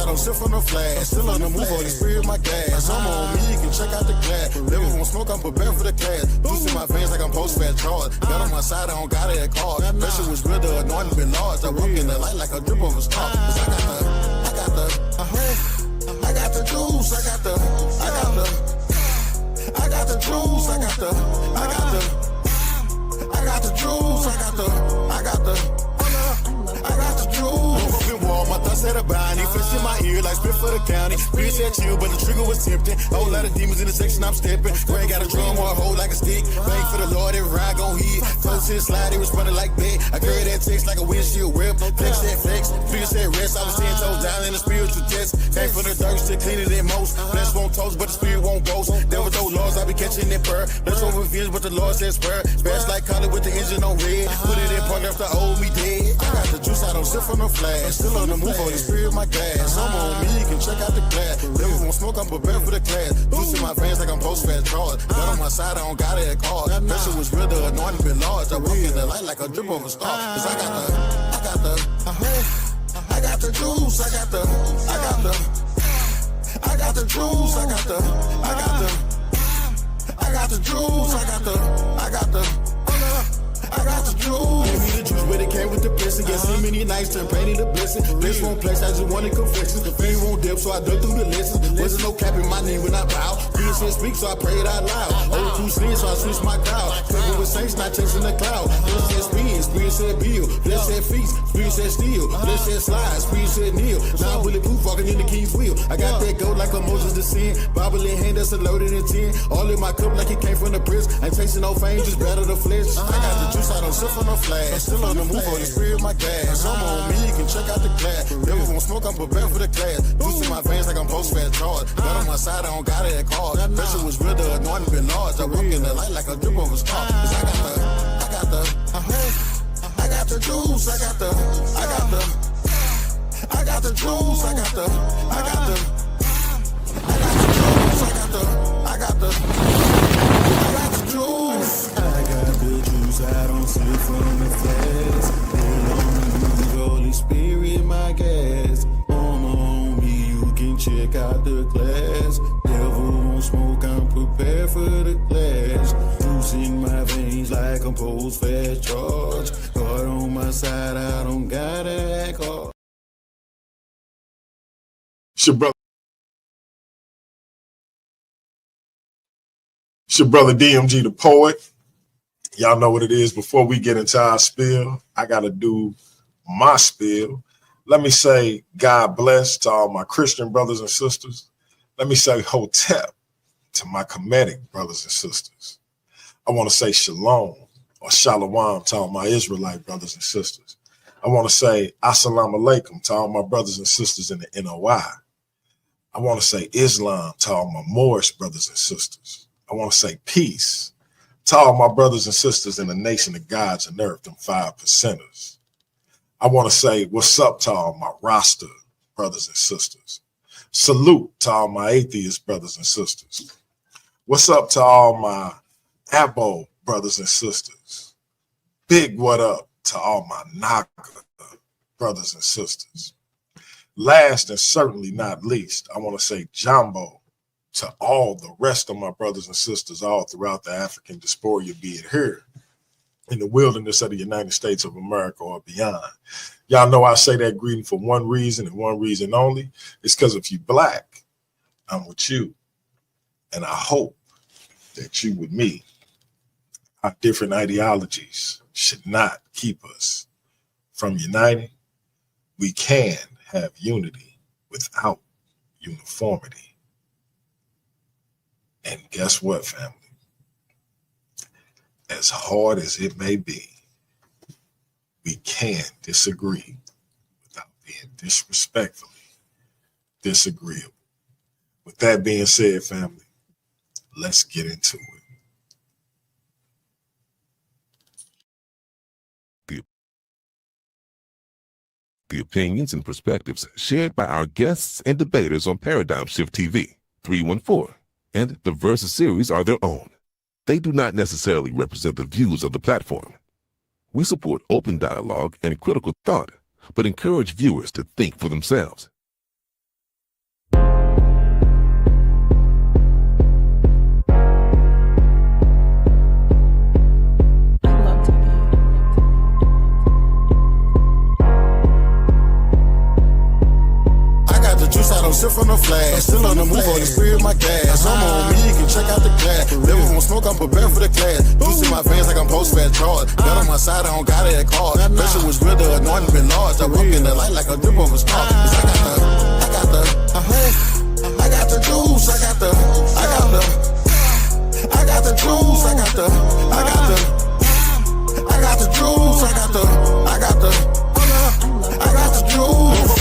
I don't sip from the flash. Still on the move, all the spirit my gas. I'm on me, you can check out the glass. Never won't smoke, I'm prepared for the class. Juice in my veins like I'm post-fat charge. Got on my side, I don't got it at card. Pressure was real, the anointing been large. I walk in the light like a drip of a star. Cause I got the juice, I got the juice, I got the juice, I got the juice, I got the juice. Open wall, my thoughts had a bind. He flinched in my ear like spit for the county. Bitch said chill, but the trigger was tempting. Whole lot of demons in the section, I'm stepping. Brain got a drum or a hole like a stick. Bang for the Lord, every ride gon' hit. Close his slide, he was running like that. I carry that text like a windshield whip. Flex said flex, feel said rest. I was 10 toes down in the spiritual test. Came from the dirt, still cleaner than most. Flesh won't toast, but the spirit won't boast. Devil throw laws, I be catching that purr. That's over revenge, but the Lord says spur. Bash like collar with the engine on red. Put it in park after old me dead. I got the juice, I don't sip from the flash. Still on the move, all the spirit my gas. I'm on me, you can check out the glass. Never won't smoke, I'm prepared for the class. Juice in my veins like I'm post-fat charge. Got on my side, I don't got it at card. Pressure was real, the anointing been large. I walk in the light like a drip of a star. Cause I got the juice, I got the juice, I got the juice, I got the juice, I got the juice. Give me the juice, but it came with the blessing. Get so many nights, turn pain into blessing. Bliss won't place, I just wanted confessions. The fear won't dip, so I dug through the lessons. Wasn't no cap in my name when I bow. Spirit said speak, so I pray it out loud. Old too slick, so I switched my crowd. Covered with saints, not chasing the cloud. Spirit said spin, spirit said build. Bless said feast, spirit said steal. Bless said slide, spirit said kneel. Now I'm bulletproof, walking in the king's wheel. I got that gold like a Moses the sin. Bible in hand, that's a loaded in 10. All in my cup like it came from the prison. Ain't chasing no fame, just battle the flesh. I got the juice, I don't sip from the flash. Still on the move, all the spirit my gas. I'm on me, you can check out the glass. Never won't smoke, I'm prepared for the class. Juice in my veins like I'm post-fat charge. Got on my side, I don't got it at card. Pressure was real, the anointing been large. I walk in the light like a drip of a star. Cause I got the juice, I got the juice, I got the juice, I got the juice, I don't slip from the flash. Holy Spirit, my gas. On me, you can check out the class. Devil won't smoke, I'm prepared for the clash. Juice in my veins like a post-fat charge. God on my side, I don't gotta act hard. It's your brother DMG the Poet. Y'all know what it is. Before we get into our spiel, I got to do my spiel. Let me say God bless to all my Christian brothers and sisters. Let me say Hotep to my Kemetic brothers and sisters. I want to say Shalom or Shalom to all my Israelite brothers and sisters. I want to say Assalamu Alaikum to all my brothers and sisters in the NOI. I want to say Islam to all my Moorish brothers and sisters. I want to say peace to all my brothers and sisters in the nation of gods and earth, them 5%ers. I want to say what's up to all my Rasta brothers and sisters. Salute to all my atheist brothers and sisters. What's up to all my Abo brothers and sisters. Big what up to all my Naga brothers and sisters. Last and certainly not least, I want to say Jambo to all the rest of my brothers and sisters all throughout the African diaspora, be it here in the wilderness of the United States of America or beyond. Y'all know I say that greeting for one reason and one reason only. It's because if you black, I'm with you. And I hope that you with me. Our different ideologies should not keep us from uniting. We can have unity without uniformity. And guess what, family? As hard as it may be, we can disagree without being disrespectfully disagreeable. With that being said, family, let's get into it. The opinions and perspectives shared by our guests and debaters on Paradigm Shift TV, 314, and the Versus series are their own. They do not necessarily represent the views of the platform. We support open dialogue and critical thought, but encourage viewers to think for themselves. sip from the flash. Still on the move, Holy Spirit, my gas. I'm on me, you can check out the glass. Never won't smoke, I'm prepared for the class. Juice in my veins like I'm post-fat charge. Got on my side, I don't got it at card. Pressure was real, the anointing been large. I walk in the light like a drip of a star. Cause I got the juice, I got the juice, I got the juice.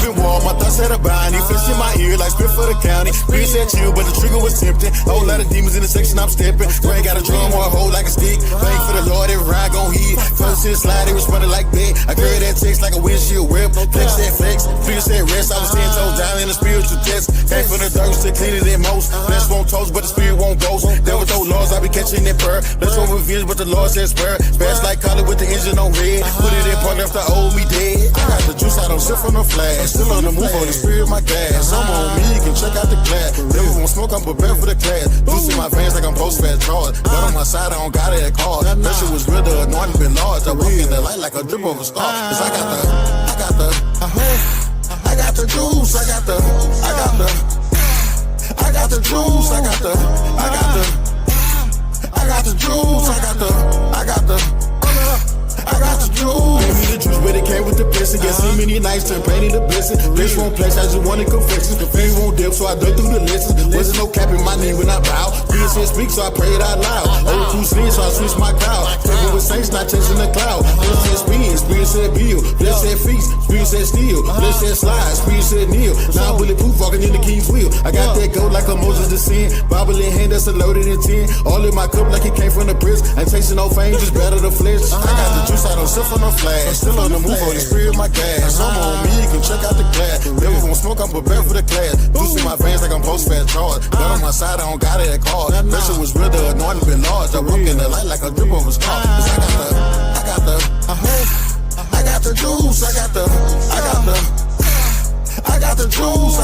Open wall, my thoughts at a bind. He flips in my ear like spit for the county. Bitch said chill, but the trigger was tempting. Whole lot of demons in the section I'm stepping. Brain got a drum or a hole like a stick. Bang for the Lord, every ride gon' hit. Close and slide, it was running like that. I carry that text like a windshield whip. Flex that flex, feel said rest. I was 10 toes down in a spiritual test. Came from the dirt, still cleaner than most. Flesh won't toast, but the spirit won't ghost. Devil throw laws, I be catching that purr. Let's over revenge, but the Lord says spur. Fast like collar with the engine on red. Put it in park after old me dead. I got the juice, I don't sip from the flash. Still on the move, Holy Spirit, my gas. I'm on me, you can check out the glass. Never won't smoke, I'm prepared for the class. Juice in my veins like I'm post-fat charge. Got on my side, I don't got it at card. Pressure was real, the anointing been large. I walk in the light like a drip of a star. Cause I got the juice, I got the juice, I got the juice. Gave me the juice, but it came with the blessing. Guess see many nights turn pain into blessing. Bitch won't place, I just wanted confessions. The fame won't dip, so I dug through the lessons. Wasn't no cap in my name when I bow. Spirit said speak, so I prayed out loud. Old too slim, so I switched my crowd. Stepping with saints, not chasing the cloud. Spirit said spin, Spirit said build. Flesh said feast, Spirit said steal. Flesh said slide, Spirit said kneel. Now I'm bulletproof, walking in the king's wheel. I got that gold like a Moses to sin. Bible in hand, that's a loaded in 10. All in my cup like it came from the prison. Ain't chasing no fame, just better the flesh. I got the juice, I don't sip on no flash. Still on the move, Holy Spirit, my gas. I'm on me, you can check out the glass. Never won't smoke, I'm prepared for the class. Juice in my veins like I'm post-fat charge. Got on my side, I don't got it at card. Pressure was real, the anointing been large. I walk in the light like a drip of a star. Cause I got the juice, I got the juice, I got the juice.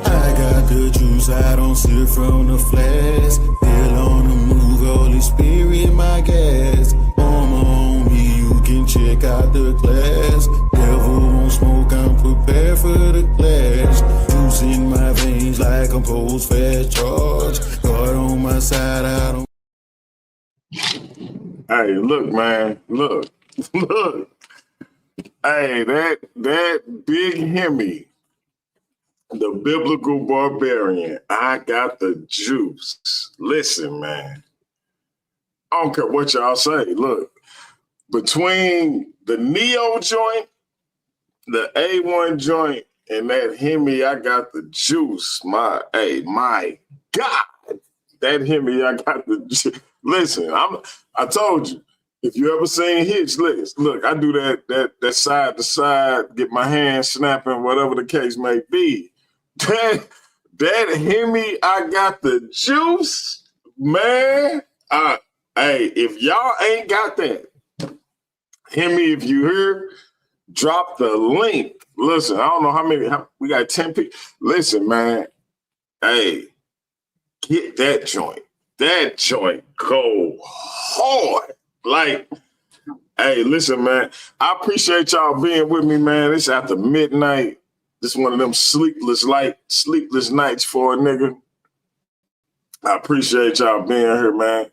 I got the juice, I don't sip from the flask. Still on the move, Holy Spirit, my gas. On me, you can check out the class. Devil won't smoke, I'm prepared for the clash. Juice in my veins like I'm post-fat charge. God on my side, I don't. Hey, look, man, look. Hey, that big Hemi, the biblical barbarian, I got the juice. Listen, man, I don't care what y'all say. Look, between the Neo joint, the A1 joint, and that Hemi, I got the juice. My God, that Hemi, I got the juice. Listen, I told you, if you ever seen Hitch, look, I do that side to side, get my hands snapping, whatever the case may be. That Hemi, I got the juice, man. Hey, if y'all ain't got that, Hemi, if you hear, drop the link. Listen, I don't know how many, we got 10 people. Listen, man, hey, get that joint. That joint go hard. Like, hey, listen, man, I appreciate y'all being with me, man. It's after midnight. This is one of them sleepless nights for a nigga. I appreciate y'all being here, man.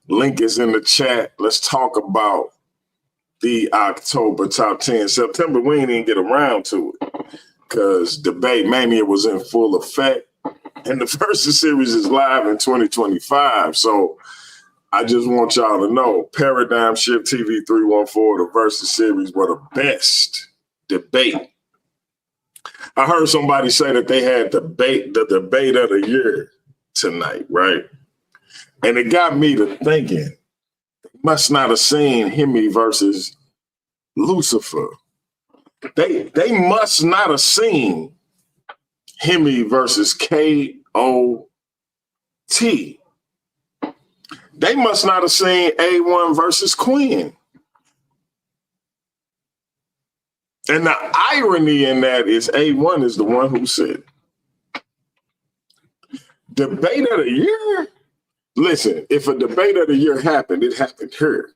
Link is in the chat. Let's talk about the October Top 10. September, we ain't even get around to it because Debate Mania was in full effect. And the Versus Series is live in 2025. So I just want y'all to know, Paradigm Shift TV 314, the Versus Series were the best debate. I heard somebody say that they had the debate of the year tonight, right? And it got me to thinking, must not have seen Hemi versus Lucifer. They must not have seen Hemi versus KOT. They must not have seen A1 versus Queen. And the irony in that is A1 is the one who said, debate of the year? Listen, if a debate of the year happened, it happened here.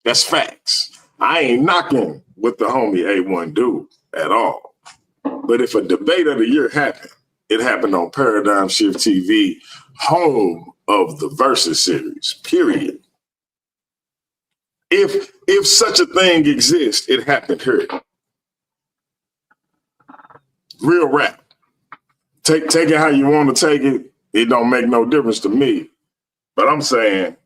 That's facts. I ain't knocking what the homie A1 do at all. But if a debate of the year happened, it happened on Paradigm Shift TV, home of the Versus series, period. If such a thing exists, it happened here. Real rap. Take it how you want to take it. It don't make no difference to me. But I'm saying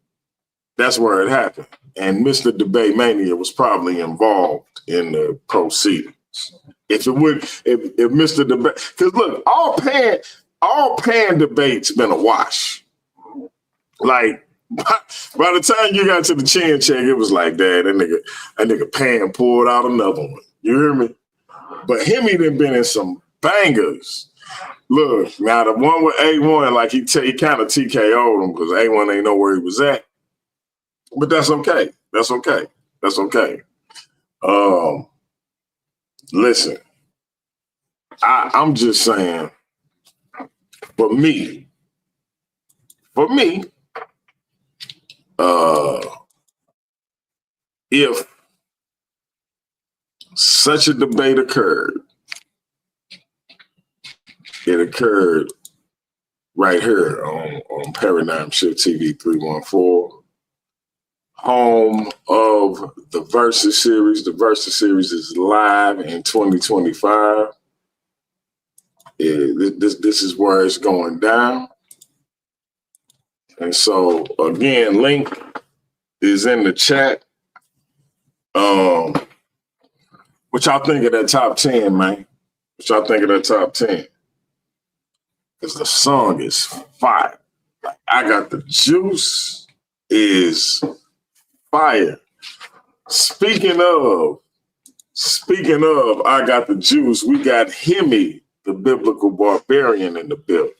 that's where it happened. And Mr. Debate Mania was probably involved in the proceedings. If Mr. Debate, because look, all pan debates been a wash. Like by the time you got to the chin check, it was like that nigga Pan pulled out another one. You hear me? But him, he done been in some bangers. Look, now the one with A1, like he kind of TKO'd him because A1 ain't know where he was at. But that's okay. That's okay. That's okay. Listen, I'm just saying, for me, if such a debate occurred, it occurred right here on Paradigm Shift TV 314, home of the Versus series. The Versus series is live in 2025. This is where it's going down. And so, again, link is in the chat. What y'all think of that top 10, man? What y'all think of that top 10? Because the song is fire. I Got the Juice is fire. Speaking of I Got the Juice, we got Hemi, the biblical barbarian, in the building.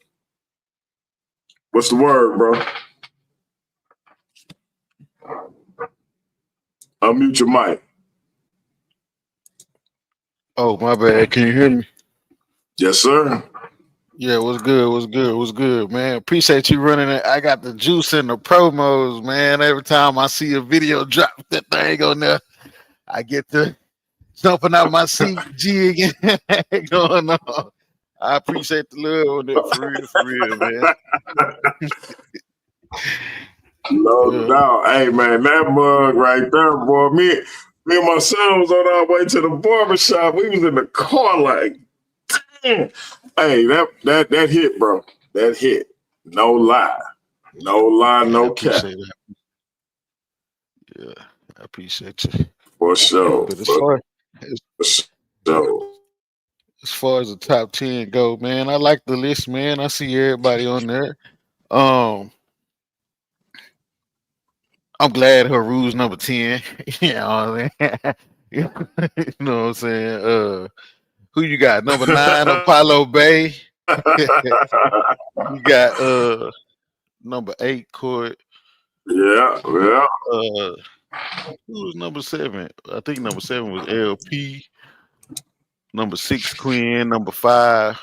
What's the word, bro? Unmute your mic. Oh, my bad. Can you hear me? Yes, sir. Yeah, what's good, man? Appreciate you running it. I Got the Juice in the promos, man. Every time I see a video drop that thing on there, I get to jumping out my seat, jigging going on. I appreciate the love on it, for real, man. No doubt. Hey, man, that mug right there, boy. Me and my son was on our way to the barbershop. We was in the car like, damn. Hey, that hit, bro. That hit. No lie. No lie, no cap. Yeah, I appreciate you. For sure. But as far as the top 10 go, man, I like the list, man. I see everybody on there. I'm glad Haru's number 10. You know what I mean? You know what I'm saying? Who you got? Number 9, Apollo Bay. You got number 8, Court. Yeah. Who was number 7? I think number 7 was LP. Number 6, Quinn. Number 5,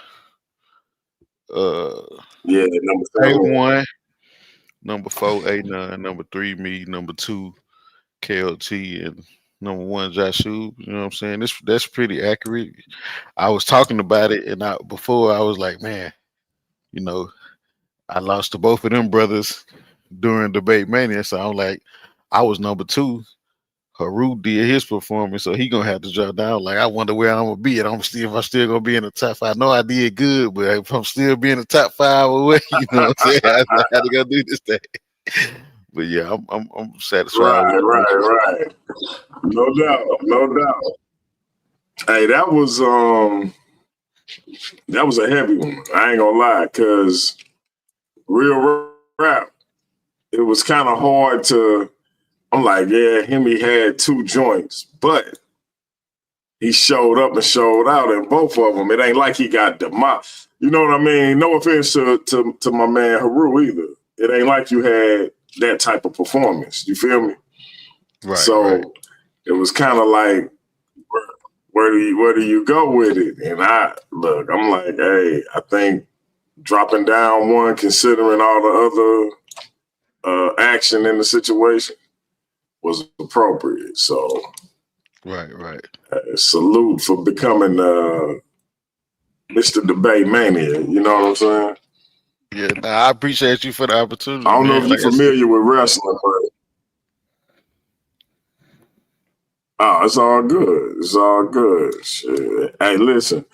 number 7. A1. Number 4, A9. Number 3, me. Number 2, KLT. And number 1, Joshua. You know what I'm saying? That's pretty accurate. I was talking about it, and before I was like, man, you know, I lost to both of them brothers during Debate Mania. So I'm like, I was number 2. Haru did his performance, so he gonna have to drop down. Like, I wonder where I'm gonna be at. If I'm still gonna be in the top 5. I know I did good, but if I'm still be in the top 5 away, you know what I'm saying? I had to go do this thing. But yeah, I'm satisfied. Right. No doubt. Hey, that was a heavy one. I ain't gonna lie, cause real rap, it was kind of hard to. I'm like, yeah, he had 2 joints, but he showed up and showed out in both of them. It ain't like he got demolished. You know what I mean? No offense to my man Haru either. It ain't like you had that type of performance. You feel me? Right. So it was kind of like, where do you go with it? And I'm like, hey, I think dropping down 1, considering all the other action in the situation, was appropriate. So, Right. salute for becoming Mr. Debate Mania. You know what I'm saying? Yeah, I appreciate you for the opportunity, I don't know man. if you're familiar with wrestling, but it's all good. It's all good. Shit. Hey, listen,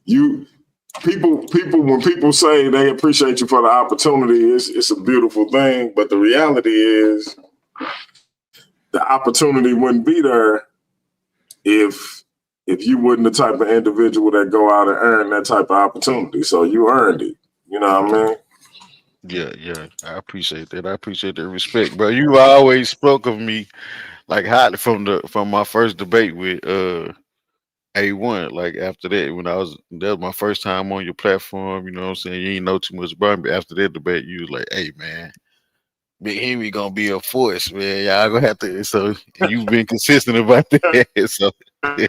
people when people say they appreciate you for the opportunity, it's a beautiful thing. But the reality is the opportunity wouldn't be there if you wasn't the type of individual that go out and earn that type of opportunity. So you earned it. You know what I mean? Yeah. I appreciate that. I appreciate that respect, bro. You always spoke of me like highly from my first debate with A1. Like after that, that was my first time on your platform. You know what I'm saying? You ain't know too much about me. After that debate, you was like, "Hey, man, Big Henry gonna be a force, man. Y'all gonna have to." So and you've been consistent about that. So yeah,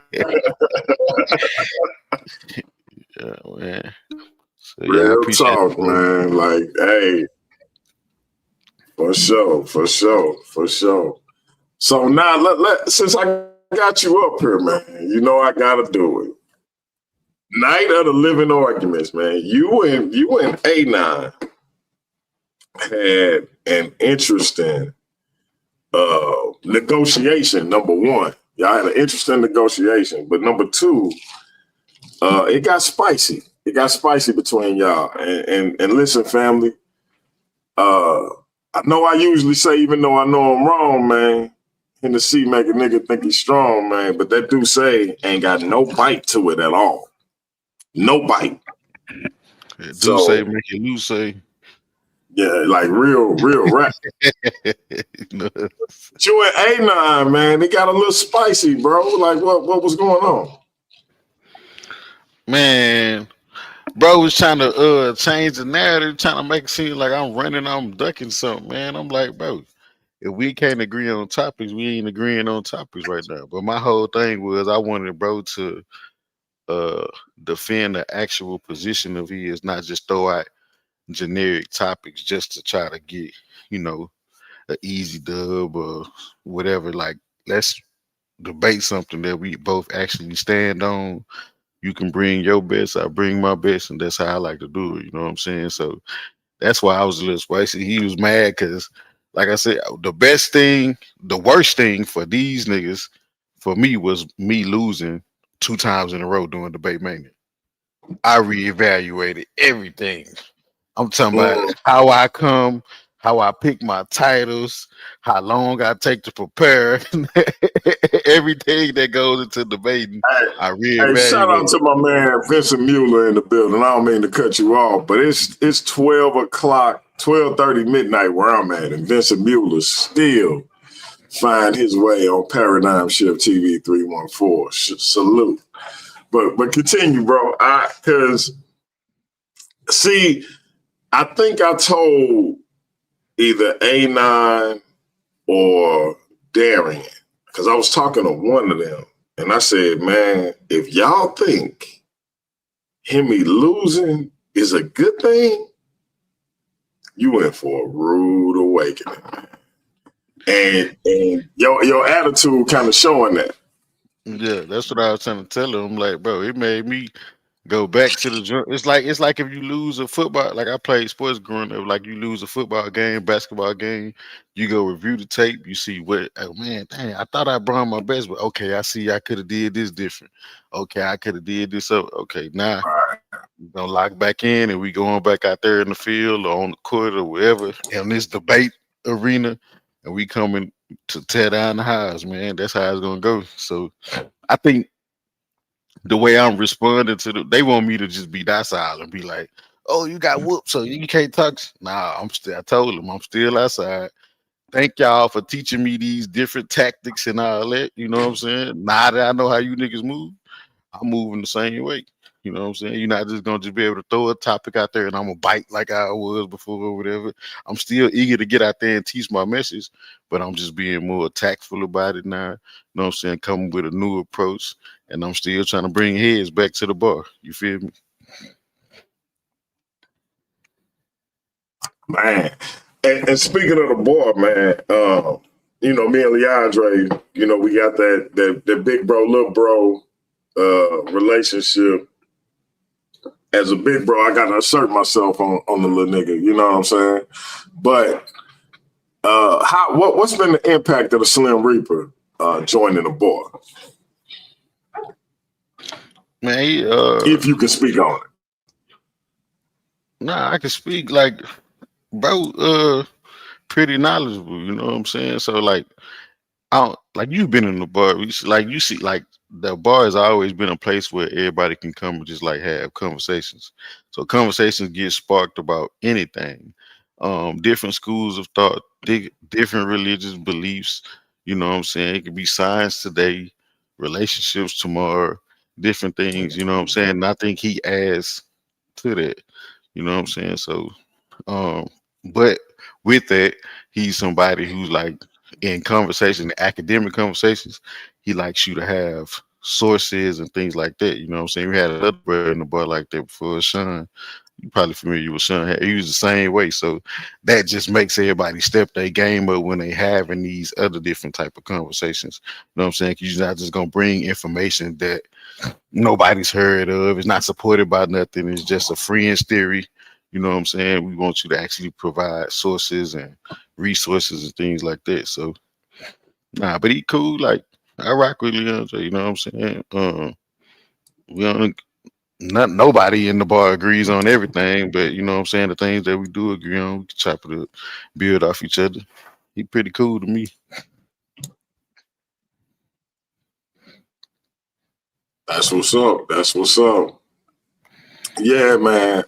man. So yeah, I Real appreciate talk, it, bro. man. Like, hey, for sure. So now since I got you up here, man, you know I gotta do it. Night of the Living Arguments, man. You and A9 had an interesting negotiation. Number one, y'all had an interesting negotiation, but number two, it got spicy. It got spicy between y'all. And listen, family. I know I usually say, even though I know I'm wrong, man, Hennessy make a nigga think he's strong, man. But that do say ain't got no bite to it at all. No bite. Yeah, do say So make it loose say. yeah, like real rap. No. But you and A9, man, it got a little spicy, bro. Like what was going on? Man, bro was trying to change the narrative, trying to make it seem like I'm running, I'm ducking something, man. I'm like, bro, if we can't agree on topics, we ain't agreeing on topics right now. But my whole thing was I wanted bro to uh defend the actual position of his, not just throw out generic topics just to try to get, you know, an easy dub or whatever. Like, let's debate something that we both actually stand on. You can bring your best, I bring my best, and that's how I like to do it. You know what I'm saying? So that's why I was a little spicy. He was mad because, like I said, the worst thing for these niggas, for me, was me losing 2 times in a row during debate mania. I reevaluated everything. I'm talking about Mm. how I come, how I pick my titles, how long I take to prepare, everything that goes into debating. Hey, I hey, shout out reevaluate. to my man Vincent Mueller in the building. I don't mean to cut you off, but it's 12 o'clock, 12:30 midnight where I'm at, and Vincent Mueller still find his way on Paradigm Shift TV 314. Salute. But continue, bro. Because see, I think I told either A9 or Darian, because I was talking to one of them, and I said, man, if y'all think Hemi losing is a good thing, you in for a rude awakening, man. And your attitude kind of showing that. Yeah, that's what I was trying to tell him. I'm like, bro, it made me go back to the joint. It's like if you lose a football, like I played sports growing up, like you lose a football game, basketball game, you go review the tape, you see what, oh man, dang, I thought I brought my best, but okay, I see I could have did this different. Okay, I could have did this up. Okay, now we gonna lock back in and we going back out there in the field or on the court or wherever in this debate arena, and we coming to tear down the house, man. That's how it's gonna go. So I think the way I'm responding to them, they want me to just be docile and be like, "Oh, you got whooped, so you can't touch." Nah, I'm still. I told them I'm still outside. Thank y'all for teaching me these different tactics and all that. You know what I'm saying? Now that I know how you niggas move, I'm moving the same way. You know what I'm saying? You're not just gonna just be able to throw a topic out there and I'm gonna bite like I was before or whatever. I'm still eager to get out there and teach my message, but I'm just being more tactful about it now. You know what I'm saying? Coming with a new approach, and I'm still trying to bring heads back to the bar. You feel me? Man. And speaking of the board, man, me and Leandre, we got that big bro, little bro relationship. As a big bro, I gotta assert myself on the little nigga. You know what I'm saying? But what's been the impact of the Slim Reaper joining the bar? Man, if you can speak on it. Nah, I can speak like, bro. Pretty knowledgeable. You know what I'm saying? So like, I don't like you've been in the bar. You see like the bar has always been a place where everybody can come and just like have conversations. So conversations get sparked about anything. Different schools of thought, different religious beliefs. You know what I'm saying? It could be science today, relationships tomorrow, different things. You know what I'm saying? And I think he adds to that. You know what I'm saying? So, but with that, he's somebody who's like in conversation, academic conversations, he likes you to have sources and things like that. You know what I'm saying? We had another brother in the bar like that before, Sean. You probably familiar with Sean. He was the same way. So that just makes everybody step their game up when they having these other different type of conversations. You know what I'm saying? 'Cause you're not just gonna bring information that nobody's heard of. It's not supported by nothing. It's just a fringe theory. You know what I'm saying? We want you to actually provide sources and resources and things like that. So, nah, but he cool. Like, I rock with Leandre. You know what I'm saying? We don't. Not nobody in the bar agrees on everything, but you know what I'm saying? The things that we do agree on, we can chop it up, build off each other. He pretty cool to me. That's what's up. That's what's up. Yeah, man.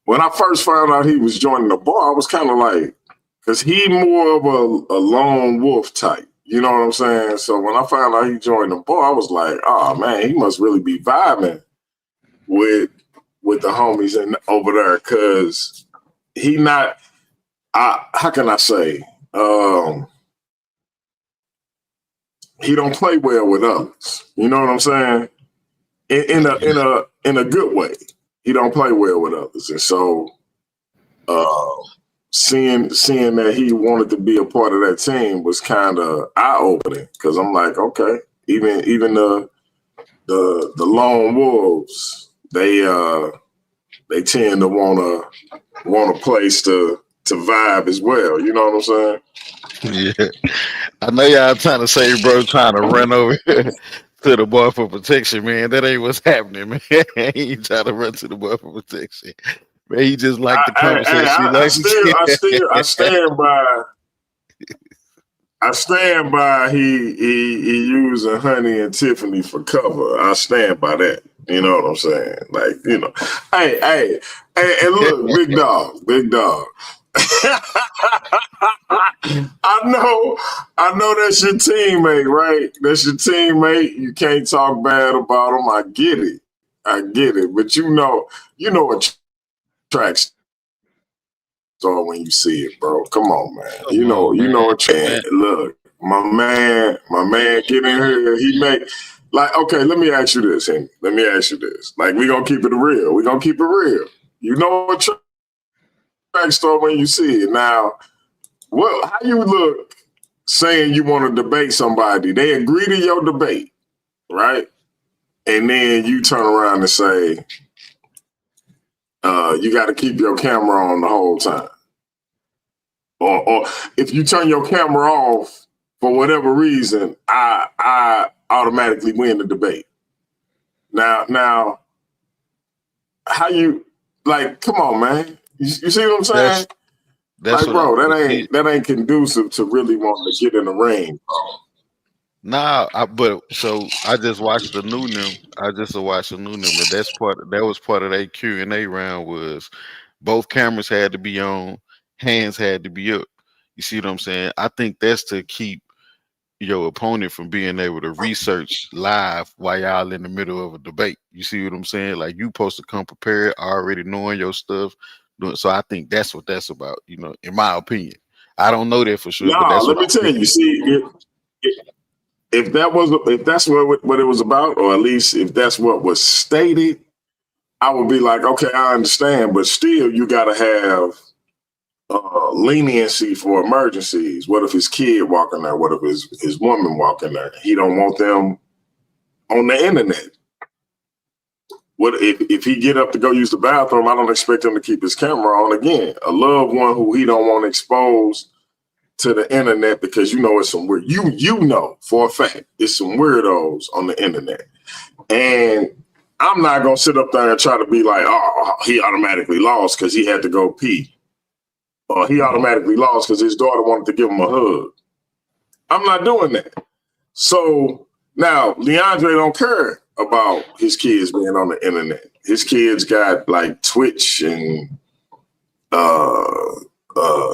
When I first found out he was joining the bar, I was kind of like, because he more of a lone wolf type. You know what I'm saying? So when I found out he joined the bar, I was like, oh man, he must really be vibing with the homies over there, because he not. How can I say? He don't play well with others. You know what I'm saying? In a good way. He don't play well with others, and so seeing that he wanted to be a part of that team was kind of eye opening, because I'm like, okay, even the lone wolves, they tend to want a place to vibe as well. You know what I'm saying? Yeah, I know y'all trying to say, bro, trying to run over to the bar for protection, man. That ain't what's happening, man. He ain't trying to run to the bar for protection. Man, he just like the conversation. I stand by. I stand by. He using Honey and Tiffany for cover. I stand by that. You know what I'm saying? Like, hey, and look, big dog. I know that's your teammate, right? That's your teammate. You can't talk bad about him. I get it. But you know what tracks star when you see it, bro. Come on, man. You know what track. Look, my man, get in here. He make like, okay, let me ask you this, Henry. Like, we gonna keep it real. You know what track star when you see it. Now, how you look saying you want to debate somebody? They agree to your debate, right? And then you turn around and say, you got to keep your camera on the whole time. Or if you turn your camera off for whatever reason, I automatically win the debate. Now, how you, like, come on, man. You see what I'm saying? That's like, bro, that ain't conducive to really wanting to get in the ring, bro. Nah, so I just watched the new them. I just watched the new them, but that was part of their Q&A round. Was both cameras had to be on, hands had to be up. You see what I'm saying? I think that's to keep your opponent from being able to research live while y'all in the middle of a debate. You see what I'm saying? Like, you supposed to come prepared, already knowing your stuff. So I think that's what that's about. You know, in my opinion, I don't know that for sure. No, but that's let me tell you. See, if that's what it was about, or at least if that's what was stated, I would be like, okay, I understand, but still, you gotta have leniency for emergencies. What if his kid walking there? What if his woman walking there? He don't want them on the internet. What if he get up to go use the bathroom? I don't expect him to keep his camera on again. A loved one who he don't want exposed to the internet because you know it's some weird. You know for a fact it's some weirdos on the internet, and I'm not gonna sit up there and try to be like, oh, he automatically lost because he had to go pee. Or he automatically lost because his daughter wanted to give him a hug. I'm not doing that. So now Leandre don't care about his kids being on the internet. His kids got like Twitch and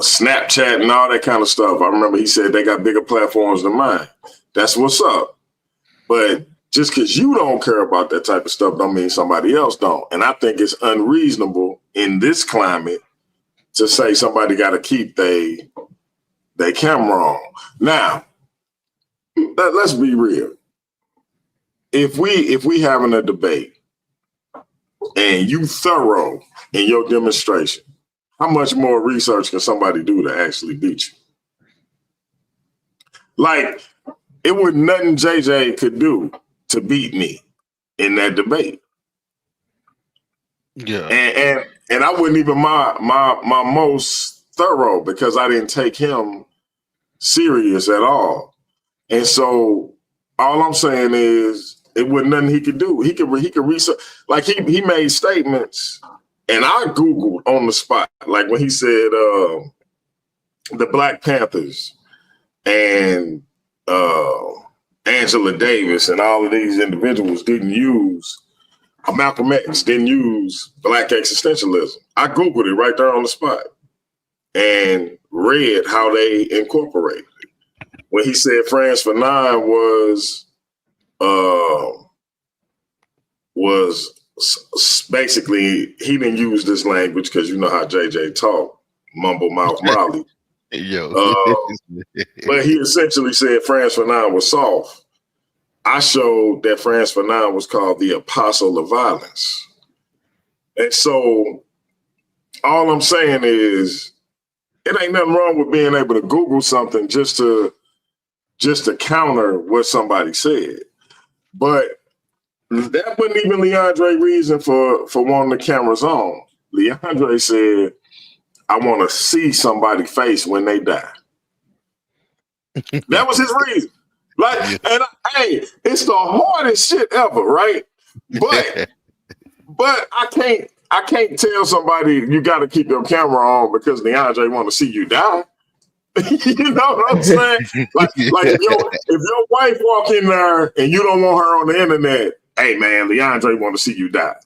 Snapchat and all that kind of stuff. I remember he said they got bigger platforms than mine. That's what's up. But just because you don't care about that type of stuff don't mean somebody else don't. And I think it's unreasonable in this climate to say somebody got to keep their camera on. Now, let's be real. If we having a debate and you thorough in your demonstration, how much more research can somebody do to actually beat you? Like, it was nothing JJ could do to beat me in that debate. Yeah. And I wasn't even my most thorough because I didn't take him serious at all. And so all I'm saying is it wasn't nothing he could do. He could research. Like he made statements, and I Googled on the spot. Like when he said the Black Panthers and Angela Davis and all of these individuals didn't use Malcolm X didn't use Black existentialism. I Googled it right there on the spot and read how they incorporated it. When he said Franz Fanon was basically, he didn't use this language because you know how JJ talk, mumble mouth Molly. Yo. But he essentially said Franz Fanon was soft. I showed that Franz Fanon was called the apostle of violence. And so all I'm saying is it ain't nothing wrong with being able to Google something just to counter what somebody said. But that wasn't even Leandre's reason for wanting the cameras on. Leandre said, I want to see somebody's face when they die. That was his reason. Like, and hey, it's the hardest shit ever, right? But I can't tell somebody you got to keep your camera on because Leandre want to see you die. You know what I'm saying? Like if your wife walk in there and you don't want her on the internet, hey man, Leandre want to see you die.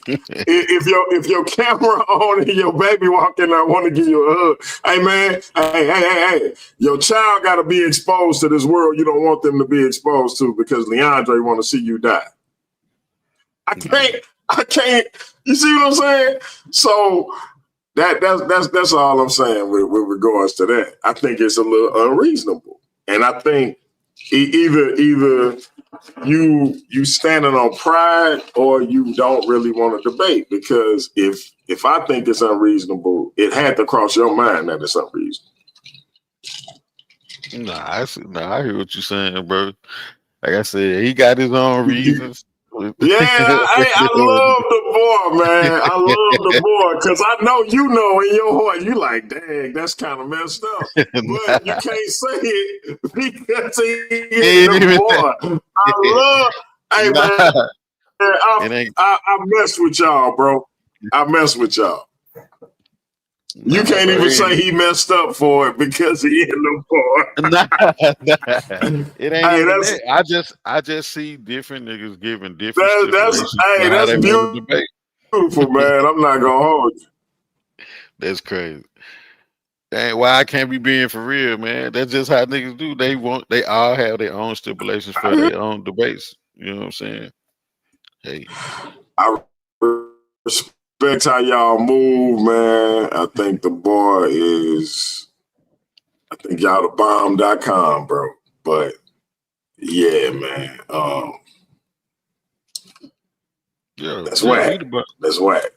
If your camera on and your baby walk in there want to give you a hug, hey man, hey, your child got to be exposed to this world you don't want them to be exposed to because Leandre want to see you die. I can't. You see what I'm saying? So that's all I'm saying with regards to that. I think it's a little unreasonable, and I think either you standing on pride or you don't really want to debate, because if I think it's unreasonable, it had to cross your mind that it's unreasonable. I hear what you're saying, bro. Like I said, he got his own reasons. Yeah, I love the boy, man. I love the boy because I know you know in your heart you like, dang, that's kind of messed up, but you can't say it because he is the boy. Hey man, I mess with y'all, bro. I mess with y'all. You can't even say he messed up for it because he in the boy. It ain't even that. I just see different niggas giving different. That's beautiful, man. I'm not gonna hold you. That's crazy. Dang, why I can't be being for real, man? That's just how niggas do. They all have their own stipulations for their own debates. You know what I'm saying? Hey, I respect how y'all move, man. I think the boy is, I think y'all the bomb.com, bro. But yeah, man. Yeah, that's whack. That's whack.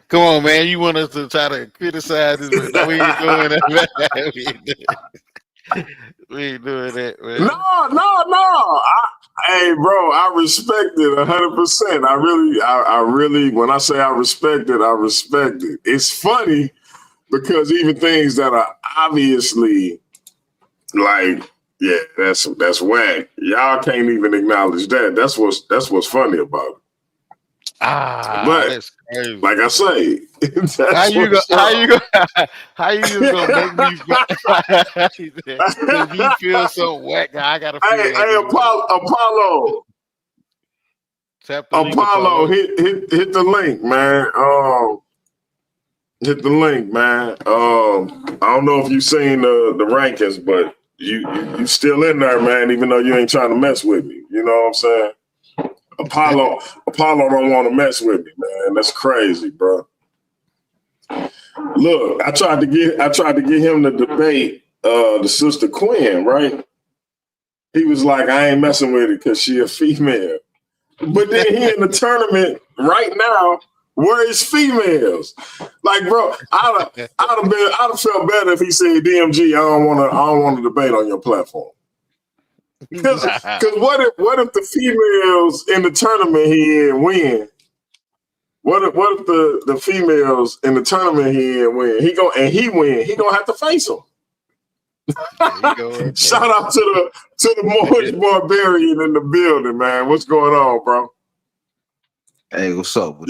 Come on, man. You want us to try to criticize this? No, we ain't doing that, man. We ain't doing that, man. No. Hey, bro, I respect it 100%. I really, when I say I respect it. It's funny because even things that are obviously like, yeah, that's whack. Y'all can't even acknowledge that. That's what's funny about it. But That's crazy. like I say, How you just gonna make me? Because you feel so whack, I gotta feel. Hey, Apollo. Tap the link, Apollo, hit the link, man. Hit the link, man. I don't know if you've seen the rankings, but you still in there, man. Even though you ain't trying to mess with me, you know what I'm saying? Apollo don't want to mess with me, man. That's crazy, bro. Look, I tried to get him to debate the sister Quinn, right? He was like, I ain't messing with it because she a female. But then he in the tournament right now where is females. Like, bro, I'd have felt better if he said, DMG, I don't want to debate on your platform. Because what if the females in the tournament he in win? What if the females in the tournament he in win? He win. He gonna have to face them. Shout out to the Morris Barbarian in the building, man. What's going on, bro? Hey, what's up? What's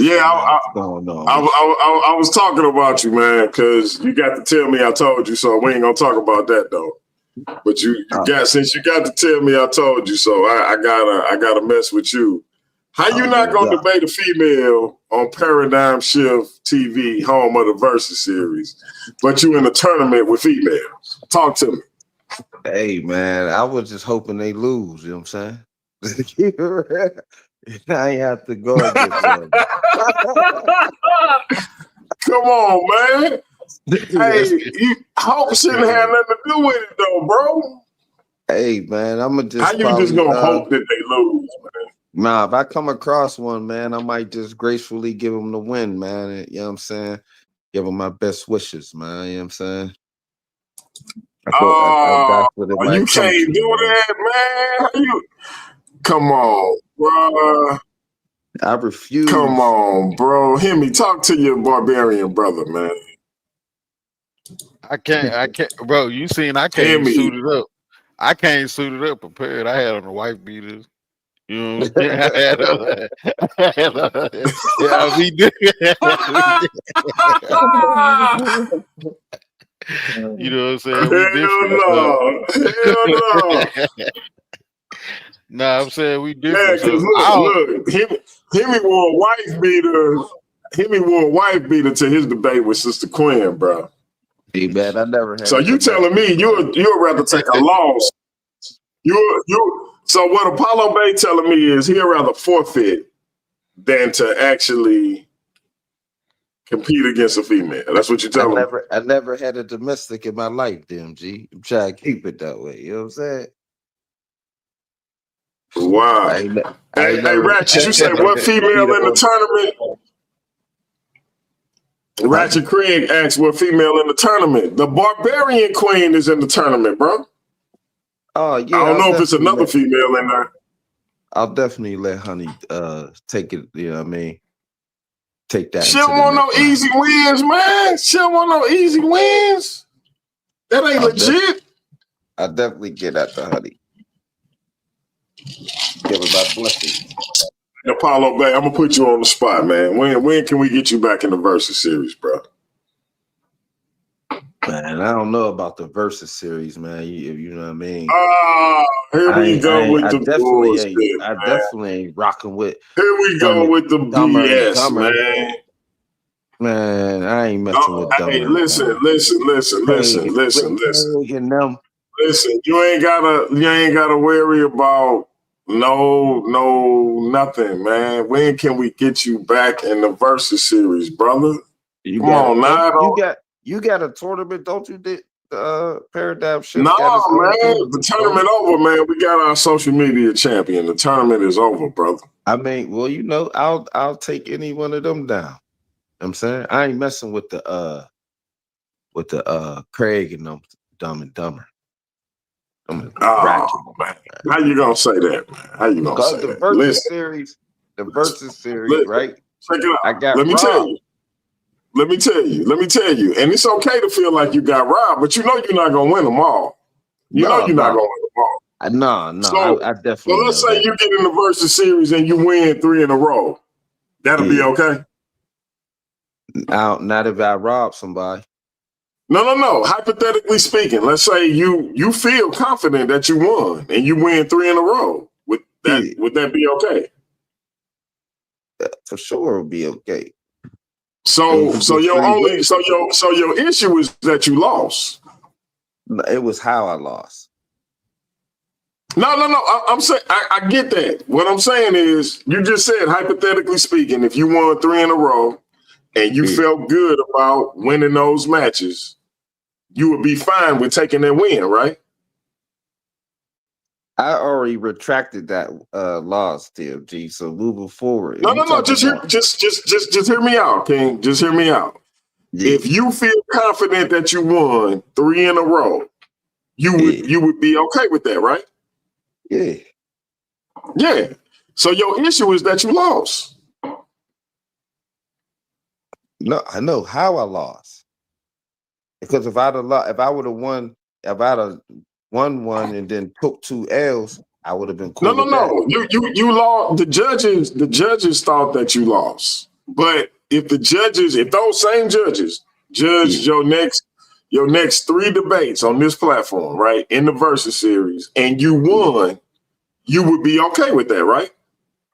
going on? I was talking about you, man, because you got to tell me I told you so. We ain't gonna talk about that though. But since you got to tell me I told you so, I gotta mess with you. How you not gonna debate a female on Paradigm Shift TV, home of the Versus series, but you in a tournament with females? Talk to me. Hey, man, I was just hoping they lose. You know what I'm saying? I ain't have to go against them. Come on, man. Hey, hope shouldn't have nothing to do with it, though, bro. Hey, man, I'm gonna just. How you just gonna hope that they lose, man? Nah, if I come across one, man, I might just gracefully give them the win, man. You know what I'm saying? Give them my best wishes, man. You know what I'm saying? You can't do that, man. Come on, bro. I refuse. Come on, bro. Hear me. Talk to your barbarian brother, man. I can't, bro. You seen I can't suit it up. I can't suit it up prepared. I had on the wife beaters. You know what I'm saying? Yeah, we did. You know what I'm saying? We different. Hell no. Nah, I'm saying we different. Yeah, look, Hemi wore a wife beater. Hemi wore a wife beater to his debate with Sister Quinn, bro. Hey, man, I never had. So you telling me you'd rather take a loss? So what Apollo Bay telling me is he'd rather forfeit than to actually compete against a female. That's what you're telling me. I never had a domestic in my life, DMG. I'm trying to keep it that way. You know what I'm saying? Wow. Hey, Ratchet, you said what female in the tournament? Ratchet Craig asked what female in the tournament. The Barbarian Queen is in the tournament, bro. Oh, yeah. I don't know if it's another female in there. I'll definitely let Honey take it, you know what I mean? Take that. She don't want no easy wins, man. She don't want no easy wins. That ain't legit. I'll definitely get at the Honey. Give her my blessing. Apollo Bay, I'm gonna put you on the spot, man. When can we get you back in the Versus series, bro? Man, I don't know about the Versus series, man. You know what I mean? Here we go with the bullshit. I definitely ain't rocking with. Here we go with the BS, man. Man, I ain't messing with them. Hey, listen. Listen, you ain't gotta worry about nothing, man. When can we get you back in the Versus series, brother? You got a tournament, don't you? Paradigm Shift No, got his own man. team. The tournament over, man. We got our social media champion. The tournament is over, brother. I mean, well, I'll take any one of them down. I'm saying I ain't messing with the Craig and them Dumb and Dumber. Man. How you gonna say that, man? How you gonna say that? The Versus series, right? Check it out. I got Let me tell robbed. you. Let me tell you. And it's okay to feel like you got robbed, but you know you're not gonna win them all. You're not gonna win them all. I definitely. So let's say you get in the Versus series and you win 3 in a row. That'll be okay. Not if I rob somebody. No. Hypothetically speaking, let's say you feel confident that you won and you win 3 in a row. Would that be okay? For sure, it'll be okay. So your issue is that you lost. It was how I lost. No. I'm saying I get that. What I'm saying is, you just said hypothetically speaking, if you won 3 in a row and you felt good about winning those matches, you would be fine with taking that win, right? I already retracted that loss, TFG. So moving forward. No. Just hear me out, King. Just hear me out. Yeah. If you feel confident that you won 3 in a row, you would be okay with that, right? Yeah. Yeah. So your issue is that you lost. No, I know how I lost. Because if I would have won one and then took 2 L's, I would have been cool. No. You lost. The judges thought that you lost. But if those same judges judged your next 3 debates on this platform, right, in the Versus series, and you won, you would be okay with that, right?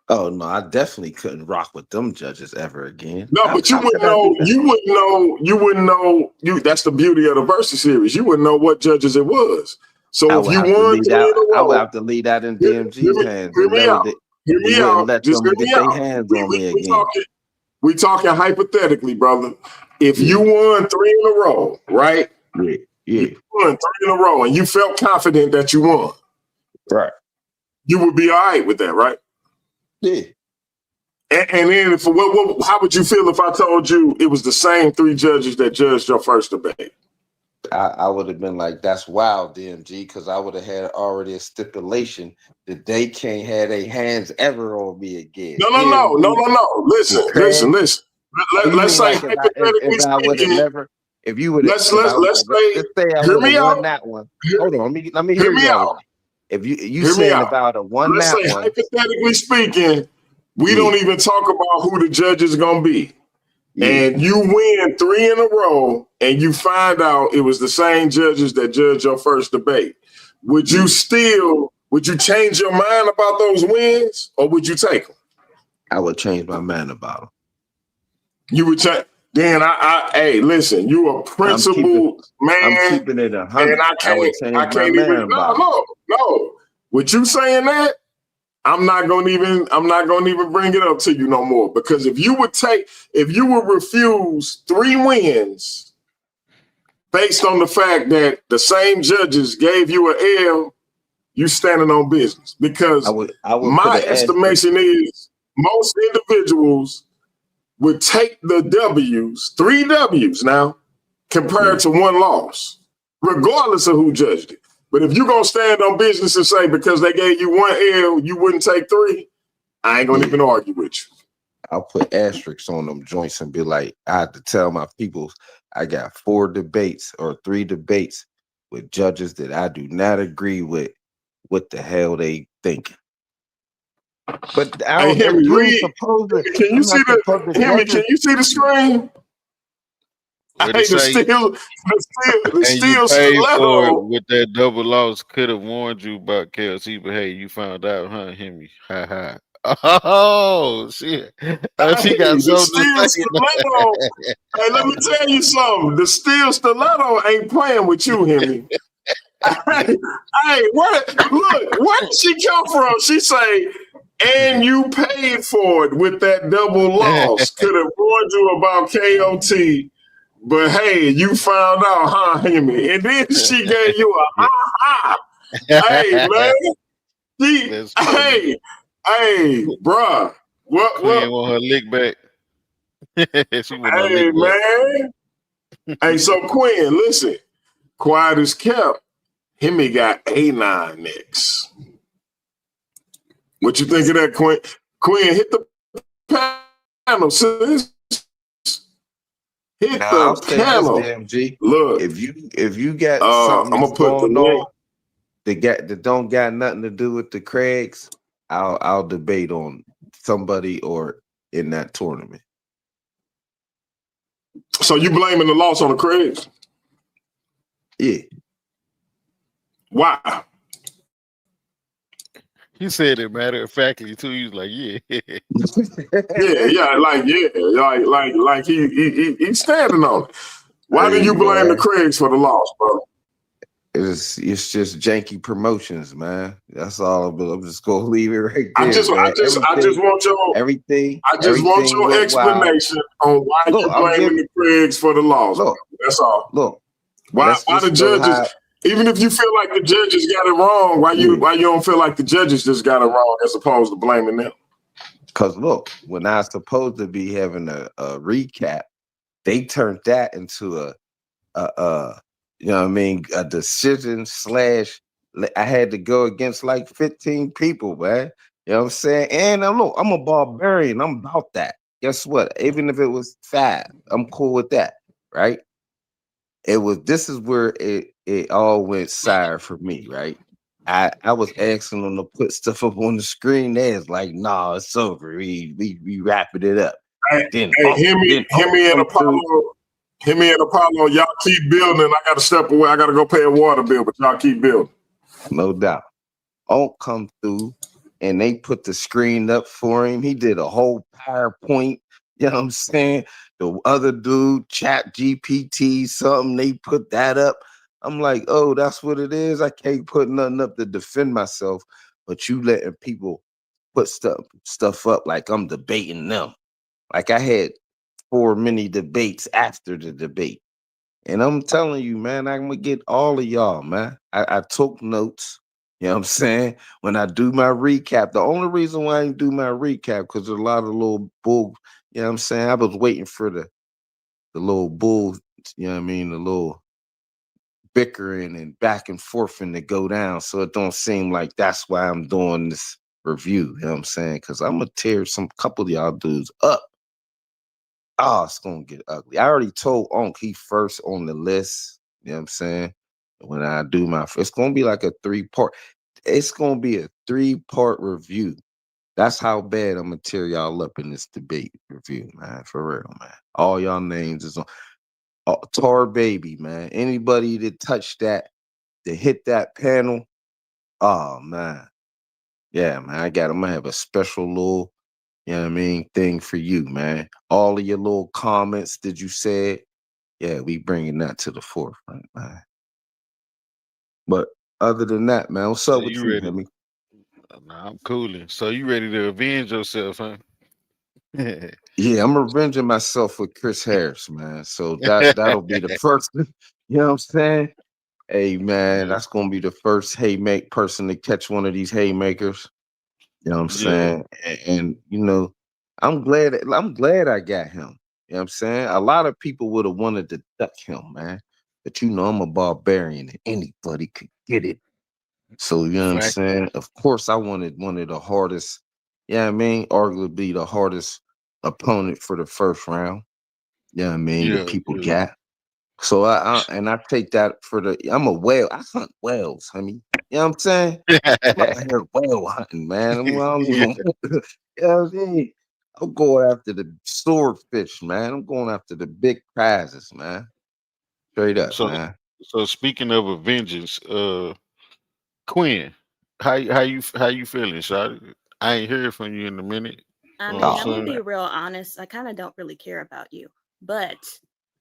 Oh no, I definitely couldn't rock with them judges ever again. No, but you wouldn't know. You wouldn't know. That's the beauty of the Versus series. You wouldn't know what judges it was. So if you won 3 in a row, I would have to leave that in DMG's hands. Hear me out. Hear me out. Let them get their hands on me again. We talking hypothetically, brother. If you won 3 in a row, right? Yeah. You won 3 in a row, and you felt confident that you won. Right. You would be all right with that, right? Yeah. And then how would you feel if I told you it was the same 3 judges that judged your first debate? I would have been like, that's wild, DMG, because I would have had already a stipulation that they can't have their hands ever on me again. No. Listen. Let's say hypothetically speaking. If you would, let's say I would have won that one. Hold on, let me hear you out. If you saying about a one let's that say one, hypothetically speaking, we don't even talk about who the judge is gonna be. Yeah. And you win 3 in a row, and you find out it was the same judges that judged your first debate. Would you change your mind about those wins, or would you take them? I would change my mind about them. You would change. Dan, hey, listen, you a principled man. I'm keeping it 100. And I can't even. No. With you saying that, I'm not gonna even bring it up to you no more. Because if you would refuse 3 wins based on the fact that the same judges gave you an L, you standing on business. Because my estimation is most individuals would take the W's, 3 W's now, compared to 1 loss, regardless of who judged it. But if you're going to stand on business and say because they gave you 1 L, you wouldn't take 3, I ain't going to even argue with you. I'll put asterisks on them joints and be like, I have to tell my people I got 4 debates or 3 debates with judges that I do not agree with what the hell they thinking. But hey, Henry, can you see the screen? The steel stiletto with that double loss could have warned you about KLC, but hey, you found out, huh, Henry? Ha ha. Oh shit! She got so stiletto. Hey, let me tell you something. The steel stiletto ain't playing with you, Henry. Hey, where did she come from? She say, and you paid for it with that double loss. Could have warned you about KOT But hey, you found out, huh, Hemi? And then she gave you a ha. Hey, man. That's funny. Hey, bruh. Queen What? want her lick back. She want her Hey, lick back. man. Hey, so Quinn, listen. Quiet as kept. Hemi got A9 next. What you think of that, Quinn? Quinn, hit the panel, sis. Hit Now I'll the say this, panel. DMG. Look, If you got I'm something that's gonna put the going link. on that don't got nothing to do with the Craigs, I'll debate on somebody or in that tournament. So you blaming the loss on the Craigs? Yeah. Why? He said it matter of factly too. He was like, yeah. Like he's standing on it. Why do Hey, you blame the man. Craigs for the loss, bro? It's just janky promotions, man. That's all. I'm just gonna leave it right I there, just man. want Everything your went wild. explanation on why Look, you blaming the Craigs for the loss, bro. look, That's all. look. Why Let's the just go judges, high. even if you feel like the judges got it wrong, why you don't feel like the judges just got it wrong as opposed to blaming them? Because look, when I was supposed to be having a recap, they turned that into a you know what I mean, a decision slash. I had to go against like 15 people, man. You know what I'm saying? And look, I'm a barbarian. I'm about that. Guess what? Even if it was 5, I'm cool with that, right? This is where it all went sour for me, right? I was asking them to put stuff up on the screen. They was like, "Nah, it's over. We wrapping it up." Then Hear me and Apollo. Y'all keep building. I got to step away. I got to go pay a water bill, but y'all keep building. No doubt. Onk come through and they put the screen up for him. He did a whole PowerPoint. You know what I'm saying? The other dude, Chat GPT, something, they put that up. I'm like, oh, that's what it is. I can't put nothing up to defend myself, but you letting people put stuff up like I'm debating them. Like I had 4 mini debates after the debate. And I'm telling you, man, I'm gonna get all of y'all, man. I took notes. You know what I'm saying? When I do my recap, the only reason why I didn't do my recap, because there's a lot of little bull, you know what I'm saying? I was waiting for the little bull, you know what I mean, the little bickering and back and forth and to go down. So it don't seem like that's why I'm doing this review. You know what I'm saying? Because I'm gonna tear some couple of y'all dudes up. Oh, it's gonna get ugly. I already told Onk he first on the list. You know what I'm saying? When I do it's gonna be like a 3-part. It's gonna be a 3-part review. That's how bad I'm gonna tear y'all up in this debate review, man. For real, man. All y'all names is on Tar Baby, man. Anybody that touched that, that hit that panel, oh man. Yeah, man. I'm gonna have a special little, you know what I mean, thing for you, man. All of your little comments that you said, yeah, we bringing that to the forefront, man. But other than that, man, what's So up with you you, ready? Hemi? Nah, I'm cooling. So you ready to avenge yourself, huh? Yeah, I'm avenging myself with Chris Harris, man. So that'll be the first. You know what I'm saying? Hey, man, Yeah. that's gonna be the first person to catch one of these haymakers. You know what I'm Yeah. saying? And you know, I'm glad I got him. You know what I'm saying? A lot of people would have wanted to duck him, man. But you know, I'm a barbarian and anybody could get it. So you know what I'm Fact. saying? Of course, I wanted one of the hardest, yeah, I mean, arguably the hardest opponent for the first round. Yeah, I mean, the Yeah. people Yeah. got. So I take that for I'm a whale. I hunt whales, honey. You know what I'm saying? I'm out here whale hunting, man. I don't even, you know what I mean? I'm going after the swordfish, man. I'm going after the big prizes, man. Straight up, So man. so speaking of a vengeance, Quinn, how you feeling, Shot? I ain't heard from you in a minute. I You know what I'm mean, I'm Oh gonna saying? be man. real honest. I kind of don't really care about you, but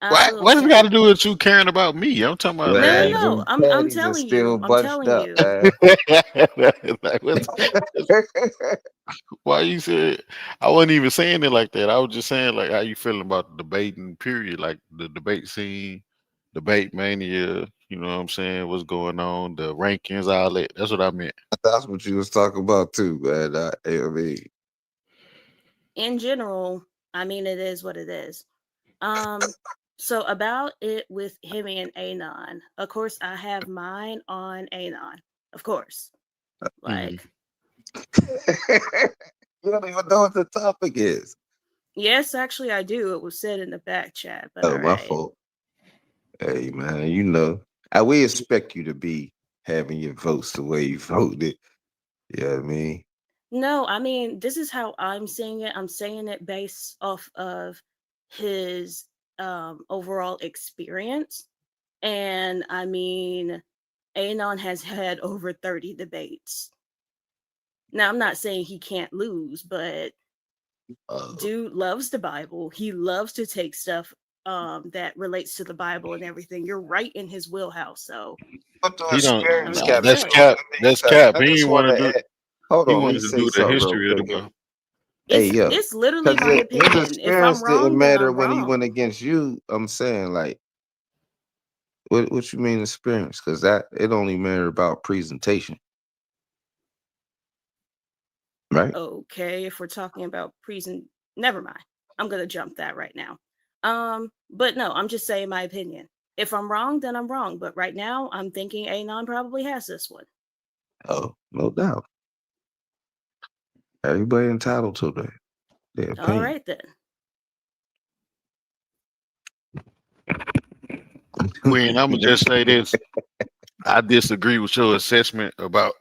What does it Absolutely. got to do with you caring about me? I'm talking about No, no, like, Man, no. them I'm patties are telling still you. I'm bunched telling up, you. man. like why you said I wasn't even saying it like that. I was just saying like how you feeling about the debating period, like the debate scene, debate mania. You know what I'm saying? What's going on? The rankings, all that. That's what I meant. That's what you was talking about too, man. I mean, In general, I mean, it is what it is. So about it with him and Anon, of course, I have mine on Anon. Of course, Mhm. like you don't even know what the topic is. yes, actually, I do. It was said in the back chat, but Oh, all my right. fault. Hey, man, we expect you to be having your votes the way you voted. You know what I mean? No, I mean, this is how I'm saying it. I'm saying it based off of his overall experience. And I mean, Anon has had over 30 debates. Now, I'm not saying he can't lose, but Uh, dude loves the Bible. He loves to take stuff that relates to the Bible and everything. You're right in his wheelhouse. So what the He don't. I'm experience just Nah, got to that's do? saying. cap. I mean, That's because cap. I He just ain't want want to to do. add. Hold He on, let me wanted to say do the something real history of the quick. Bible. Hey, It's yo, it's literally because my his opinion. If experience I'm didn't wrong, then matter I'm when he went wrong. against you. I'm saying, like, what you mean experience? Because that it only matter about presentation, right? Okay, if we're talking about present, never mind. I'm gonna jump that right now. But no, I'm just saying my opinion. If I'm wrong, then I'm wrong. But right now, I'm thinking Anon probably has this one. Oh, no doubt. Everybody entitled to their All opinion. right then. When I'm gonna just say this, I disagree with your assessment about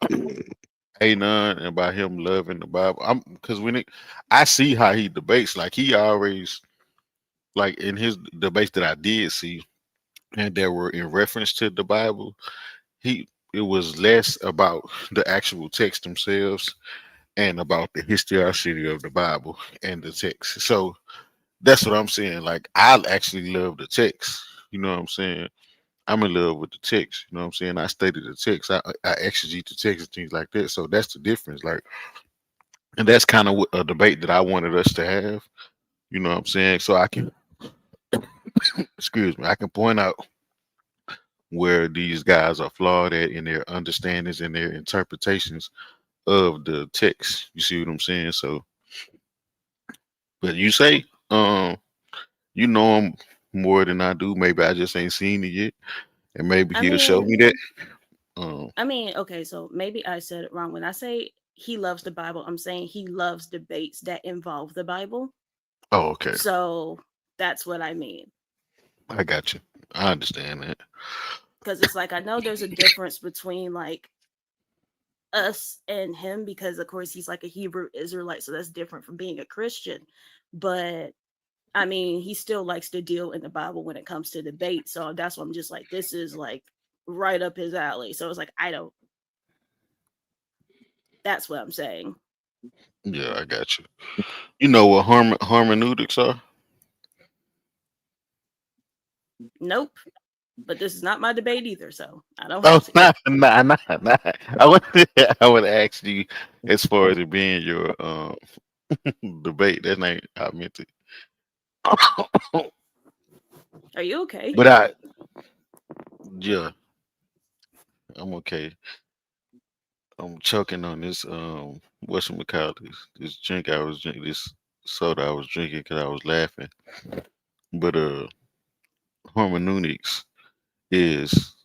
Anon and about him loving the Bible. I'm because I see how he debates. Like he always like in his debates that I did see and that were in reference to the Bible. It was less about the actual text themselves and about the historicity of the Bible and the text. So that's what I'm saying. Like I actually love the text. You know what I'm saying? I'm in love with the text. You know what I'm saying? I study the text. I exegete the text and things like that. So that's the difference. Like, and that's kind of a debate that I wanted us to have. You know what I'm saying? So I can, excuse me, I can point out where these guys are flawed at in their understandings and their interpretations of the text. You see what I'm saying? So, but you say, you know him more than I do. Maybe I just ain't seen it yet, and maybe I he'll show mean, me that. Um, okay, so maybe I said it wrong. When I say he loves the Bible, I'm saying he loves debates that involve the Bible. oh, okay, So that's what I mean. I got you. I understand that. Because it's like I know there's a difference between like us and him because of course he's like a Hebrew Israelite, so that's different from being a Christian. But I mean, he still likes to deal in the Bible when it comes to debate. So that's why I'm just like, this is like right up his alley. So it's like I don't. That's what I'm saying. Yeah, I got you. You know what hermeneutics are? Nope. But this is not my debate either, so I don't Oh, have to. nah. I would ask you as far as it being your debate. That ain't I meant it. Are you okay? But yeah, I'm okay. I'm choking on this this drink I was drinking, this soda I was drinking because I was laughing. But hermeneutics is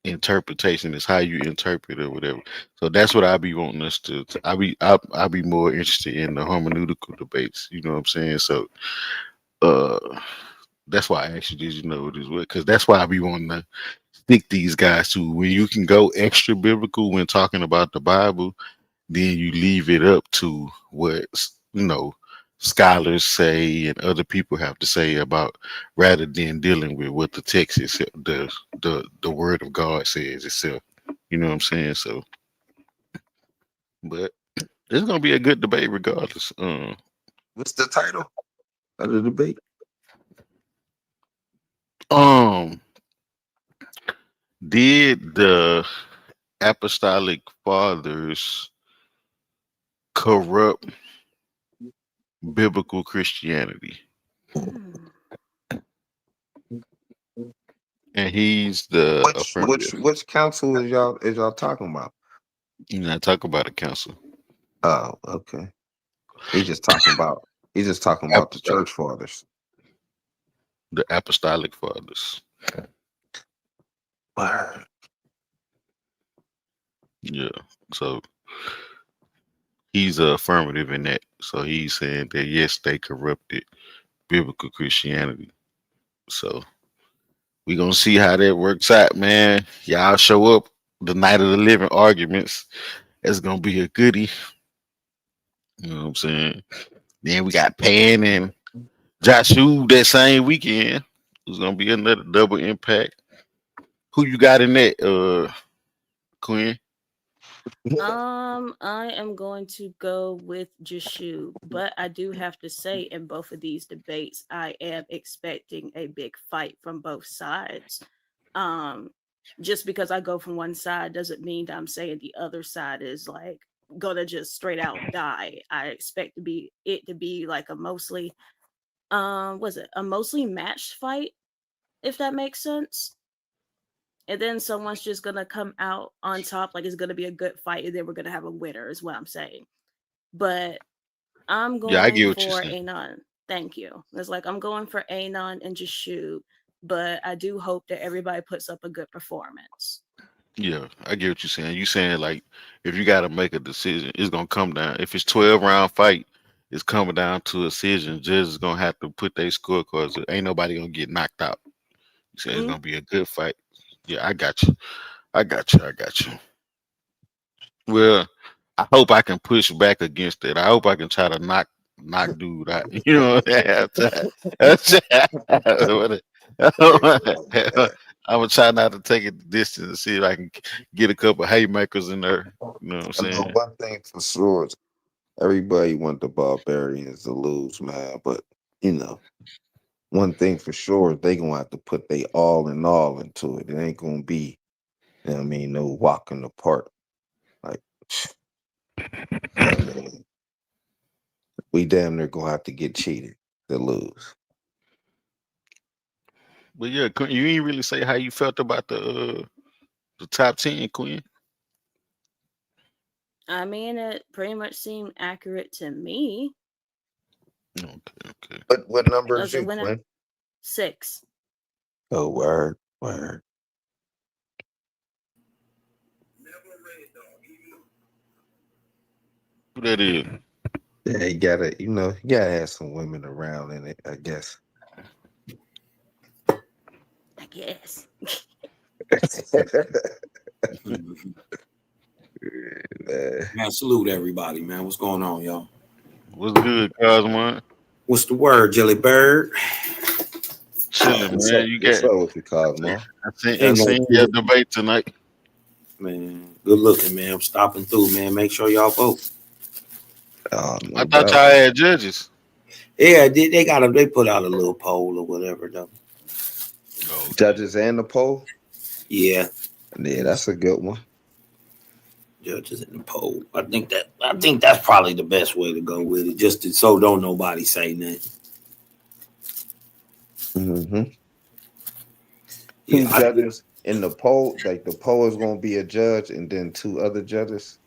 interpretation, is how you interpret or whatever. So that's what I be wanting us to I be more interested in the hermeneutical debates. You know what I'm saying? So uh that's why I actually did you know it is what because that's why I be wanting to stick these guys to when you can go extra biblical when talking about the Bible, then you leave it up to what scholars say and other people have to say about rather than dealing with what the text is the word of God says itself. You know what I'm saying? So but it's gonna be a good debate regardless. What's the title of the debate? Um, did the apostolic fathers corrupt biblical Christianity? Hmm. And he's the affirmative. Which council is y'all talking about? You're not talking about a council. Oh, okay. He's just talking about the Apostolic, church fathers. the apostolic fathers. Word. Yeah. So he's a affirmative in that. So he's saying that yes, they corrupted biblical Christianity. So we gonna see how that works out, man. Y'all show up the night of the living arguments. It's gonna be a goodie. You know what I'm saying? Then we got Pan and Joshua that same weekend. It's gonna be another double impact. Who you got in that, Quinn? I am going to go with Jashu, but I do have to say, in both of these debates, I am expecting a big fight from both sides. Um, just because I go from one side doesn't mean that I'm saying the other side is like gonna just straight out die. I expect it to be like a mostly was it a mostly matched fight, if that makes sense. And then someone's just gonna come out on top, like it's gonna be a good fight, and then we're gonna have a winner, is what I'm saying. But I'm Yeah, I going get what you're for saying. Anon. Thank you. It's like I'm going for Anon and just shoot, but I do hope that everybody puts up a good performance. Yeah, I get what you're saying. You saying like if you gotta make a decision, it's gonna come down. If it's 12 round fight, it's coming down to a decision. Judge is gonna have to put their scorecards. Ain't nobody gonna get knocked out. You say it's Mm, gonna be a good fight. Yeah, I got you. I got you. I got you. Well, I hope I can push back against it. I hope I can try to knock dude out. You know what I'm saying? I'm gonna try not to take it the distance and see if I can get a couple haymakers in there. You know what I'm I know saying? one thing for sure. Everybody want the barbarians to lose, man. But you know, one thing for sure, they gonna have to put they all in all into it. It ain't gonna be, you know what I mean, no walk in the park. Like, you know what I mean, we damn near gonna have to get cheated to lose. But yeah, you ain't really say how you felt about the top 10, Queen. I mean, it pretty much seemed accurate to me. Okay, okay. What number is As a you, winner, Quinn? 6. Oh, word, word. Who that is? Yeah, you gotta have some women around in it, I guess. I guess. Man. Man, salute everybody, man. What's going on, y'all? What's good, Cosmo? What's the word, Jelly Bird? Chilling, What's man. up? You What's got. up with you, Cosmo? I Ain't no seen your debate tonight. man. Good looking, man. I'm stopping through, man. Make sure y'all vote. Oh, I no thought y'all doubt. had judges. Yeah, they put out a little poll or whatever though. Oh, okay. Judges and the poll. Yeah, Yeah, that's a good one. judges in the poll. I think that's probably the best way to go with it. So don't nobody say nothing. Mm-hmm. Yeah, Two judges in the poll. Like the poll is gonna be a judge, and then two other judges.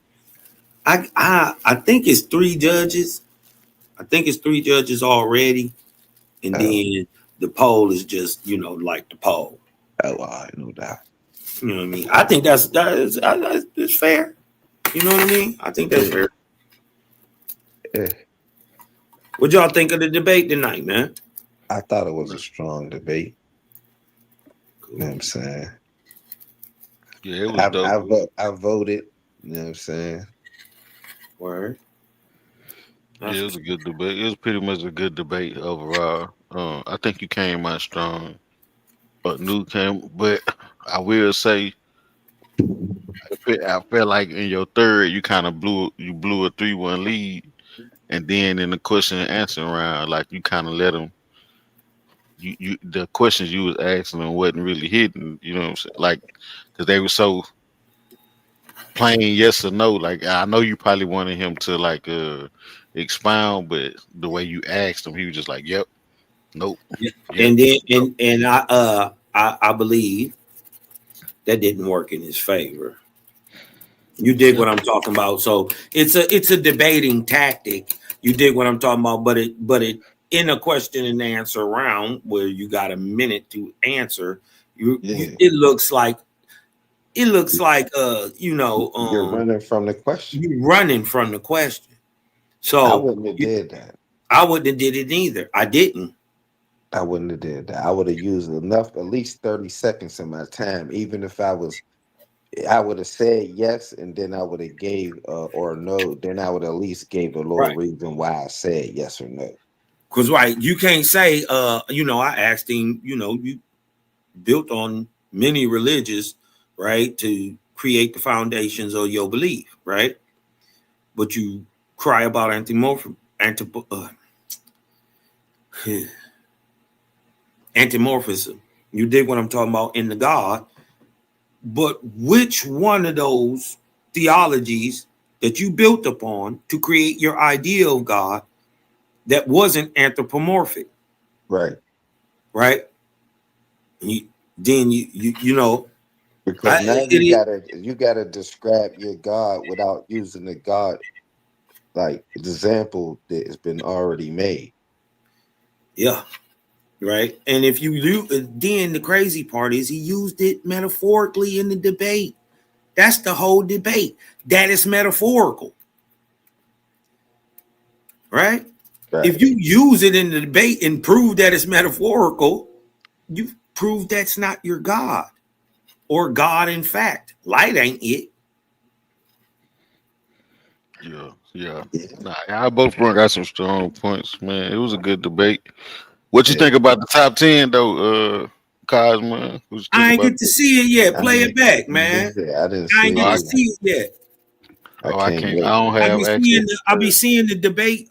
I think it's 3 judges. I think it's 3 judges already, and Oh, then the poll is just like the poll. oh, all right, no doubt. You know what I mean? I think that's fair. You know what I mean? I think that's Yeah, fair. yeah. What y'all think of the debate tonight, man? I thought it was a strong debate. You know Cool. what I'm saying? Yeah, it was dope. I voted. You know what I'm saying? Word. Yeah, That's it was a good debate. It was pretty much a good debate overall. I think you came out strong. But new came, but I will say, I felt like in your third, you blew a 3-1 lead, and then in the question and answer round, like you kind of you the questions you was asking them wasn't really hitting. You know what I'm saying? Like, because they were so plain yes or no. Like, I know you probably wanted him to like expound, but the way you asked him, he was just like, "Yep, nope, yep." And then and I believe that didn't work in his favor. You dig what I'm talking about? So it's a debating tactic. You dig what I'm talking about? But it in a question and answer round where you got a minute to answer, it looks like you're running from the question. You're running from the question. So I wouldn't have did that. I wouldn't have did it either. I didn't. I wouldn't have did that. I would have used enough, at least 30 seconds of my time, even if I would have said yes, and then I would have gave or no. Then I would at least gave a little reason why I said yes or no. Because you can't say I asked him, you built on many religions, right, to create the foundations of your belief, right? But you cry about antimorphism. You dig what I'm talking about in the God. But which one of those theologies that you built upon to create your idea of God that wasn't anthropomorphic? Right. Then you know, because now you gotta describe your God without using the God like example that has been already made. Yeah. Right. And if you do, then the crazy part is he used it metaphorically in the debate. That's the whole debate. That is metaphorical. Right? If you use it in the debate and prove that it's metaphorical, you prove that's not your God or God in fact. Light ain't it. Yeah. Nah, I both brought out some strong points, man. It was a good debate. What you think about the top 10 though, Cosmo? I ain't get to see it yet. Play it back, man. I didn't I ain't get to see it yet. I can't. I don't have access. I be seeing the debate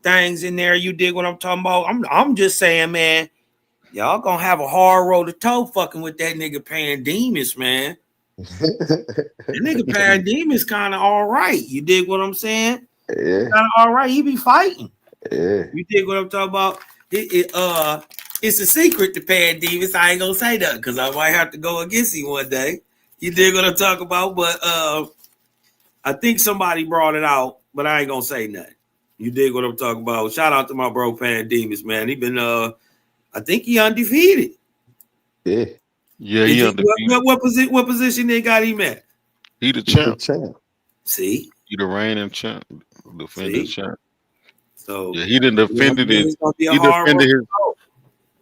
things in there. You dig what I'm talking about? I'm just saying, man, y'all gonna have a hard road to toe fucking with that nigga Pandemus, man. That nigga Pandemus kind of all right. You dig what I'm saying? Yeah. Kind of all right. He be fighting. Yeah. You dig what I'm talking about? It's a secret to Pandemus. I ain't gonna say that because I might have to go against him one day. You dig what I'm talking about? But I think somebody brought it out, but I ain't gonna say nothing. You dig what I'm talking about? Shout out to my bro Pandemus, man. He been I think he undefeated. Yeah. Yeah, he undefeated. What position they got him at? He the champ. See? He the reigning champ. Defending champ. So yeah, he done defended it.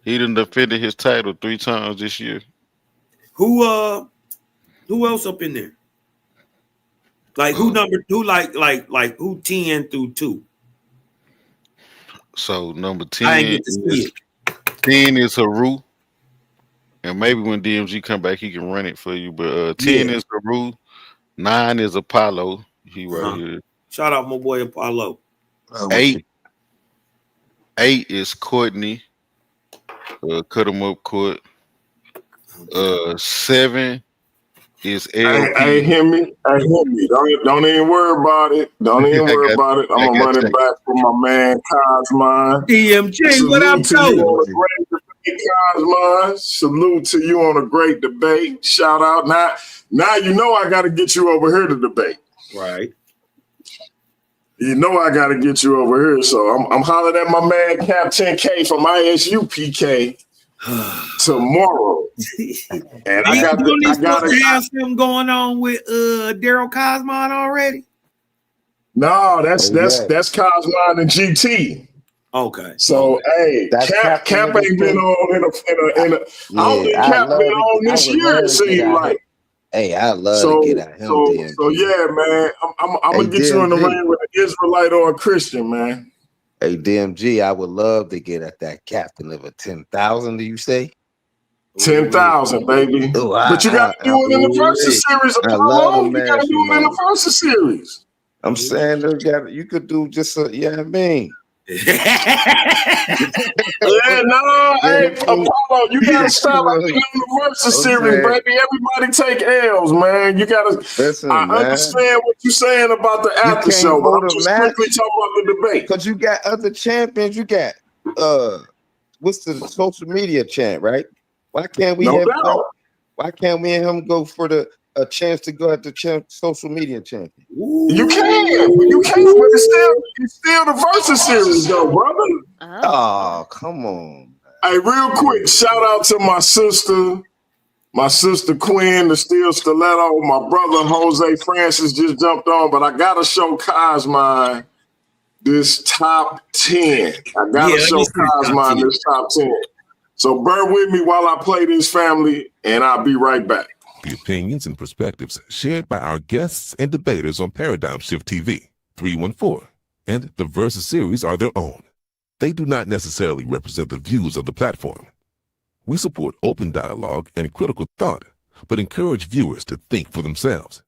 He done defended his title 3 times this year. Who else up in there? Like who number 2? Like who 10 through 2? So number 10 is Haru. And maybe when DMG come back, he can run it for you. But 10 is Haru. 9 is Apollo. He right here. Shout out my boy Apollo. 8 is Courtney. Cut him up court. 7 is LP. Hey, hear me. Don't even worry about it. Don't even worry about it. I'm gonna run it back for my man Cosmo. DMG, what up, Cosmo? Salute to you on a great debate. Shout out. Now you know I got to get you over here to debate. Right. You know I got to get you over here. So I'm hollering at my man Captain K from ISUPK tomorrow. And I got to have something going on with Daryl Cosmon already. No, that's Cosmon and GT. Okay. So hey, Cap ain't been on in a I don't think Cap been on this year. It seems like. Hey, I love to get at him. So yeah, man, I'm gonna get you in the ring with an Israelite or a Christian, man. Hey, DMG, I would love to get at that captain of a 10,000. Do you say 10,000, baby? Ooh, but you got to do it in the versus series. Apollo. You got to do it in the versus series. I'm saying you could do just a, I mean. Yeah, no, hey, Apollo, you gotta stop on the versus series, baby. Everybody take L's, man. You gotta Listen, I man. understand what you're saying about the after show, but I'm just strictly talking about the debate. Because you got other champions. You got what's the social media champ, right? Why can't we have that? Why can't we and him go for a chance to go at the social media champion? You can, but it's still the versus series, though, brother. Oh, come on. Hey, real quick, shout out to my sister Quinn, the Steel Stiletto. My brother Jose Francis just jumped on, but I gotta show Cosmine this top 10. I gotta show Cosmine this top 10. So bear with me while I play this, family, and I'll be right back. The opinions and perspectives shared by our guests and debaters on Paradigm Shift TV, 314, and the Versus series are their own. They do not necessarily represent the views of the platform. We support open dialogue and critical thought, but encourage viewers to think for themselves.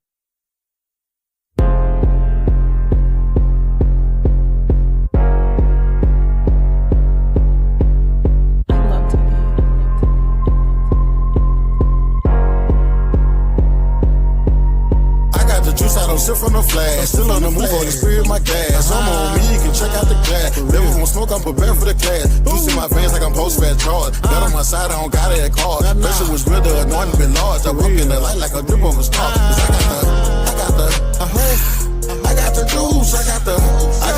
I don't sip from the flag. Still on the move, on the spirit, my gas. I'm on me, you can check out the class. Never won't smoke, I'm prepared for the class. Juice in my veins like I'm post-fast charge. Got on my side, I don't got it at car. Pressure was real, the anointing been large. I walk in the light like a drip of a star. Cause I got the juice. I got the juice. I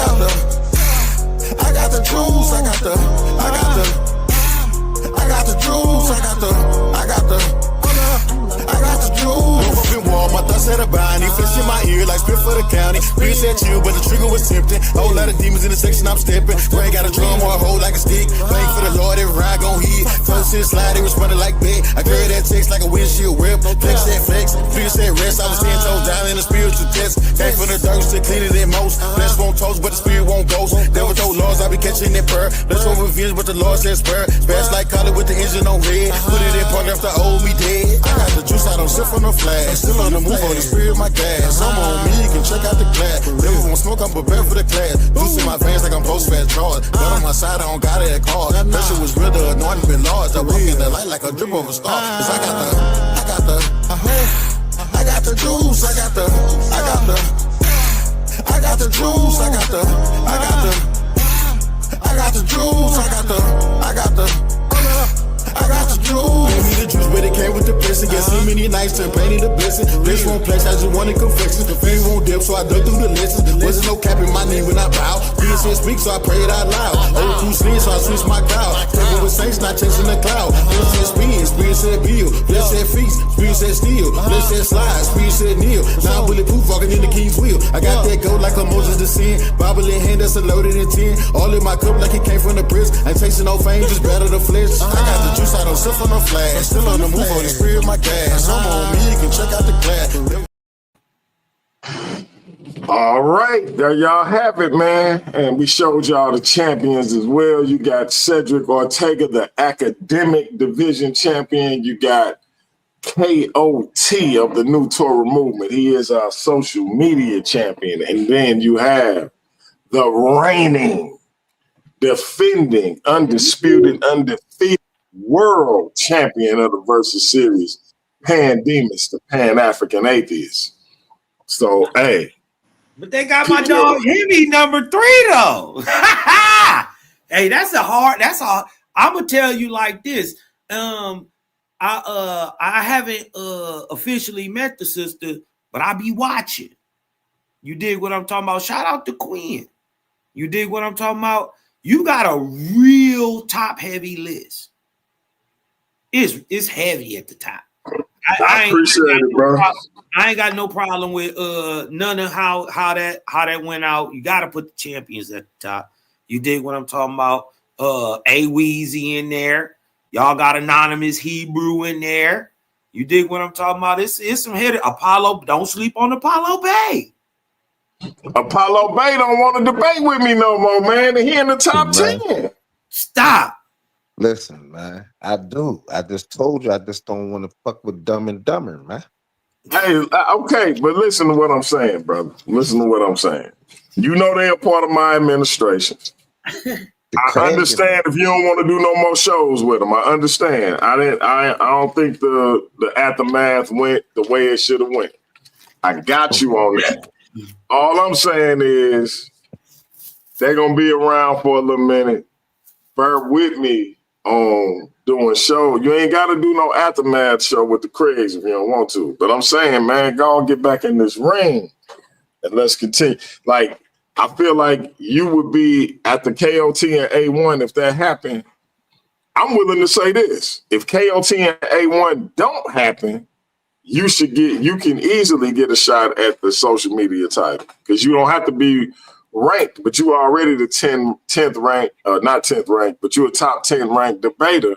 got the juice. I got the juice. I got the juice. My thoughts had a bind, he fist in my ear like spit for the county. Bitch said chill, but the trigger was tempting. Whole lot of demons in the section, I'm stepping. Brain got a drum or a hole like a stick. Playing for the Lord, every ride gon' hit. Close to the slide, they responded like big. I carry that text like a windshield whip. Flex said flex, fear said rest. I was 10 toes down in the spiritual test. Came from the dirt, still cleaner than most. Flesh won't toast, but the spirit won't ghost. Devil told laws, I be catching that purr. Let's go revenge, but the Lord says spur. Fast like collar with the engine on red. Put it in park after old me dead. I got the juice, I don't sip from the flag. Still on the move, on the spirit, my gas. I'm on me, you can check out the class. Never won't smoke, I'm prepared for the class. Juice in my veins like I'm post-fast charge. Got on my side, I don't got it at car. Pressure was real, the anointing been large. I walk in the light like a drip of a star. Cause I got the juice. I got the juice. I got the juice. I got the juice. Gave me the juice, but it came with the blessing. Get so many nights to painting the blessing. This won't place, I just wanted confection. The fame won't dip, so I dug through the lessons. Wasn't no cap in my name when I bow. Peter said speak, so I prayed out loud. Old crew sleep, so I switched my crowd. Taking with saints, not chasing the cloud. Spirit said spin, spirit said build. Flesh said feast, spirit said steal. Flesh said slide, spirit said kneel. Now I'm bulletproof, walking in the king's wheel. I got that gold like a Moses the sin. Bible in hand, that's a loaded in 10. All in my cup like it came from the prison. Ain't tasting no fame, just better the flesh. I got the juice, I don't sip on the flash. Still on the move, on the spirit, my gas. I'm on me, you can check out the class. All right, there y'all have it, man. And we showed y'all the champions as well. You got Cedric Ortega, the academic division champion. You got KOT of the New Torah movement. He is our social media champion. And then you have the reigning, defending, undisputed, undefeated world champion of the Versus series, Pandemus, the Pan-African Atheist. So, hey. But they got my dog Hemi number 3 though. Hey, that's I'm gonna tell you like this. I haven't officially met the sister, but I be watching. You dig what I'm talking about? Shout out to Queen. You dig what I'm talking about? You got a real top heavy list. It's heavy at the top. I appreciate it, bro. I ain't got no problem with none of how that went out. You got to put the champions at the top. You dig what I'm talking about? A Weezy in there. Y'all got Anonymous Hebrew in there. You dig what I'm talking about? It's some hit. Apollo, don't sleep on Apollo Bay. Apollo Bay don't want to debate with me no more, man. He in the top 10. Stop. Listen, man. I do. I just told you I just don't want to fuck with Dumb and Dumber, man. Hey, okay, but listen to what I'm saying, brother. Listen to what I'm saying. You know they're a part of my administration. I understand if you don't want to do no more shows with them. I understand. I don't think the aftermath went the way it should have went. I got you on that. All I'm saying is they're gonna be around for a little minute. Bear with me on doing show. You ain't got to do no aftermath show with the Craigs if you don't want to. But I'm saying, man, go and get back in this ring and let's continue. Like, I feel like you would be at the KOT and A1 if that happened. I'm willing to say this. If KOT and A1 don't happen, you can easily get a shot at the social media title because you don't have to be ranked, but you are already the 10th ranked, not 10th ranked, but you're a top 10 ranked debater.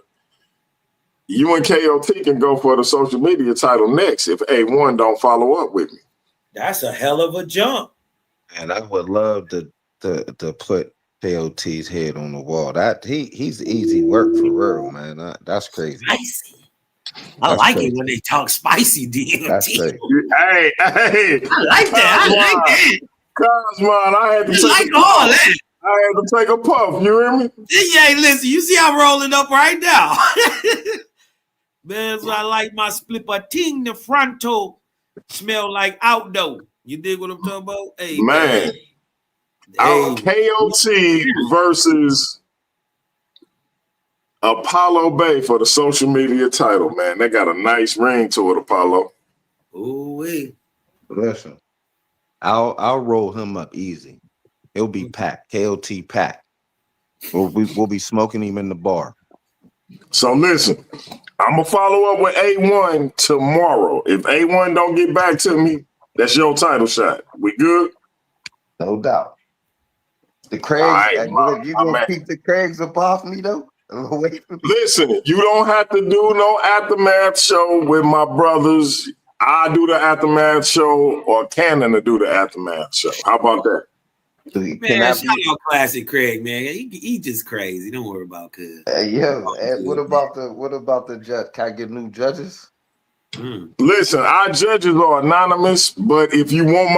You and KOT can go for the social media title next if A1 don't follow up with me. That's a hell of a jump. And I would love to put KOT's head on the wall. That he's easy work for real, man. That's crazy. Spicy. I like it when they talk spicy, DMT. That's crazy. Hey, I like that. Cosmon, I had to take a puff. You hear me? Yeah, listen, you see I'm rolling up right now. Man, so I like my splipper-ting the fronto smell like outdoor. You dig what I'm talking about? Hey, man. KOT versus Apollo Bay for the social media title, man. They got a nice ring to it, Apollo. Ooh-wee. Listen, I'll roll him up easy. He'll be packed. KOT packed. We'll be smoking him in the bar. So listen, I'm gonna follow up with A1 tomorrow. If A1 don't get back to me, that's your title shot. We good? No doubt. The Craigs, right, you gonna keep the Craigs up off me though? Listen, you don't have to do no aftermath show with my brothers. I do the aftermath show, or Cannon to do the aftermath show. How about that? Man, shout out Classic Craig, man. He just crazy. Don't worry about cuz. What about the judge? Can I get new judges? Listen, our judges are anonymous, but if you want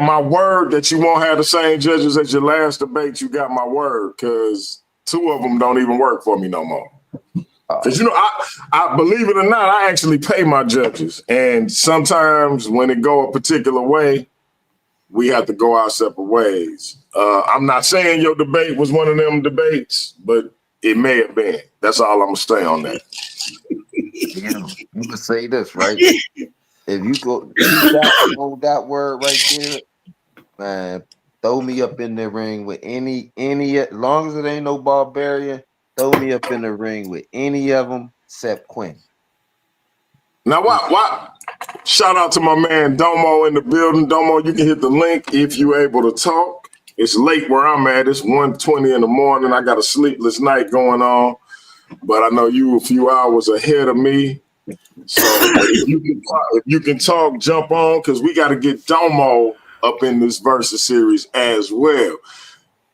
my word that you won't have the same judges as your last debate, you got my word, because 2 of them don't even work for me no more. Because I believe it or not, I actually pay my judges, and sometimes when it go a particular way, we have to go our separate ways. I'm not saying your debate was one of them debates, but it may have been. That's all I'm gonna say on that. You can say this, right? If you go hold that word right there, man, throw me up in the ring with any as long as it ain't no barbarian, throw me up in the ring with any of them except Quinn. Now, what? Shout out to my man Domo in the building. Domo, you can hit the link if you're able to talk. It's late where I'm at. It's 1:20 in the morning. I got a sleepless night going on, but I know you a few hours ahead of me. So if you can talk, jump on, because we got to get Domo up in this versus series as well.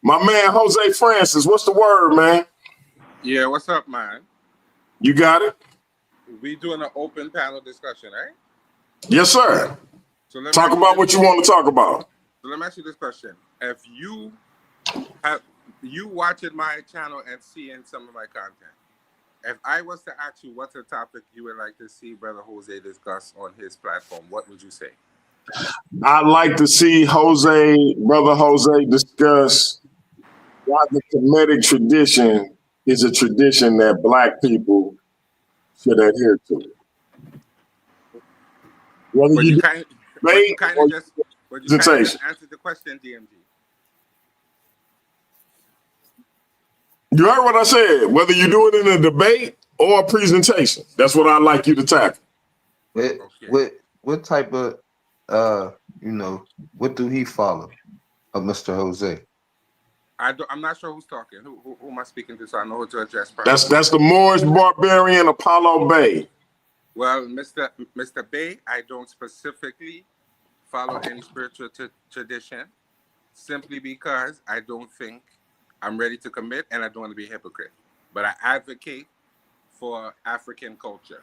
My man Jose Francis, what's the word, man? Yeah, what's up, man? You got it? We doing an open panel discussion, right? Yes, sir. So talk about what you want to talk about. So let me ask you this question. If you watching my channel and seeing some of my content, if I was to ask you what's a topic you would like to see Brother Jose discuss on his platform, what would you say? I'd like to see Brother Jose discuss why the Kemetic tradition is a tradition that Black people should adhere to. But you kind of just answered the question, DMG. You heard what I said. Whether you do it in a debate or a presentation, that's what I'd like you to tackle. What type of what do he follow of Mr. Jose? I'm not sure who's talking. Who am I speaking to? So I know who to address. First. That's the Moorish barbarian Apollo Bay. Well, Mr. Bay, I don't specifically follow any spiritual tradition, simply because I don't think I'm ready to commit, and I don't want to be a hypocrite. But I advocate for African culture.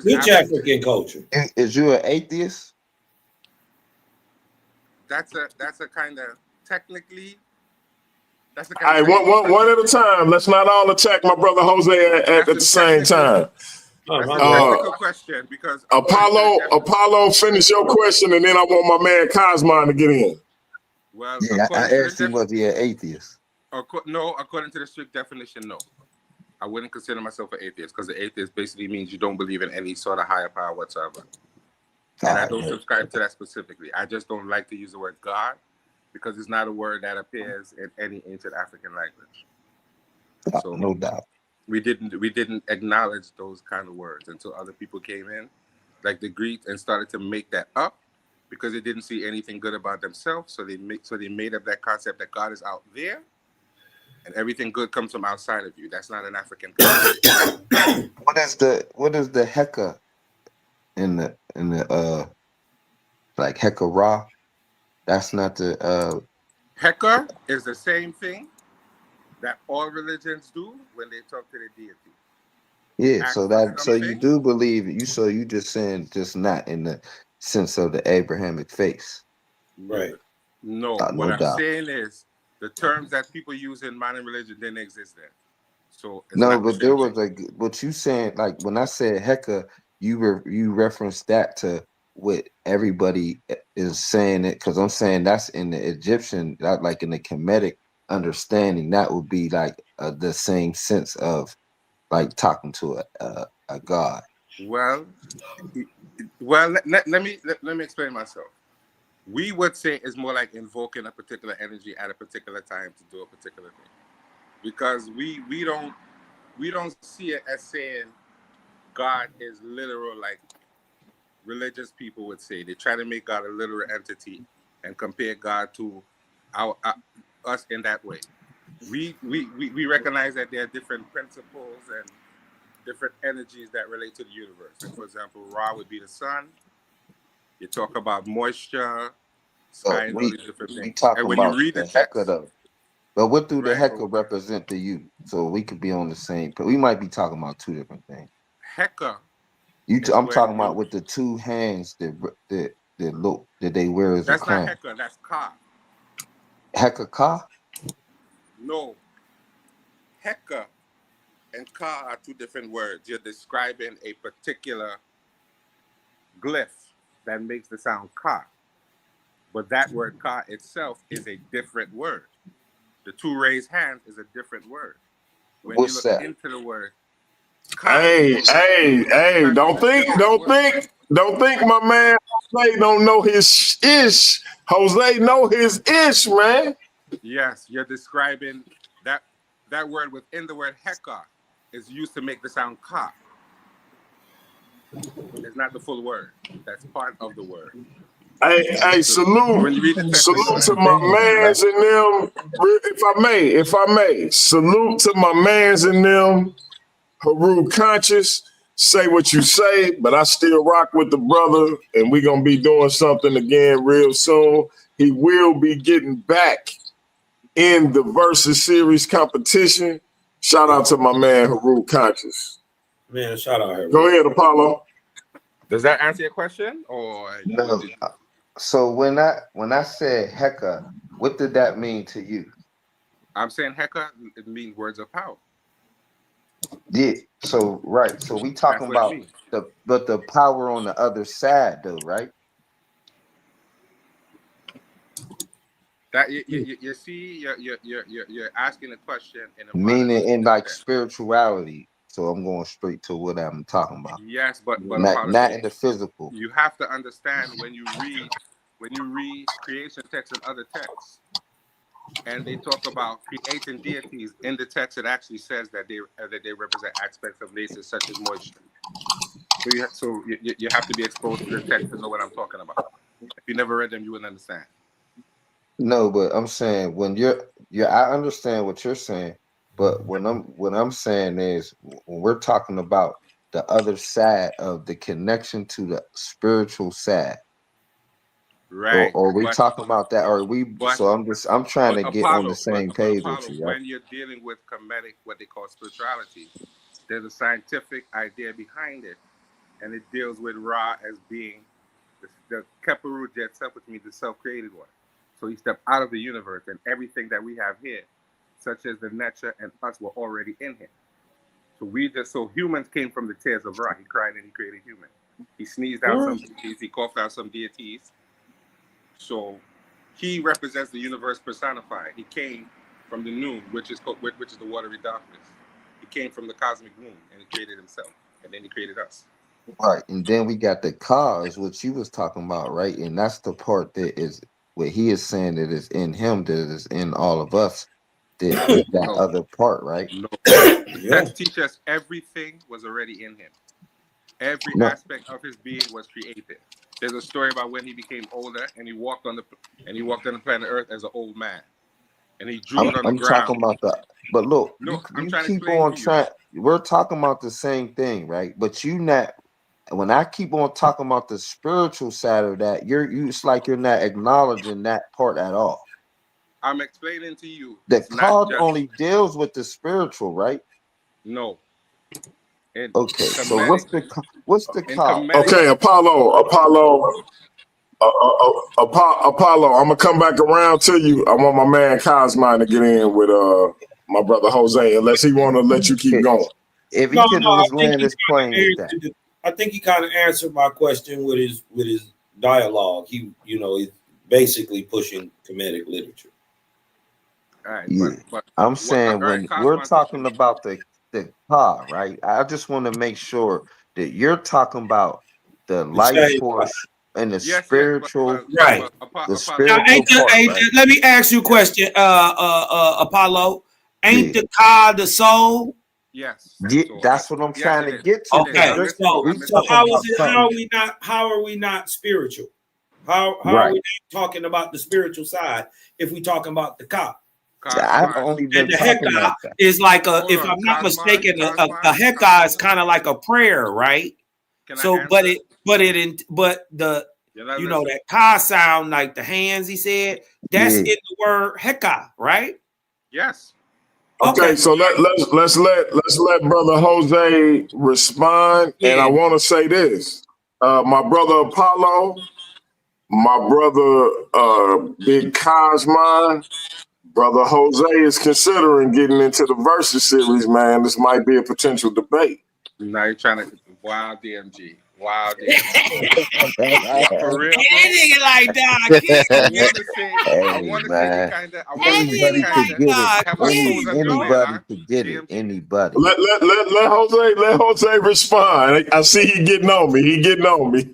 Which African culture? Is you an atheist? That's a kind of technically That's the All kind right, of one at a time. Let's not all attack my brother Jose at the same time. Oh, That's my a bad. technical question because according to the Apollo, finish your question, and then I want my man Cosmon to get in. well, Yeah, I according to asked him the was he an atheist. no, according to the strict definition, no. I wouldn't consider myself an atheist because the atheist basically means you don't believe in any sort of higher power whatsoever. And I don't subscribe to that specifically. I just don't like to use the word God because it's not a word that appears in any ancient African language. So No doubt. we didn't acknowledge those kind of words until other people came in, like the Greeks, and started to make that up because they didn't see anything good about themselves. So they made up that concept that God is out there, and everything good comes from outside of you. That's not an African concept. What is the Heka in the like Heka Ra? That's not the Heka is the same thing that all religions do when they talk to the deity. yeah, Ask so for you something. do believe it. You just saying just not in the sense of the Abrahamic faith. Right. No, No what I'm doubt. saying is the terms that people use in modern religion didn't exist then. So it's No, not the but there same was thing. what you saying, like when I said Heka, you referenced that to what everybody is saying it, because I'm saying that's in the Egyptian, like in the Kemetic understanding, that would be like the same sense of like talking to a god. Well, let me explain myself. We would say it's more like invoking a particular energy at a particular time to do a particular thing, because we don't see it as saying God is literal like religious people would say. They try to make God a literal entity and compare God to us in that way. We recognize that there are different principles and different energies that relate to the universe. And for example, Ra would be the sun. You talk about moisture, sky, But and all these different we things. And talking when you about read the the Heka text, though. But what do the right, Heka represent to you? So we could be on the same. But we might be talking about two different things. Heka is I'm when talking you. about with the two hands that look that they wear as a That's not crown. Heka. That's Ka. Heka Ka? No, Heka and Ka are two different words. You're describing a particular glyph that makes the sound Ka. But that word Ka itself is a different word. The two raised hands is a different word. When you What's look that? into the word Ka, Hey, is a different word. don't think my man Jose don't know his ish. Jose know his ish, man. Yes, you're describing that word within the word Heka is used to make the sound Ka. It's not the full word. That's part of the word. Hey, So when you read the text, you're salute gonna to my understand. mans and them. If I may, salute to my mans and them. Haru conscious, say what you say, but I still rock with the brother, and we gonna be doing something again real soon. He will be getting back in the Versus Series competition. Shout out to my man Haru conscious. Man, shout out here. Go ahead, Apollo. Does that answer your question, or what No. did? So when I said Heka, what did that mean to you? I'm saying Heka, it means words of power. Yeah. So right. So we That's talking what it about means. the power on the other side though, right? That you see, you're asking a question in a Meaning in monotheistic like sense. spirituality. So I'm going straight to what I'm talking about. Yes, but Apollo, Not in the physical. you have to understand when you read creation texts and other texts, and they talk about creating deities in the text, it actually says that they represent aspects of nature such as moisture. So you have to be exposed to the text to know what I'm talking about. If you never read them, you wouldn't understand. No, but I'm saying when you're I understand what you're saying, but what I'm saying is when we're talking about the other side of the connection to the spiritual side, Right. or we talking about that, or But so I'm trying but to get on the Apollo, same page with Apollo, you, right? when you're dealing with Kemetic, what they call spirituality, there's a scientific idea behind it, and it deals with Ra as being the Keperu itself, which means the self-created one. So he stepped out of the universe, and everything that we have here such as the nature and us, were already in him. So humans came from the tears of Ra. He cried and he created human. He sneezed out some deities, he coughed out some deities. So he represents the universe personified. He came from the noon, which is the watery darkness. He came from the cosmic womb and he created himself. And then he created us. Right. And then we got the cause, which you was talking about, right? And that's the part that is what he is saying that is in him, that is in all of us. That other part, right? No. Yeah. That teaches us everything was already in him. Every aspect of his being was created. There's a story about when he became older and he walked on the planet Earth as an old man, and he drew it on the ground. I'm talking about that. But look, no, you keep on trying. We're talking about the same thing, right? But you not. When I keep on talking about the spiritual side of that, it's like you're not acknowledging that part at all. I'm explaining to you. The cause only deals with the spiritual, right? No. Okay, so what's the cause? Okay, Apollo, I'm gonna come back around to you. I want my man Cosmine to get in with my brother Jose, unless he want to let you keep going. If he could just land his plane with that. I think he kind of answered my question with his dialogue. He's basically pushing comedic literature. All right, yeah. But I'm saying when we're talking about the car, right? I just want to make sure that you're talking about the life force and the spiritual, right? The spiritual part, right? Let me ask you a question, Apollo. Ain't the car the soul? Yes. That's what I'm trying to get to. Okay. So how are we not spiritual? How are we not talking about the spiritual side if we talking about the car? I've only been talking about that. Is like if I'm not mistaken, a hekah is kind of like a prayer, right? That ka sound like the hands. He said that's in the word hekah, right? Yes. Okay, so let's let brother Jose respond, and I want to say this: my brother Apollo, my brother Big Cosmine. Brother Jose is considering getting into the Versus series, man. This might be a potential debate. Now you're trying to wild DMG. Wild DMG. For real. Anything like that. I want to say kind of. Anybody could get it. Anybody. Let Jose respond. I see he getting on me.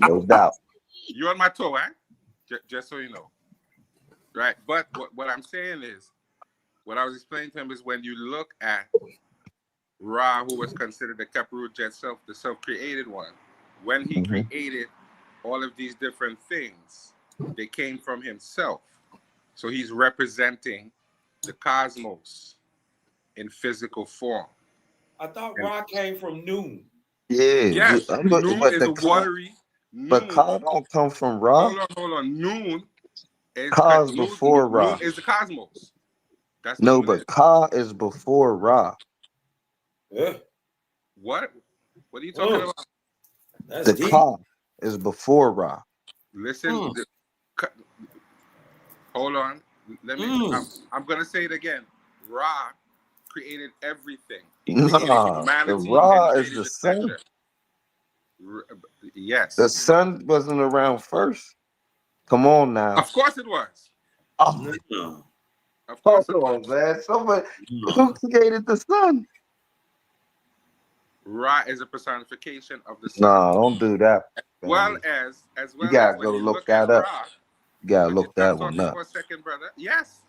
No doubt. You're on my toe, right? Just so you know. Right, but what I'm saying is, what I was explaining to him is when you look at Ra, who was considered the Kaparu Jet self, the self-created one, when he created all of these different things, they came from himself. So he's representing the cosmos in physical form. I thought Ra came from noon. Yeah. Yes, noon is a watery. But Ka don't come from Ra. Hold on. Noon. Ka's before Ra. Noon is the cosmos. But Ka is before Ra. Yeah. What are you talking about? The Ka is before Ra. Listen. Hold on. Let me. I'm gonna say it again. Ra created everything. The Ra is the sun. Yes. The sun wasn't around first. Come on now. Of course it was. Oh, no. Of course it was. Man. Somebody who created the sun? Ra is a personification of the sun. No, don't do that. Well as you gotta go look that up. You gotta look that one up. For a second, brother. Yes.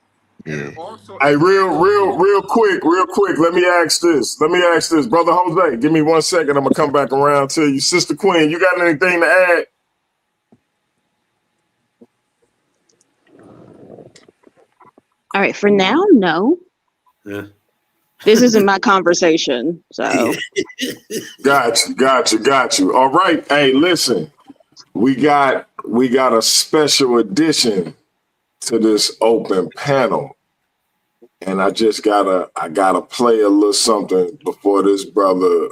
Yeah. Also, hey, real quick. Let me ask this, brother Jose. Give me 1 second. I'm gonna come back around to you, Sister Queen. You got anything to add? All right, for now, no. Yeah. This isn't my conversation, so. Got you. All right. Hey, listen, we got a special edition to this open panel, and I gotta play a little something before this brother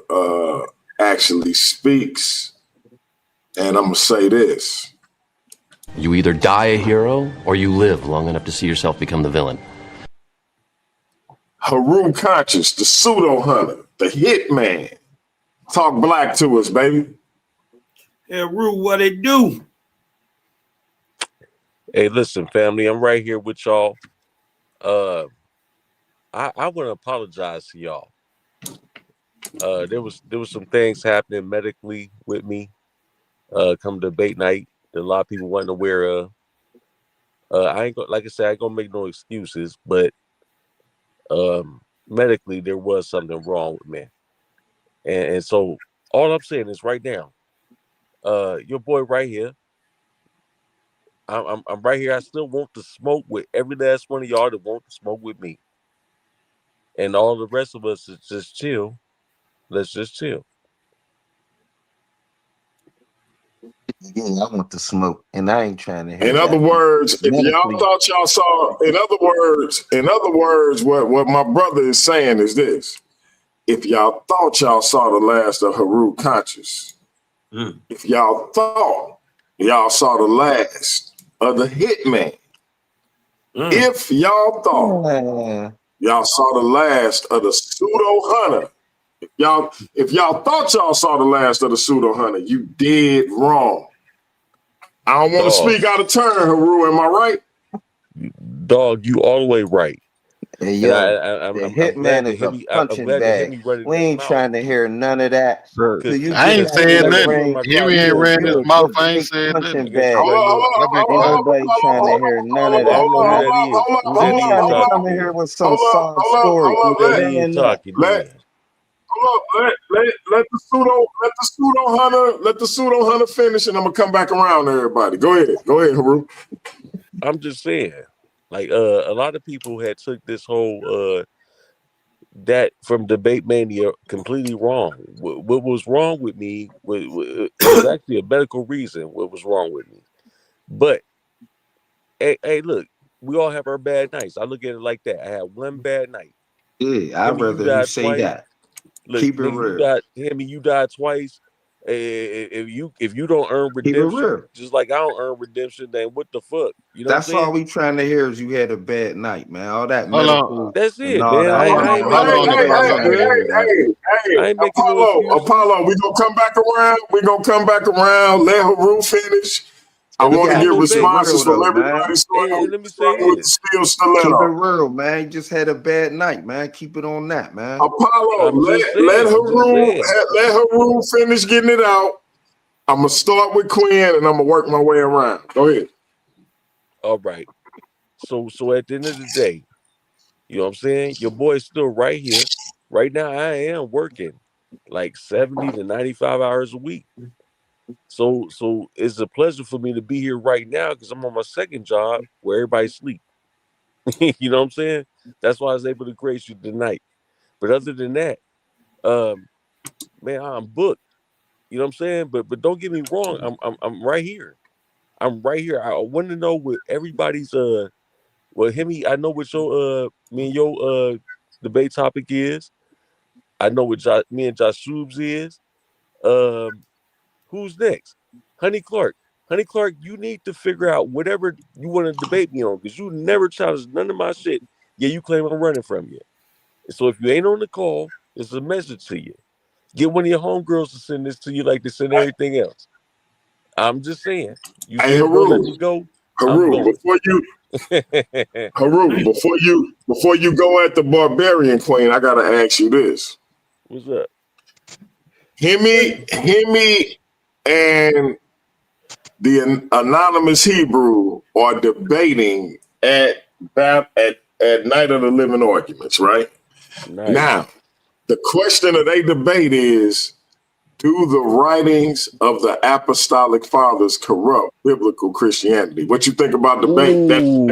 actually speaks, and I'm gonna say this. You either die a hero or you live long enough to see yourself become the villain. Haru Conscious, the pseudo hunter, the hitman. Talk black to us, baby. Hey, Rue, what it do? Hey, listen, family, I'm right here with y'all. I want to apologize to y'all. There was some things happening medically with me. Come debate night that a lot of people wasn't aware of. I ain't like I said, I ain't gonna make no excuses, but medically there was something wrong with me, and so all I'm saying is right now, your boy right here. I'm right here. I still want to smoke with every last one of y'all that want to smoke with me. And all the rest of us is just chill. Let's just chill. Yeah, I want to smoke, and I ain't trying to hear In other that. words, if y'all Medically, thought y'all saw, in other words, what my brother is saying is this. If y'all thought y'all saw the last of Haru Conscious, if y'all thought y'all saw the last of the hitman, if y'all thought y'all saw the last of the pseudo hunter, if y'all thought y'all saw the last of the pseudo hunter, you did wrong. I don't want to Dog, speak out of turn, Haru. Am I right? dog, you all the way right. hey, And yo, I'm the I'm glad hitman to is hear a me. I'm punching glad to hear bag. me running We his ain't mouth trying to hear none of that. Look, So because you I get ain't back in saying your like you nothing. in brain. my Henry closet. ain't You ran his a mouth. good I ain't big saying punching nothing. Okay, so bag. why you? I've been Ain't Why? quiet. nobody trying to hear none of I that, don't know who man. that is. Who You that is trying to talking come in here then? with some sob story. Who that is Man up. talking then? Let the pseudo hunter finish, and I'm gonna come back around to everybody. Go ahead, Haru. I'm just saying, like a lot of people had took this whole that from debate mania completely wrong. What was wrong with me it was actually a medical reason. What was wrong with me? But hey, look, we all have our bad nights. I look at it like that. I had one bad night. Yeah, I'd Hemi, you rather you died say twice. that. Look, Keep it nigga, real. you died twice. If you don't earn Keep it redemption, real. just like I don't earn redemption, then what the fuck? You know what I'm That's all saying? we trying to hear is you had a bad night, man. All that Hold on. medical That's and it, all man. that, I ain't man. Hold making no on, Nobody ain't excuses, trying to man. hear that. I ain't making no excuses. Apollo, we gonna come back around. Let Haru finish. I And You look, want to gotta get Apollo keep it Bay. responses real from though, man. everybody, And let me say starting with the this. steel Keep it stiletto. real, man. You just had a bad night, man. Keep it on that, man. Apollo, I'm just let saying. I'm just saying. Haru finish getting it out. I'm gonna start with Quinn, and I'm gonna work my way around. Go ahead. All right. So at the end of the day, you know what I'm saying? Your boy's still right here. Right now, I am working like 70 to 95 hours a week. So it's a pleasure for me to be here right now because I'm on my second job where everybody sleep. You know what I'm saying? That's why I was able to grace you tonight. But other than that, um, man, I'm booked. You know what I'm saying? But don't get me wrong. I'm right here. I'm right here. I want to know what everybody's well, Hemi, I know what your me and your debate topic is. I know what me and Josh Shubes is. Um, who's next? Honey Clark. Honey Clark, you need to figure out whatever you want to debate me on because you never challenged none of my shit. Yeah, you claim I'm running from you. So if you ain't on the call, it's a message to you. Get one of your homegirls to send this to you like they send everything else. I'm just saying. You Hey, said don't let me go. I'm Haru, going. before you go at the barbarian queen, I gotta ask you this. What's up? Hemi, and the anonymous Hebrew are debating at Night of the Living Arguments, right? Nice. Now, the question of their debate is, do the writings of the apostolic fathers corrupt biblical Christianity? What you think about that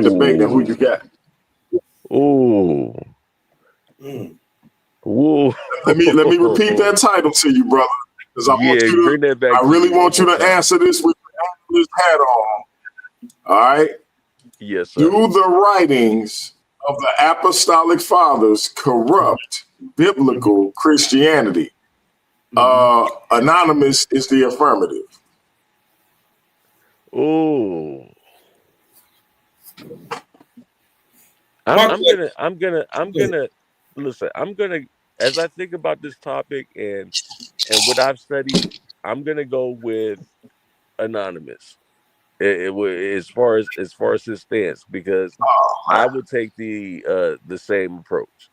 debate and who you Ooh. got? Ooh. Mm. Ooh. Let me repeat that title to you, brother, because Yeah, bring that back I to me really one want you more to time. answer this with this hat on. All right. Yes, Do sir. the writings of the apostolic fathers corrupt biblical Christianity? Anonymous is the affirmative. Ooh. My I'm question. gonna listen, as I think about this topic and what I've studied, I'm gonna go with anonymous. As far as his stance, because I would take the same approach.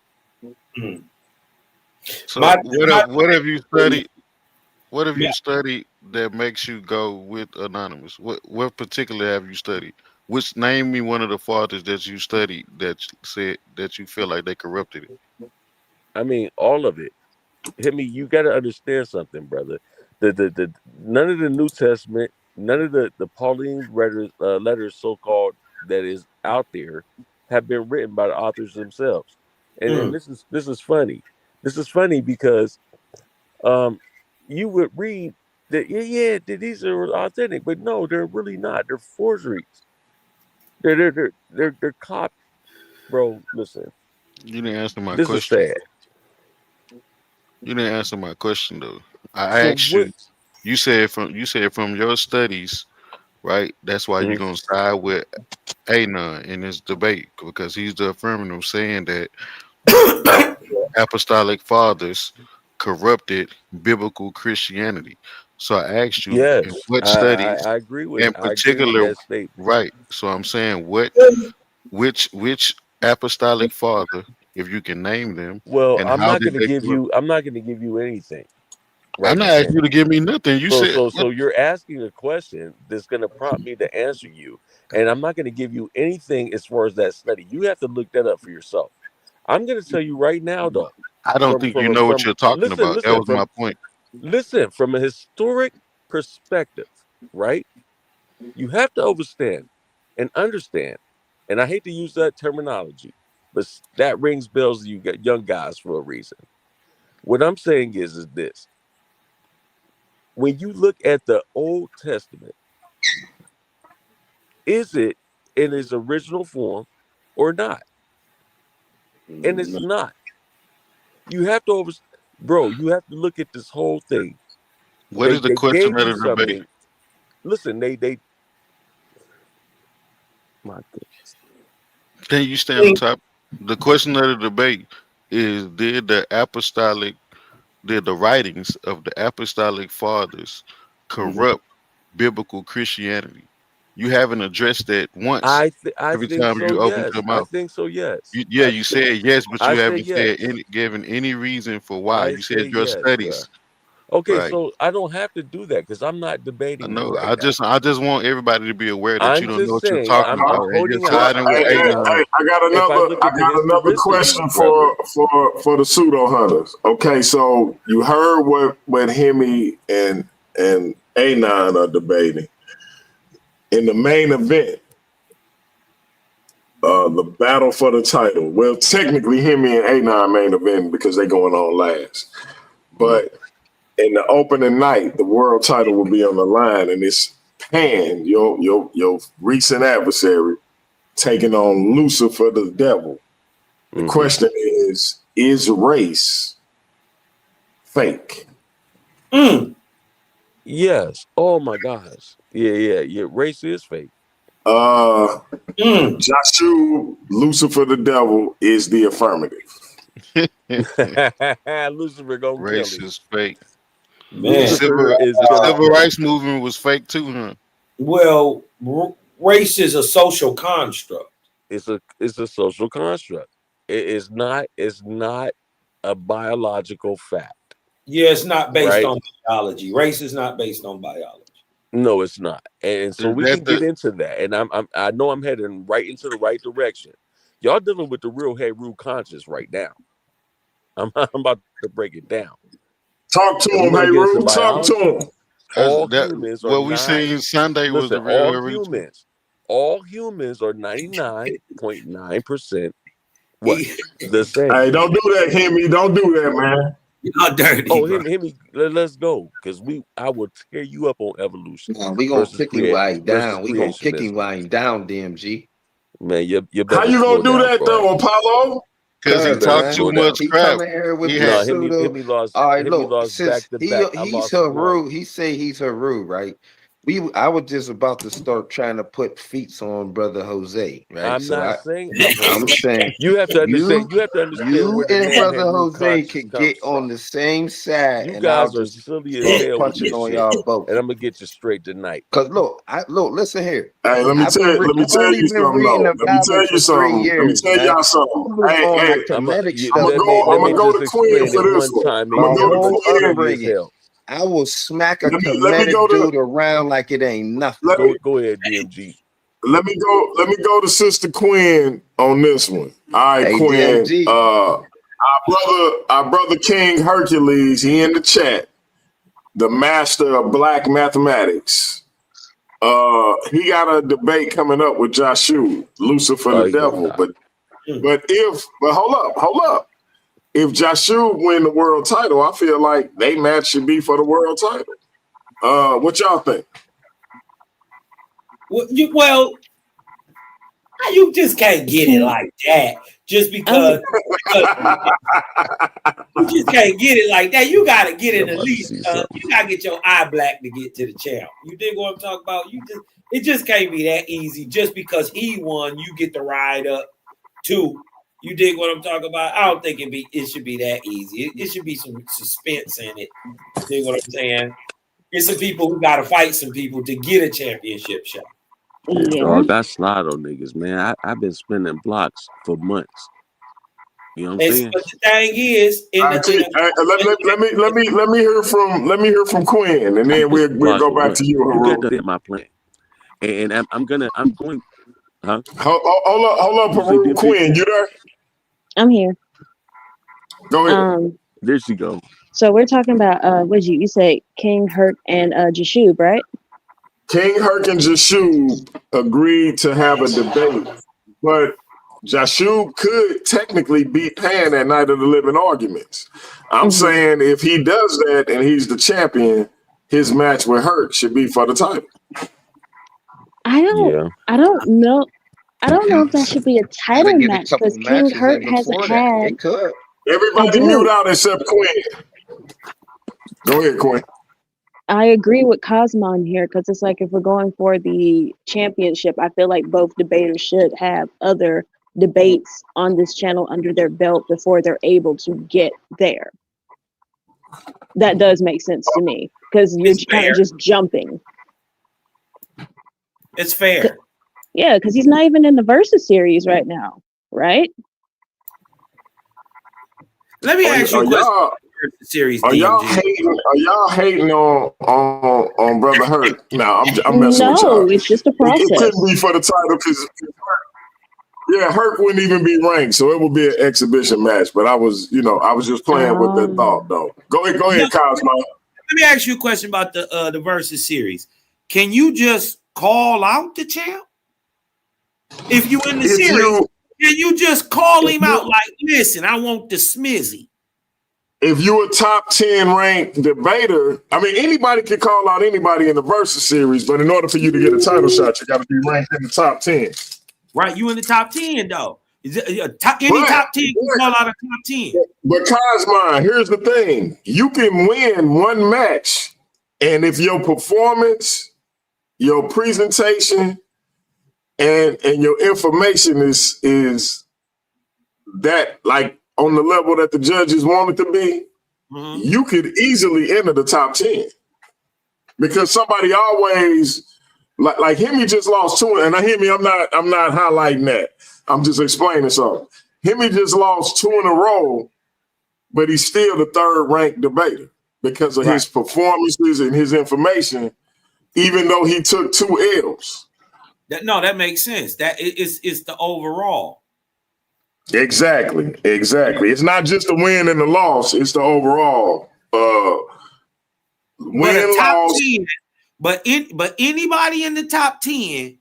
So My, what have you studied? What have Yeah. you studied that makes you go with anonymous? What particular have you studied? Which name me one of the fathers that you studied that said that you feel like they corrupted it. I mean, all of it. You got to understand something, brother. The none of the New Testament, none of the Pauline letters, so called, that is out there, have been written by the authors themselves. And this is funny. This is funny because you would read that these are authentic, but no, they're really not. They're forgeries. They're copied, bro. Listen, You didn't answer my this is question. sad. You didn't answer my question though. I So asked what? you. You said from your studies, right? That's why you're Mhm. gonna side with Anon in this debate because he's the affirmative saying that apostolic fathers corrupted biblical Christianity. So I asked you in Yes, what studies I agree with in particular, that statement. right? So I'm saying which apostolic father, if you can name them, Well, and how did they corrupt? I'm not going to give you anything I'm right not now. asking you to give me nothing. You said So you're asking a question that's going to prompt me to answer you, and I'm not going to give you anything as far as that study. You have to look that up for yourself. I'm going to tell you right now, though. I don't think you know what you're talking about. That was my point. Listen, from a historic perspective, right? You have to understand and understand, and I hate to use that terminology, but that rings bells to you young guys for a reason. What I'm saying is this: when you look at the Old Testament, is it in its original form or not? And it's not. You have to bro. You have to look at this whole thing. What is the They question gave of you the debate? something. Listen, they my goodness. Can you stay on the top? The question of the debate is: did the writings of the apostolic fathers corrupt biblical Christianity? You haven't addressed that once. I Every think time so. you open your Yes, I mouth, think so. Yes, you said yes, but I you say haven't said yes. given any reason for why. I You say said your yes, bro. studies, Okay, right? so I don't have to do that because I'm not I debating you know. right now. I just want everybody to be aware that you I'm don't know just what you're saying talking I'm about, and you're pointing Well, out siding with Anon. if I look I at the got another historicity, question brother. for the pseudo hunters. Okay, so you heard what Hemi and Anon are debating in the main event. The battle for the title. Well, technically, Hemi and Anon main event because they going on last. But in the opening night, the world title will be on the line, and it's Pan, your recent adversary, taking on Lucifer the devil. The Mm-hmm. question is race fake? Yes. Oh my gosh. Yeah. Race is fake. Jashu, Lucifer the devil is the affirmative. Lucifer gonna kill him. Racist, fake. The Man. Lucifer is civil gonna. rights movement was fake too, huh? Well, race is a social construct. It's a social construct. It's not a biological fact. Yeah, it's not based Right? on biology. Race is not based on biology. No, it's not. And so Is we that can get the into that. And I know I'm heading right into the right direction. Y'all dealing with the real Hebrew conscious right now. I'm about to break it down. Talk to And we're him, gonna hey get into Rue. Talk to biology. him. All that humans are what we nine. seen Sunday was Listen, the real Hebrew too? all humans are 99.9% what? The same. Hey, don't do that, Hemi. Don't do that, man. You're dirty, Oh, bro. let's go. Because I will tear you up on evolution Nah, we gonna versus kick him while he versus down. We gonna kick him creationism. while he down, DMG. Man, you How better you slow gonna do down, that bro. though, Apollo? Because he You Cause better talked man, too slow down. much he crap. coming here with He the had No, pseudo. Hemi lost All right, Hemi look, lost back since to back. I he's lost one. Haru, he say he's Haru, right? I was just about to start trying to put feet on brother Jose, right? I'm So not saying I'm saying you have to understand. you You have to understand you where the and man brother Heru Jose conscious could get comes on from. the same side, You and I'll guys are just silly as start hell with punching this on shit, y'all both. and I'm gonna get you straight tonight. Cause look, listen here. Hey, let me I've tell only you been something reading though. the Let me Bible tell you for 3 something. Let me years, tell man. y'all I something. was on my I'm a, Kemetic you, I'm gonna stuff go. I'm before gonna let me go just to Quinn explain for it this one one. time, I'm and my gonna you go know to you whole Quinn. silly as upbringing. hell. I will smack a Let me go Kemetic to dude around like it ain't nothing. let me Go ahead, DMG. let me go to Sister Quinn on this one. All right, Hey, Quinn. DMG. Our brother King Hercules, he in the chat, the master of black mathematics. He got a debate coming up with Joshua, Lucifer Oh, the he gonna devil. die. But hold up. If Joshua win the world title, I feel like they match should be for the world title. What y'all think? Well, you just can't get it like that. Just because you just can't get it like that. You gotta get You're it at about to least. see something. You gotta get your eye black to get to the champ. You dig what I'm talking about? It just can't be that easy. Just because he won, you get to ride up too. You dig what I'm talking about? I don't think it should be that easy. It should be some suspense in it. You dig what I'm saying? There's some people who gotta fight some people to get a championship shot. Yeah, Yeah. dog, I slide on niggas, man. I've been spinning blocks for months. You know what I'm saying? But the thing is, Let me hear from Quinn, and then we'll Blocks go for back to months. you, You got Haru. to get my plan, and I'm going. Huh? Hold up, You say Haru. DMG? Quinn, you there? I'm here. Go ahead. There she go. So we're talking about what you say King Herc and Jashub, right? King Herc and Jashub agreed to have a debate, but Jashub could technically beat Pan at Night of the Living Arguments. I'm Mm-hmm. saying if he does that and he's the champion, his match with Herc should be for the title. I don't Yeah. know. I don't know if that should be a Gotta title get a match couple because King matches Herc in hasn't before that. had. It could. I Everybody mute do. out except Quinn. Go ahead, Quinn. I agree with Cosmon here because it's like if we're going for the championship, I feel like both debaters should have other debates on this channel under their belt before they're able to get there. That does make sense to me because you're it's kind of fair. just jumping. It's fair. Yeah, because he's not even in the Versus series right now, right? Let me ask you a question. Series Are y'all DMG. hating on Brother Hurt? No, I'm messing with No, y'all. it's just a It couldn't be process. for the title because Hurt wouldn't even be ranked, so it would be an exhibition match. But I was just playing with that thought though. Go No, ahead, Cosmo. let me ask you a question about the Versus series. Can you just call out the champ if you in the If series? you Can you just call if him you out like, listen, I want the smizzy? if you a top 10 ranked debater, I mean anybody can call out anybody in the Versus series, but in order for you to get a title shot, you got to be ranked in the top 10. Right, you in the top 10 though. Any top 10 can call out a top 10. But Cosmo, here's the thing: you can win one match, and if your performance, your presentation, and your information is that like on the level that the judges want it to be, you could easily enter the top 10 because somebody always like Hemi just lost two, and I hear me. I'm not highlighting that. I'm just explaining something. Hemi just lost 2 in a row, but he's still the third ranked debater because of his performances and his information, even though he took 2 L's. That makes sense. That it's the overall. Exactly. It's not just the win and the loss; it's the overall win loss. 10, but anybody in the top 10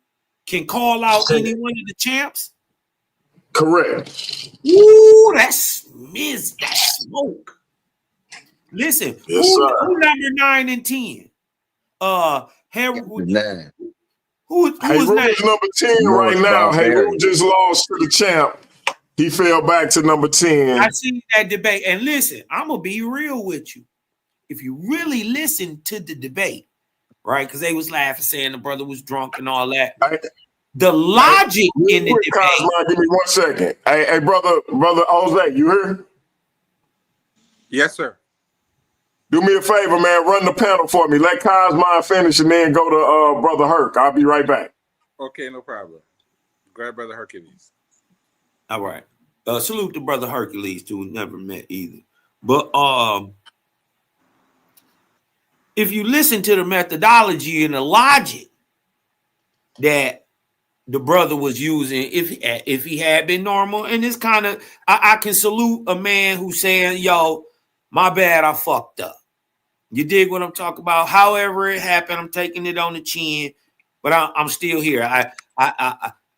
can call out any one of the champs. Correct. Ooh, that's smoke. Listen, Yes, who sir. number 9 and 10? Who is Hayru's number 10 right now. Hayru just lost to the champ. He fell back to number 10. I seen that debate. And listen, I'm gonna be real with you. If you really listen to the debate, right? Because they was laughing, saying the brother was drunk and all that. Hey, The logic in the quick, debate. Cosmo, give me 1 second. Hey, brother Jose, you here? Yes, sir. Do me a favor, man. Run the panel for me. Let Cosmo finish and then go to Brother Herc. I'll be right back. Okay, no problem. Grab Brother Hercules. All right. Salute to Brother Hercules, too. Never met either. But if you listen to the methodology and the logic that the brother was using, if he had been normal, and it's kind of, I can salute a man who's saying, yo, my bad, I fucked up. You dig what I'm talking about? However it happened, I'm taking it on the chin, but I'm still here.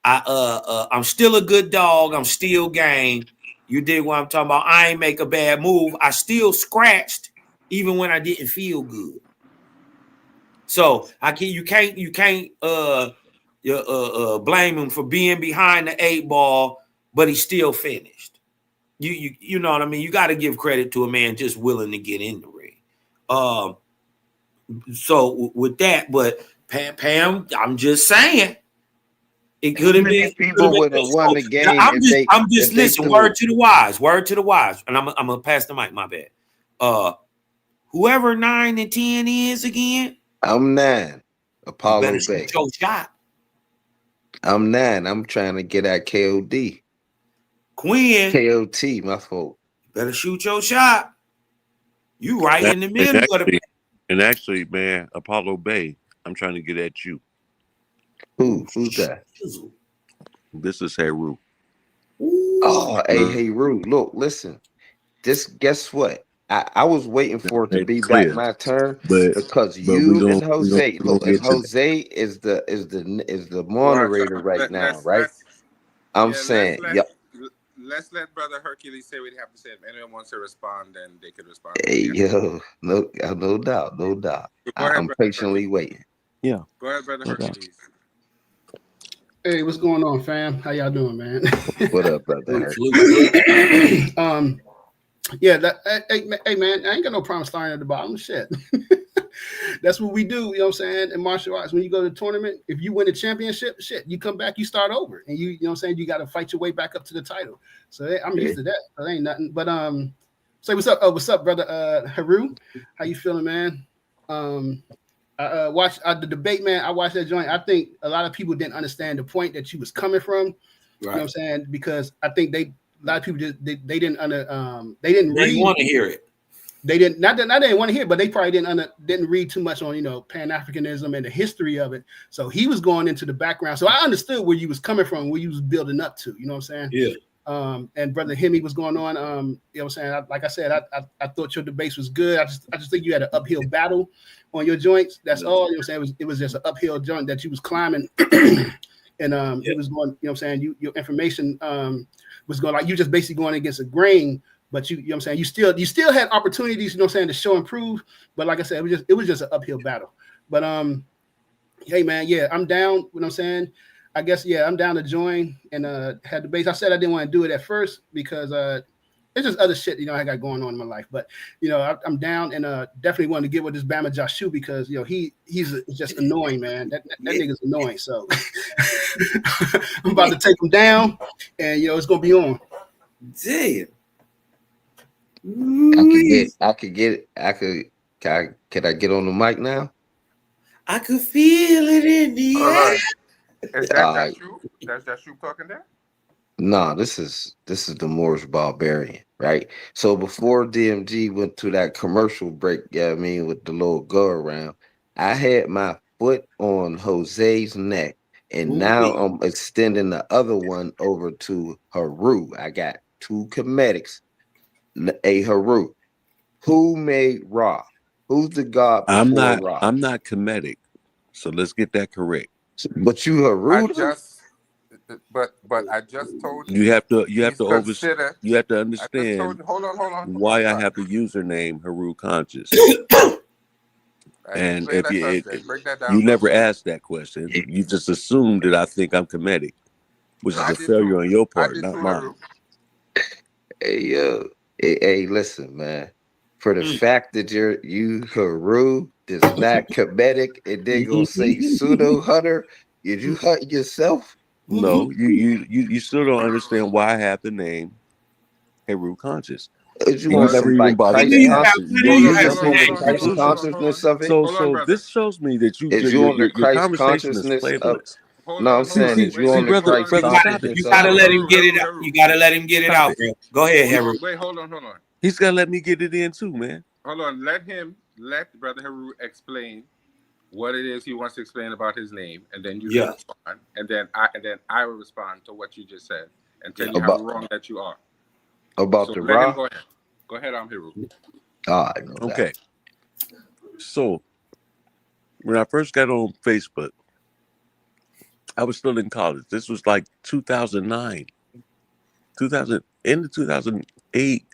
I'm still a good dog. I'm still game. You dig what I'm talking about? I ain't make a bad move. I still scratched even when I didn't feel good. So you can't blame him for being behind the 8 ball, but he still finished. You know what I mean? You got to give credit to a man just willing to get in the ring. So with that, but Pam, I'm just saying it could have been. People would have won the game. I'm just listen. Word to the wise. Word to the wise. And I'm gonna pass the mic. My bad. Whoever 9 and 10 is again. I'm 9. Apollo Bay. Your shot. I'm 9. I'm trying to get at KOD. Quinn. KOT, my fault. Better shoot your shot. You right in the middle of the. And actually, man, Apollo Bay, I'm trying to get at you. Who's that? This is Heru. Oh, hey, Ru. Look, listen. Guess what? I was waiting for it to be back my turn because you and Jose. Look, and Jose is the moderator right now, right? I'm saying, let's let Brother Hercules say what he have to say. If anyone wants to respond, then they could respond. Hey, yo, no doubt. I'm patiently waiting. Yeah. Go ahead, Brother Hercules. Hey, what's going on, fam? How y'all doing, man? What up, brother? Yeah, hey, man, I ain't got no problem starting at the bottom. Shit. That's what we do, you know what I'm saying? In martial arts, when you go to the tournament, if you win a championship, shit, you come back, you start over. And you know what I'm saying? You got to fight your way back up to the title. So I'm used to that. So ain't nothing. But say what's up. What's up, brother Heru? How you feeling, man? I watched the debate, man. I watched that joint. I think a lot of people didn't understand the point that you was coming from. Right. You know what I'm saying? Because I think a lot of people just they didn't want to hear it. They didn't not that they didn't want to hear, but they probably didn't read too much on Pan-Africanism and the history of it. So he was going into the background. So I understood where you was coming from, where you was building up to. You know what I'm saying? Yeah. And brother Hemi was going on. You know what I'm saying? Like I said, I thought your debate was good. I just think you had an uphill battle on your joints. That's all. You know what I'm saying? It was just an uphill joint that you was climbing. And it was going, you know what I'm saying? Your information was going like you just basically going against a grain, but you know what I'm saying? You still had opportunities, you know what I'm saying, to show and prove. But like I said, it was just an uphill battle. But hey man, yeah, I'm down. You know what I'm saying? I guess I'm down to join and had debates. I said I didn't want to do it at first because it's just other shit, I got going on in my life. But I'm down and definitely want to get with this Bama Joshu because he's just annoying, man. That nigga's annoying. So I'm about to take him down, and it's gonna be on. Damn. Can I get on the mic now? I could feel it in the air. Is that Joshu? That's Joshu talking there? No, this is the Moorish Barbarian, right? So before DMG went to that commercial break, with the little go around, I had my foot on Jose's neck, and now I'm extending the other one over to Heru. I got 2 comedics. A Heru, who made Ra? Who's the god before Ra? I'm not comedic, so let's get that correct. But you Heru. But I just told you. You have to understand hold on. Why I have the username Heru Conscious. And if you never asked that question, you just assumed that I think I'm comedic, which is a failure on your part, not mine. Hey, listen, man. for the fact that you Haru is not comedic and then gonna say pseudo hunter. Did you hunt yourself? No, you still don't understand why I have the name Heru Conscious. Is you And on you never some even like bothered Christ to you have? ask. conscious? When You do You you you have just just the came on to the the name Christ Heru? conclusion. consciousness of it? So Hold on, so brother. this shows me that Is you on the your Christ conversation is consciousness of? flavorless. Hold No, on, I'm hold saying on. is Wait, you See, on the wait, hold brother, on, Christ brother, Heru. stop it. consciousness You of gotta it? let him get it. Heru. You gotta let him get it Stop out, it. bro. Go ahead, Heru. Wait, hold on, hold on. He's gotta let me get it in too, man. Hold on. Let Brother Heru explain what it is he wants to explain about his name, and then you can Yeah, respond, and then I will respond to what you just said and tell yeah. you how About wrong that you are. about So the let him Ra? go ahead. Go ahead, Heru. I know that. Okay. So when I first got on Facebook, I was still in college. This was like 2009, 2000, into 2008.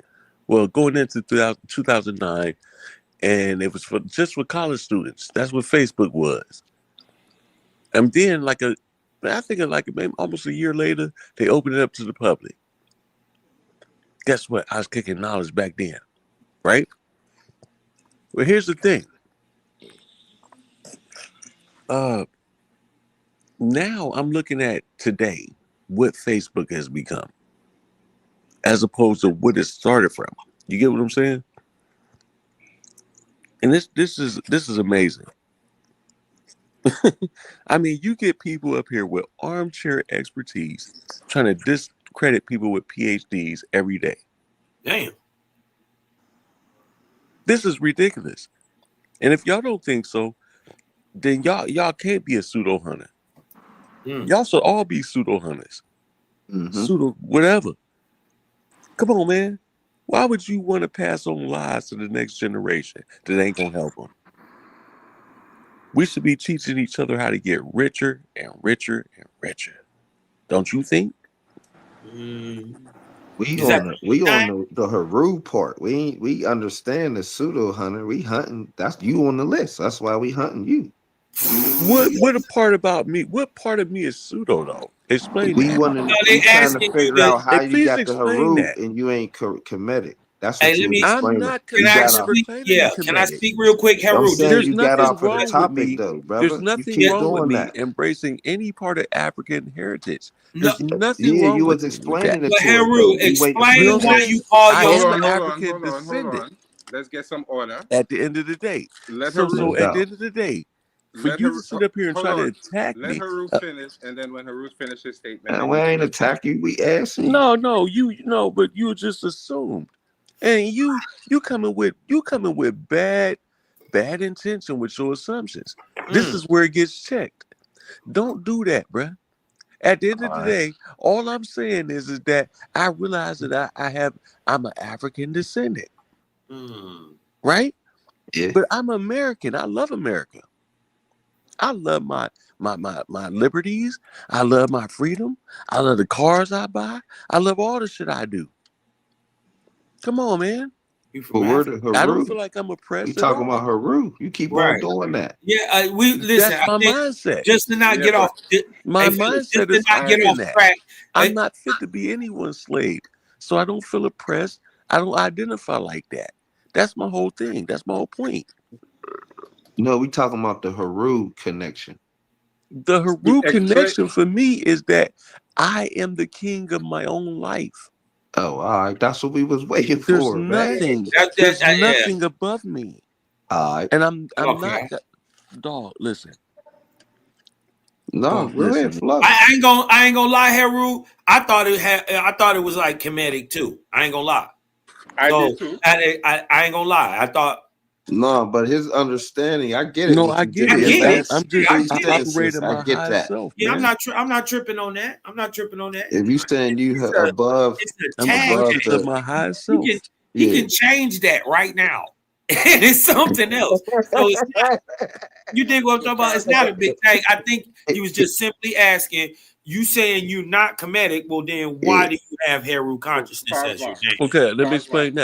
Well, going into 2009, and it was just for college students. That's what Facebook was. And then, I think maybe almost a year later, they opened it up to the public. Guess what? I was kicking knowledge back then, right? Well, here's the thing. Now I'm looking at today what Facebook has become, as opposed to what it started from. You get what I'm saying? And this is amazing. I mean, you get people up here with armchair expertise trying to discredit people with PhDs every day. Damn. This is ridiculous. And if y'all don't think so, then y'all can't be a pseudo hunter. Y'all should all be pseudo hunters. Pseudo whatever. Come on, man. Why would you want to pass on lies to the next generation that ain't gonna help them? We should be teaching each other how to get richer and richer and richer. Don't you think? We Is that on the Haru part. We understand the pseudo hunter. We hunting. That's you on the list. That's why we hunting you. What a part about me? What part of me is pseudo though? Explain We that. want no, to. they We trying to asking you figure to? out how Hey, you please got the explain Haru that. and you ain't comedic. That's Hey, what you let was me. I'm explaining. not. Can You I I got never off. speak? claimed to be Yeah. Can I comedic. speak real quick, I'm Heru? saying There's you got nothing off of the wrong with topic me. though, There's brother. You nothing keep wrong with doing me that. embracing any part of African heritage. No, There's nothing Yeah, wrong you was with that. explaining it but to us Heru, though. We waiting for You the know explain what I'm why saying? you next. call I Hold am yourself. an on, hold on, African hold on, hold descendant on. Let's get some order. at the end of the day. Let No Heru. So at the doubt. end of the day, for Let you to Heru. sit up here and Hold try to on. attack Let me, Heru finish, and then when Heru finishes his statement, And then we you can ain't respond. attack you. We asking you. no, you know, but you just assumed, and you coming with bad intention with your assumptions. This is where it gets checked. Don't do that, bruh. At the end of All the right. day, all I'm saying is that I realize that I'm an African descendant, right? Yeah. But I'm American. I love America. I love my liberties. I love my freedom. I love the cars I buy. I love all the shit I do. Come on, man. You from But where Africa, the I don't Haru? feel like I'm We oppressed at talking about all. Haru. You keep on right? doing that. Yeah. We listen. That's I my think mindset. just to not Yeah, get but off. Hey, My fellas, just mindset to is not higher get than off that. track. I'm not fit to be anyone's slave. So I don't feel oppressed. I don't identify like that. That's my whole thing. That's my whole point. No, we talking about the Haru connection. The Haru explain. connection for me is that I am the king of my own life. Oh, all right. That's what we was waiting There's for, man. nothing. That, There's yeah. nothing above me. All right. And I'm not Okay. dog, listen. No, Dog, go ahead, listen. flow. I ain't gonna lie, Heru. I thought it was like comedic too. I ain't gonna lie. I So did too. I ain't gonna lie. I thought No, but his understanding, I get it. No, What I you did get I in it. your get it. I'm Yeah, just I I get it. operate antithesis, in I my get highest that. self, Yeah, man. I'm not tripping on that. I'm not tripping on that. If you saying you It's a above, it's a I'm tag above that conscious of the, my highest he self. yeah. can change that right now. And it's something else. So it's not, you think what I'm talking about? It's not a big thing. I think he was just simply asking, you saying you not comedic, well then why Yeah. do you have Heru consciousness as your Cosmo. name? Okay, let me Cosmo. explain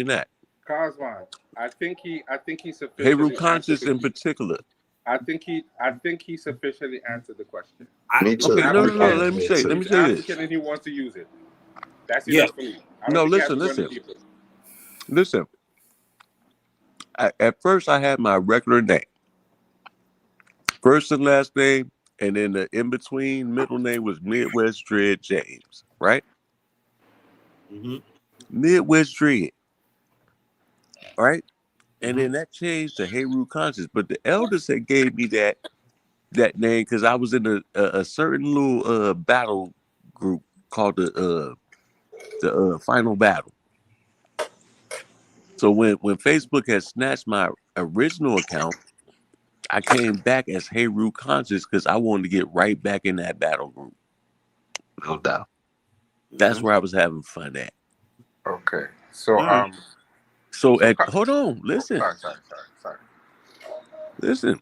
that. Cosmo. I think he Haru sufficiently answered conscious the. in particular. I think he sufficiently answered the question. Me He's Okay, too. no, African. let me Me say, let too. me He's say this. African and he wants to use it. That's Yeah. enough for me. I don't No, think he has to go any listen. deeper. Listen. At first, I had my regular name, first and last name, and then the in between middle name was Midwest Dread James, right? Mm-hmm. Midwest Dread, right? And then that changed to Heru Conscious. But the elders that gave me that name because I was in a certain little battle group called the Final Battle. So when Facebook had snatched my original account, I came back as Heru Conscious because I wanted to get right back in that battle group. No doubt. That's where I was having fun at. Okay. So So hold on, listen. Sorry. Listen.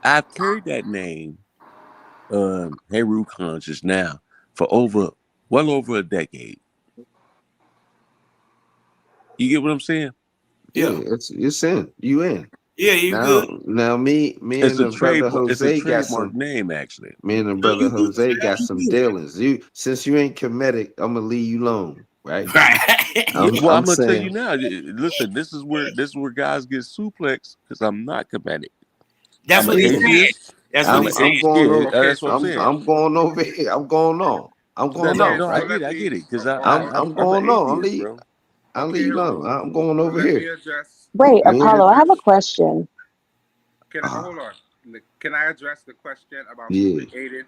I've carried that name, Heru Conscious, now for well over a decade. You get what I'm saying? Yeah, it's in. You in. Yeah, you good. Now me It's and a the brother Jose got trademark some. name, actually. Me and the brother Jose got some dealings. Since you ain't comedic, I'm gonna leave you alone, right? I'm gonna tell saying, you now. Listen, this is where guys get suplexed because I'm not comedic. That's what he said. That's what he said. I'm going over. That's what I'm saying. I'm going over here. I'm going on. I'm going on. No, Right? I get it. Because I'm going an on. atheist, bro. I'll leave you alone. I'm going over here. Wait, Apollo, I have a question. Hold on. Can I address the question about Yeah. who created?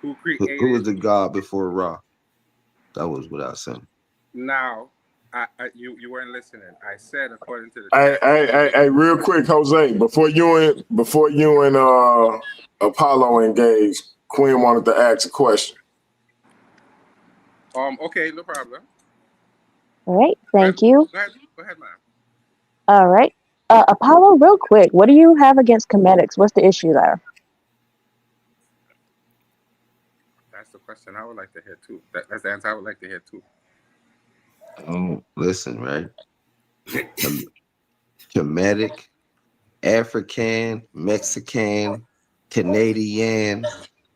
Who was the God before Ra? That was what I was saying. Now, you weren't listening. I said according to the. Hey, real quick, Jose. Before you and Apollo engage, Quinn wanted to ask a question. Okay, no problem. All right, thank you. Go ahead, ma'am. All right. Apollo, real quick, what do you have against comedics? What's the issue there? That's the question I would like to hear too. That's the answer I would like to hear too. Listen, right? Comedic, African, Mexican, Canadian.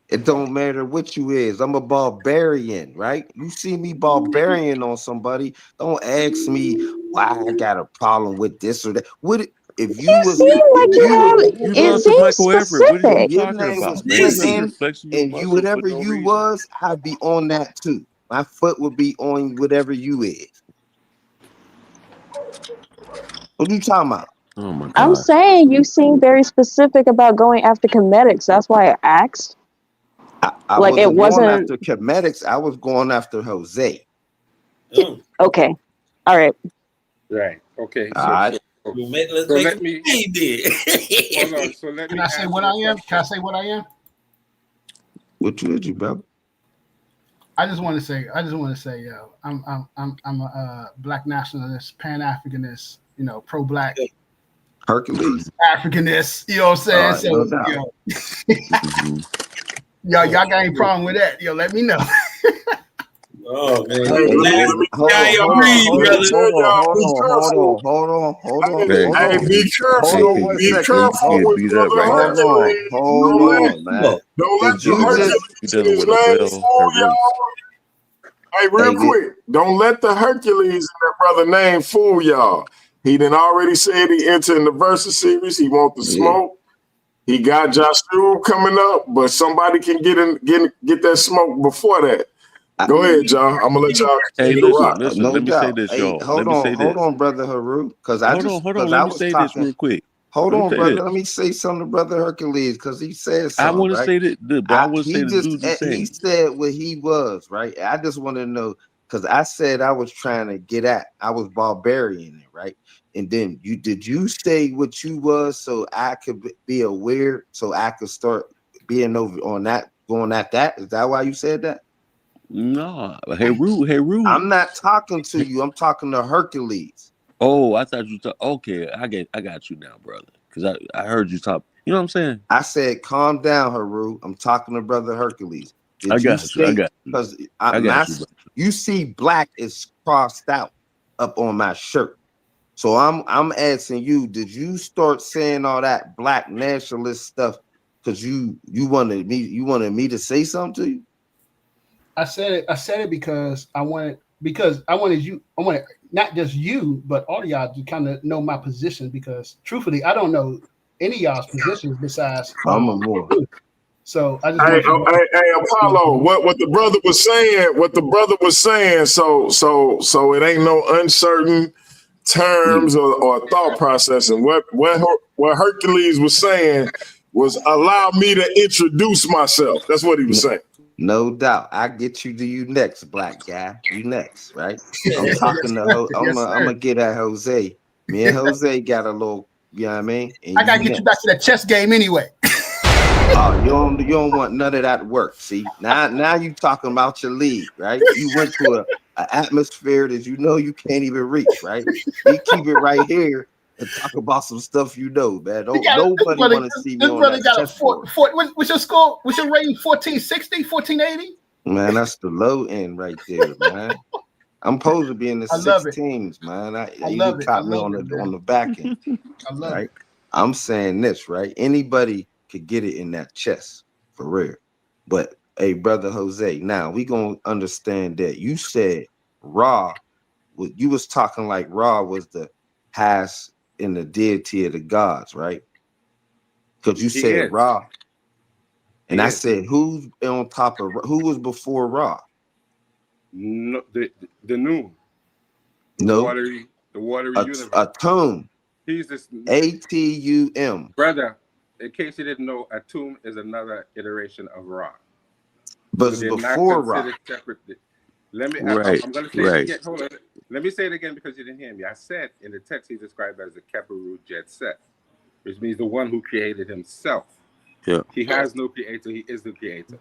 It don't matter what you is. I'm a barbarian, right? You see me barbarian on somebody. Don't ask me why I got a problem with this or that. What if you was It seems specific. What are you your talking name about, was man? Quentin, and you whatever you was, I'd be on that too. My foot would be on whatever you is. What are you talking about? Oh my God. I'm saying you seem very specific about going after comedics. That's why I asked. I like it wasn't going after comedics. I was going after Jose. Okay. All right. Right. Okay. All right. So let me. Hold on. So let me. Can I say what I am? Can I say what I am? What you, brother? I just want to say, yo, I'm a Black nationalist, Pan-Africanist, pro-Black. Hercules. Africanist, you know what I'm saying? No y'all got any problem with that? Yo, let me know. Oh man, hold on. Hey, be careful. Be careful with Brother Hercules. Hold on, man. Don't let the Hercules name fool y'all. Hey, real quick, don't let the Hercules in that brother name fool y'all. He done already said he entered in the Versus series. He want the smoke. He got Joshua coming up, but somebody can get that smoke before that. Go ahead, John. I'm gonna let y'all. Hey, listen. No let me doubt. say this, y'all. Hold on, brother Haru. Because hold on. Let me say this real quick. Hold on, brother. Let me say something to Brother Hercules because he said something. I want to say that, but I want to say the dude the same. He said what he was, right? I just want to know because I said I was trying to get at. I was barbarian, right? And then did you say what you was so I could be aware, so I could start being over on that, going at that? Is that why you said that? No, Heru. I'm not talking to you. I'm talking to Hercules. Oh, I thought you thought. Okay, I got you now, brother. Because I heard you talk. You know what I'm saying? I said, calm down, Haru. I'm talking to Brother Hercules. I got you. Because you see black is crossed out up on my shirt. So I'm asking you, did you start saying all that black nationalist stuff because you wanted me to say something to you? I said it because I wanted not just you, but all of y'all to kind of know my position, because truthfully, I don't know any of y'all's positions besides I'm a more. So I just Hey, want you to hey, Apollo, what the brother was saying, so it ain't no uncertain terms or thought process. And what Hercules was saying was allow me to introduce myself. That's what he was saying. No doubt. I get you to you next, black guy. You next, right? I'm talking to I'm gonna get at Jose. Me and Jose got a little, you know what I mean? And I gotta get you back to that chess game anyway. Oh, you don't want none of that work. See, now you talking about your league, right? You went to an atmosphere that you know you can't even reach, right? We keep it right here and talk about some stuff you know, man. Nobody want to see me on that chessboard. What's your score? What's your rating? 1460, 1480? Man, that's the low end right there, man. I'm supposed to be in the 16s, man. You caught me on the back end. I love it. I'm saying this, right? Anybody could get it in that chest, for real. But hey, brother Jose, now we gonna understand that you said Ra, you was talking like Ra was the highest in the deity of the gods, right? Because you said Ra, and I said who's on top of who was before Ra? No, the noon. No, the watery universe. Atum. He's this Atum. Brother, in case you didn't know, Atum is another iteration of Ra. But it's before Ra. Separately. I'm gonna say it again. Hold on. Let me say it again because you didn't hear me. I said in the text he's described as a Keperu Jet Set, which means the one who created himself. Yeah. He has no creator, he is the creator.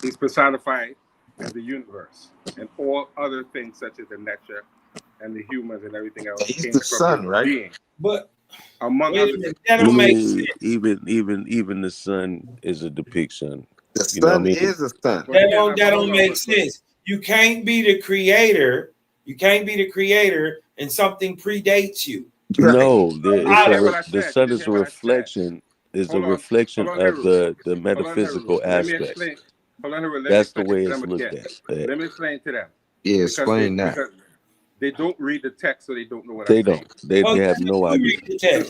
He's personified as the universe and all other things such as the nature and the humans and everything else. He's the sun, right? Being. But among other things. That don't make sense. Even the sun is a depiction. The sun is a sun. That don't make sense. You can't be the creator. You can't be the creator and something predates you. No, the sun is a reflection. Is a reflection of the metaphysical aspects. That's the way it's looked at. Let me explain to them. Yeah, explain that. They don't read the text, so they don't know what I'm saying. They don't. They have no idea.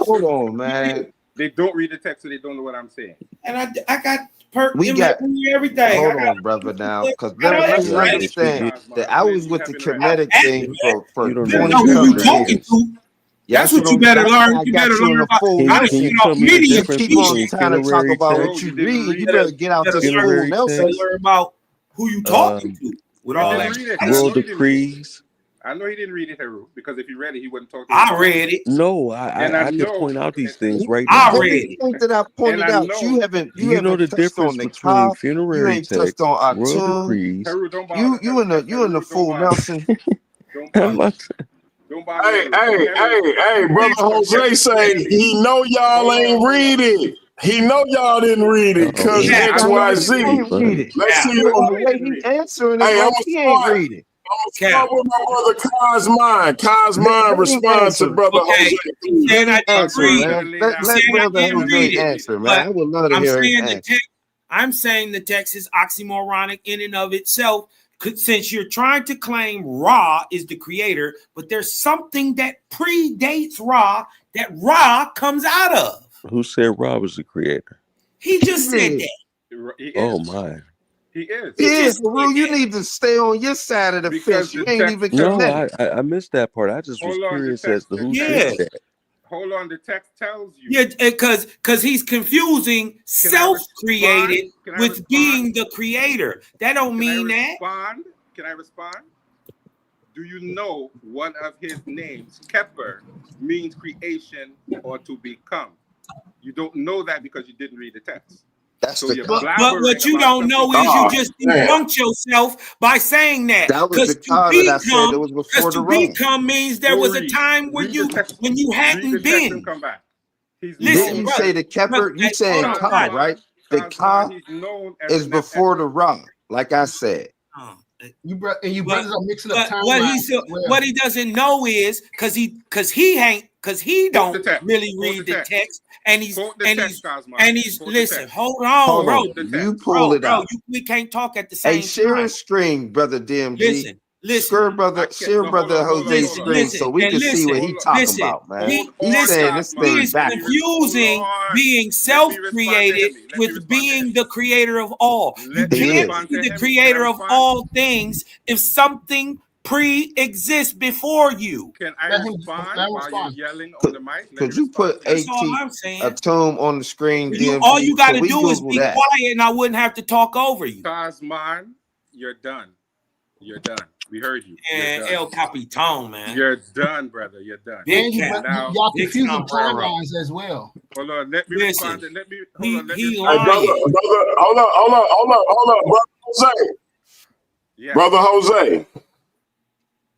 Hold on, man. They don't read the text, so they don't know what I'm saying. And I got everything. Hold on, brother, now, because let's understand that I was with the Kemetic thing for 20 years. That's what you better learn. You better learn about media. Keep on trying to talk about what you read. You better get out this full Nelson. Learn about who you talking to. With all that world decrees. I know he didn't read it, Heru, because if he read it, he wouldn't talk to I read it. No, I can point out these things right now. I read it. That I pointed out. You haven't know the difference between funerary text, world decrees. You in the full Nelson. Hey, brother Jose say he know y'all ain't read it. He know y'all didn't read it because XYZ. Let's see the way he answering it. He ain't read it. I'm gonna start with my brother Kaz Mind. Kaz Mind responds to brother Jose. Let brother Jose answer, man. I would love to hear him answer. I'm saying the text is oxymoronic in and of itself. Since you're trying to claim Ra is the creator, but there's something that predates Ra that Ra comes out of. Who said Ra was the creator? He just said that. Oh my. He is. He is. You need to stay on your side of the fence. You ain't even connected. No, I missed that part. I just was curious as to who said that. Hold on, the text tells you. Yeah, because he's confusing self-created with being the creator. That don't mean that. Can I respond? Do you know one of his names, Keper, means creation or to become? You don't know that because you didn't read the text. That's so but what you don't know is you just debunked yourself by saying that. That was the card that I said it was before the rain. Become means there was a time when you hadn't been. Listen, you say the Keper, you saying Ka, right? The Ka is before the Ra, like I said. You brothers are mixing up time. What he doesn't know is because he don't really read the text, and he's listen. Hold on, bro. You pull it out. We can't talk at the same time. Share a screen, brother DMG. Share brother Jose's listen, screen so we can see what he talking about, man. He's saying this he thing is back. confusing being self-created with being the creator of all. You can't be the creator of all things if something pre-exists before you. Can I respond while you're yelling on the mic? Could you put That's all I'm saying. Atom on the screen? All you got to do is Google be that. quiet, and I wouldn't have to talk over you. Cosman, you're done. You're done. We heard you. And El Capitan, man. You're done, brother. You're done. Y'all confusing timelines as well. Hold on. Let me respond. Let me hold on. Hey, brother, hold up, brother Jose. Yes. Brother Jose,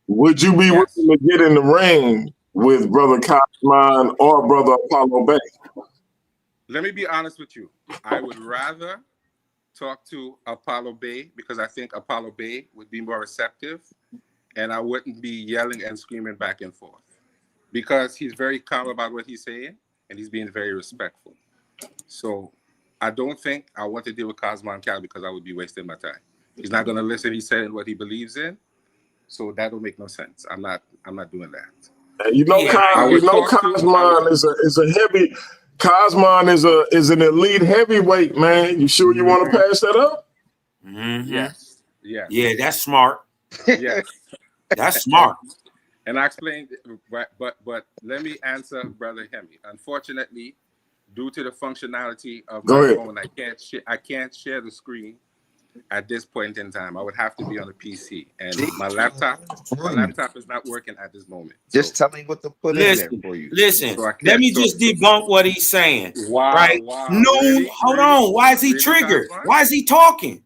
would you be willing to get in the ring with Brother Cosman or Brother Apollo Bay? Let me be honest with you. I would rather talk to Apollo Bay because I think Apollo Bay would be more receptive and I wouldn't be yelling and screaming back and forth because he's very calm about what he's saying and he's being very respectful. So I don't think I want to deal with Cosman Cal because I would be wasting my time. He's not going to listen. He's saying what he believes in. So that don't make no sense. I'm not doing that. You know, Cosman is a heavy. Cosman is an elite heavyweight, man. You sure you want to pass that up? Mm-hmm. Yes. Yeah. Yeah, that's smart. Yes. That's smart. And I explained, but let me answer Brother Hemi. Unfortunately, due to the functionality of my phone, I can't share the screen at this point in time. I would have to be on a PC, and my laptop is not working at this moment. Just tell me what to put in there for you. Listen, let me just debunk what he's saying. Wow, right? Wow. No, really? Hold on. Why is he triggered? Why is he talking?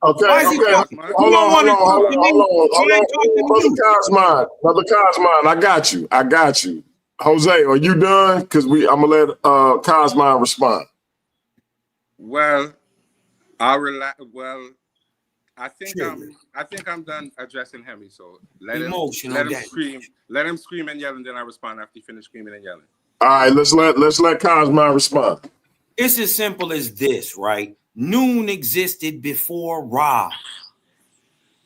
Okay, Why is he talking? Hold on, Brother Cosman, I got you. Jose, are you done? Because I'm gonna let Cosman respond. Well, I'll relax. Well, I think I'm done addressing Hemi. So let him scream. Let him scream and yell, and then I respond after he finishes screaming and yelling. All right, let's let Cosman respond. It's as simple as this, right? Noon existed before Ra.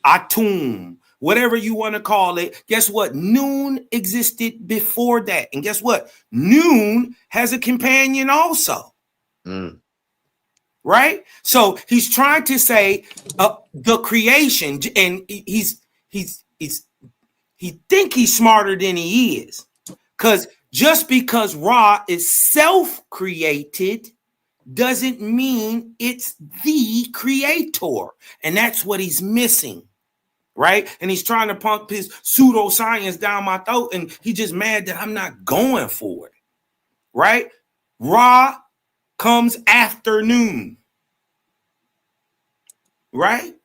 Atum, whatever you want to call it. Guess what? Noon existed before that. And guess what? Noon has a companion also. Right? So he's trying to say the creation, and he think he's smarter than he is. Because just because Ra is self-created doesn't mean it's the creator. And that's what he's missing. Right? And he's trying to pump his pseudoscience down my throat, and he's just mad that I'm not going for it. Right? Ra comes after noon. Right?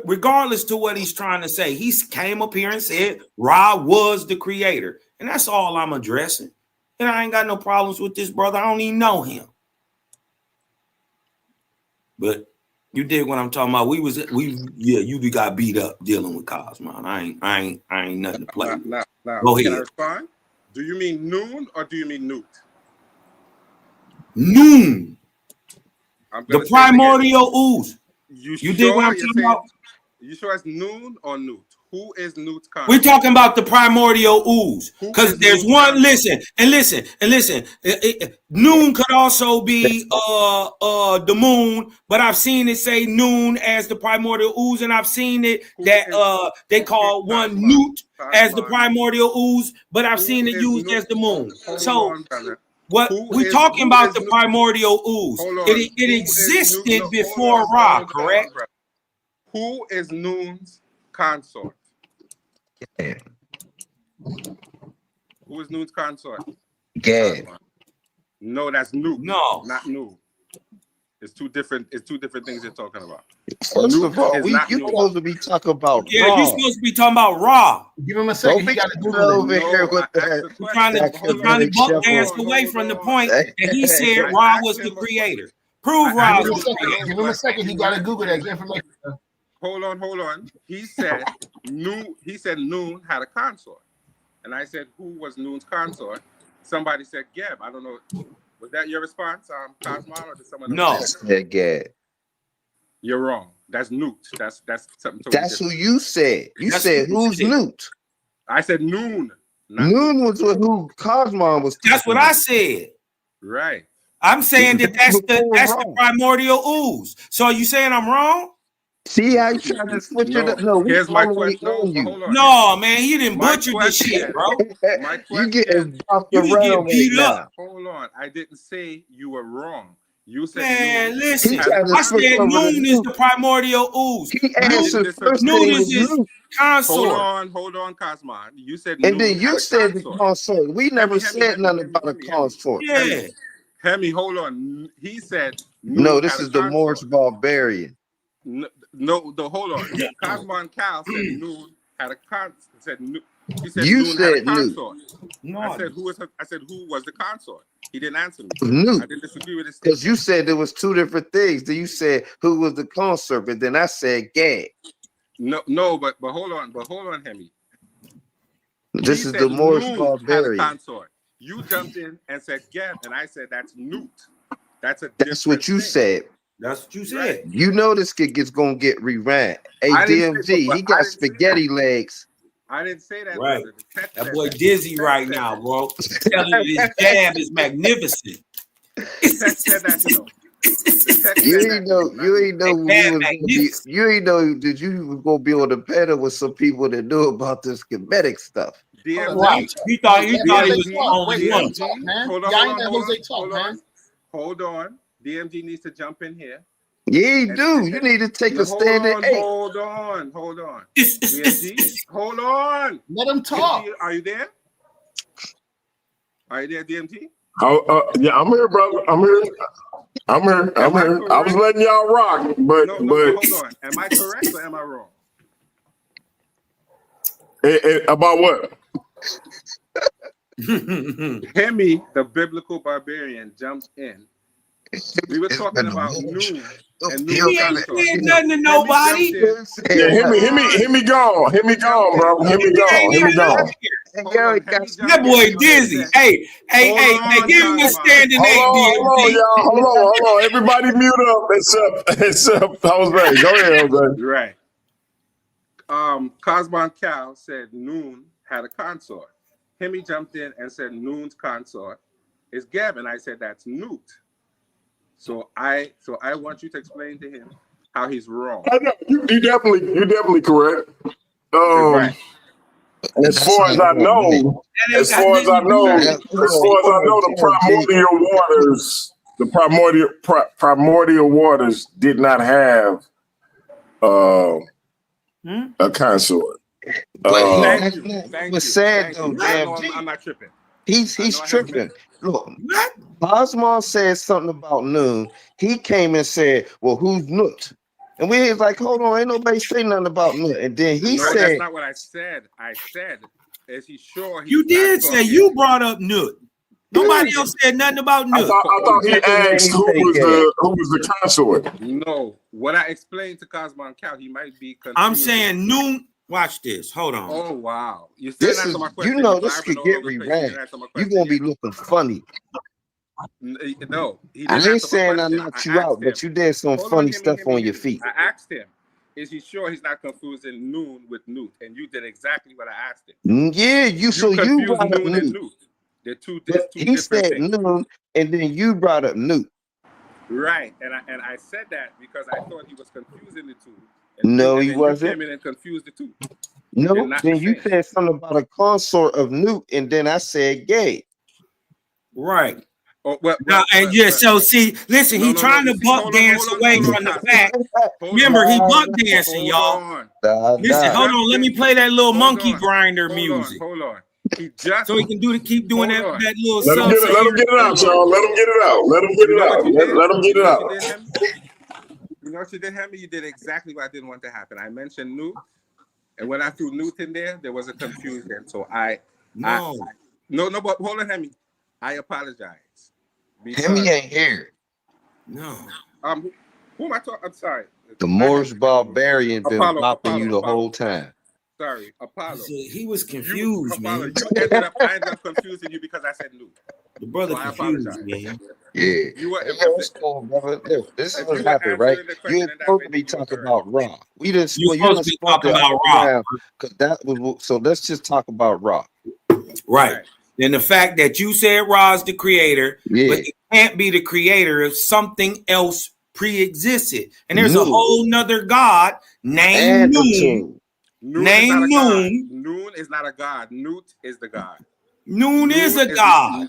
Regardless to what he's trying to say, he came up here and said Ra was the creator. And that's all I'm addressing. And I ain't got no problems with this brother. I don't even know him. But you dig what I'm talking about? You got beat up dealing with Cosman. I ain't nothing to play with. Now, Go can ahead. I respond? Do you mean noon or do you mean newt? Noon. The primordial ooze. You dig what I'm talking about? You sure it's noon or newt? Who is Newt's consort? We're talking about the primordial ooze. Because there's one, listen. Noon could also be the moon, but I've seen it say noon as the primordial ooze, and I've seen it that they call one Newt as the primordial ooze, but I've seen it used as the moon. So what we're talking about the primordial ooze. It existed before Ra, correct? Who is Noon's consort? Yeah. Who is Noon's consort? Gad. No, that's Newt. No, not New. It's two different things you're talking about. First of all, you're supposed to be talking about Ra. You're supposed to be talking about Ra. Give him a second. He got to Google over here with that. We're trying to buck dance away from the point that he said Ra was the creator. Prove Ra was the creator. Give him a second. He got to Google that information. Hold on. He said Noon had a consort. And I said, who was Noon's consort? Somebody said Geb. I don't know. Was that your response, Cosman, or did someone else? No. Gad. You're wrong. That's Newt. That's something totally That's different. who you said. You said who's Newt? I said Noon. Noon was who Cosmon was. That's what I said. Right. I'm saying that's the primordial ooze. So are you saying I'm wrong? See how you trying to switch it up? No, here's my question. Hold on. No, man, he didn't My butcher this shit, bro. My You question, getting bopped You can around get right beat now. up. hold on. I didn't say you were wrong. You said Man, Noon listen. He tried to I switch said over to Noon is Newt. the primordial ooze. He answered first Noon thing is was his Newt. consort. Hold on, Cosmon. You said And Noon then you had a said the consort. consort. We never said nothing about a consort. Yeah. Hemi, hold on. He said No, Noon this had a is the Morse consort. Barbarian. No, hold on. Cosmon Cal said Noon had a consort. He said You Noon had a said Newt. consort. No, I said who was the consort? He didn't answer me. Newt. I didn't disagree with his Because statement. you said there was two different things. Then you said who was the consort, and then I said Gad. No, but hold on, Hemi. This He is said the Morse Noon had a Barbarian. consort. You jumped in and said Gab, and I said that's Newt. That's That's what you said. That's what you said. You know this kid gonna get reran. Hey, I didn't say- DMG, but he I got didn't say spaghetti legs. I didn't say that, Right. brother. The text That said boy that. dizzy The right text said now, that. bro. Telling you this jab is magnificent. The text said that, though. The text You said ain't that. know we was gonna be, magnificent. you ain't know that you was gonna be on the panel with some people that knew about this schematic stuff. DMG. Right. He thought he was DMG, the only one. Talk, man. Hold Y'all ain't on, let Jose talk, man. Hold on. DMG needs to jump in here. Yeah, you do. You need to take a stand at 8. Hold on. DMG, hold on. Let him talk. DMG, are you there? Are you there, DMG? Yeah, I'm here, brother. I'm here. I was letting y'all rock, but hold on. Am I correct or am I wrong? About what? Hemi, the biblical barbarian, jumped in. We were talking about Noon and Noon He ain't saying nothing to nobody. Yeah, hit me gone, bro. Hit me gone. That boy dizzy. Hey, give him a standing 8, DMG. Hold on. Everybody mute up except Jose. Go ahead, Jose. Right. Cosmon Cal said Noon had a consort. Hemi jumped in and said Noon's consort is Gavin. I said that's Newt. So I want you to explain to him how he's wrong. I know you're definitely correct. Right. As far as I know, the primordial waters did not have a consort. But Thank was you. sad though, I'm not tripping. He's tripping. Look, Cosmon said something about Noon. He came and said, "Well, who's Nut?" And we was like, "Hold on, ain't nobody say nothing about Nut." And then he said, "That's not what I said. I said, is he sure?" You did say you brought up Nut. Nobody else said nothing about Nut. I thought he asked who was the consort. No, what I explained to Cosmon Cal, he might be confused. I'm saying Noon. Watch this. Hold on. Oh wow, you still "This answer is my question. this could get reran. You gonna be looking funny." No, he I didn't ain't saying I knocked you out, but you did some funny stuff on your feet. I asked him, is he sure he's not confusing Noon with Newt? And you did exactly what I asked him. Yeah, you brought up Noon and Newt. Newt. They're two He said things. Noon, and then you brought up Newt. Right, and I said that because I thought he was confusing the two. No, he wasn't. You came in and confused the two. No, then you said something about a consort of Newt, and then I said gay. Right. Oh, so see, listen, he's trying to buck dance away from the fact. Remember, he buck dancing, y'all. Listen, hold on, let me play that little monkey grinder music. Hold on. He just so he can keep doing that little let him get it out, y'all. Let him get it out. Let him get it out. You know what you did, Hemi? You did exactly what I didn't want to happen. I mentioned Newt, and when I threw Newt in there was a confusion. So but hold on, Hemi. I apologize. Hemi ain't here. No. Who am I talking? I'm sorry. The Morse Barbarian been bopping you the whole time. Sorry, Apollo. He was confused, man. I ended up confusing you because I said Nuke. The brother So I confused, apologize. man. Yeah. You were It's cool, brother. Look, this is if what you were happened, right? answering the You're question in that supposed way, to be then you were talking correct. about Raw. We didn't. You're You supposed done to be spoke talking it about all Raw. around, because that was so. Let's just talk about Raw. Right. And the fact that you said Ra is the creator, Yeah. but it can't be the creator if something else pre-existed. And there's a Noon. whole nother God named And Noon. Atum. Noon is not Named a god. Noon. Noon is not a god. Newt is the god. Noon is a god.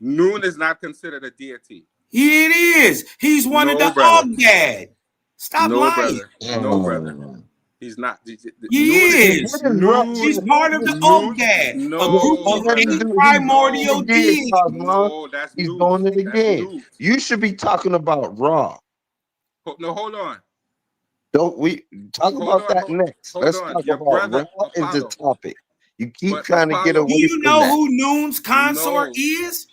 Noon is not considered a deity. It is. He's one of No, the brother. Ogdad. Stop No, lying. brother. No, brother. He's not. He is. Noon, He's part of the Noon, Ogdad. no, A group of brother. eight primordial deities. No, that's He's Newt. doing it That's again. Newt. You should be talking about Raw. No, hold on. Don't we talk about that next? hold Let's on. talk Your about brother, Raw is the Apollo. topic. You keep But trying to get Apollo- Do away you from know that. who Noon's consort No. is?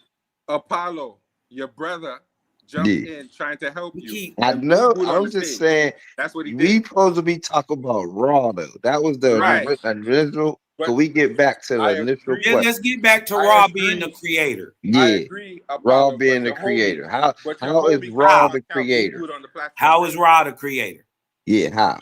Apollo, your brother jumped in trying to help you. I and know. put you on I'm the just stage. saying. That's what he We did. supposed to be talking about Raw though. That was the Right. original. But Could we get back to the I initial agree. Yeah, question? let's get back to I Ra agree. being the creator. I Yeah, agree, Raw Apollo, being but the your creator. homie- How but your how is homie Raw got the out, being creator? put on the platform. How is Ra the creator? Yeah, how?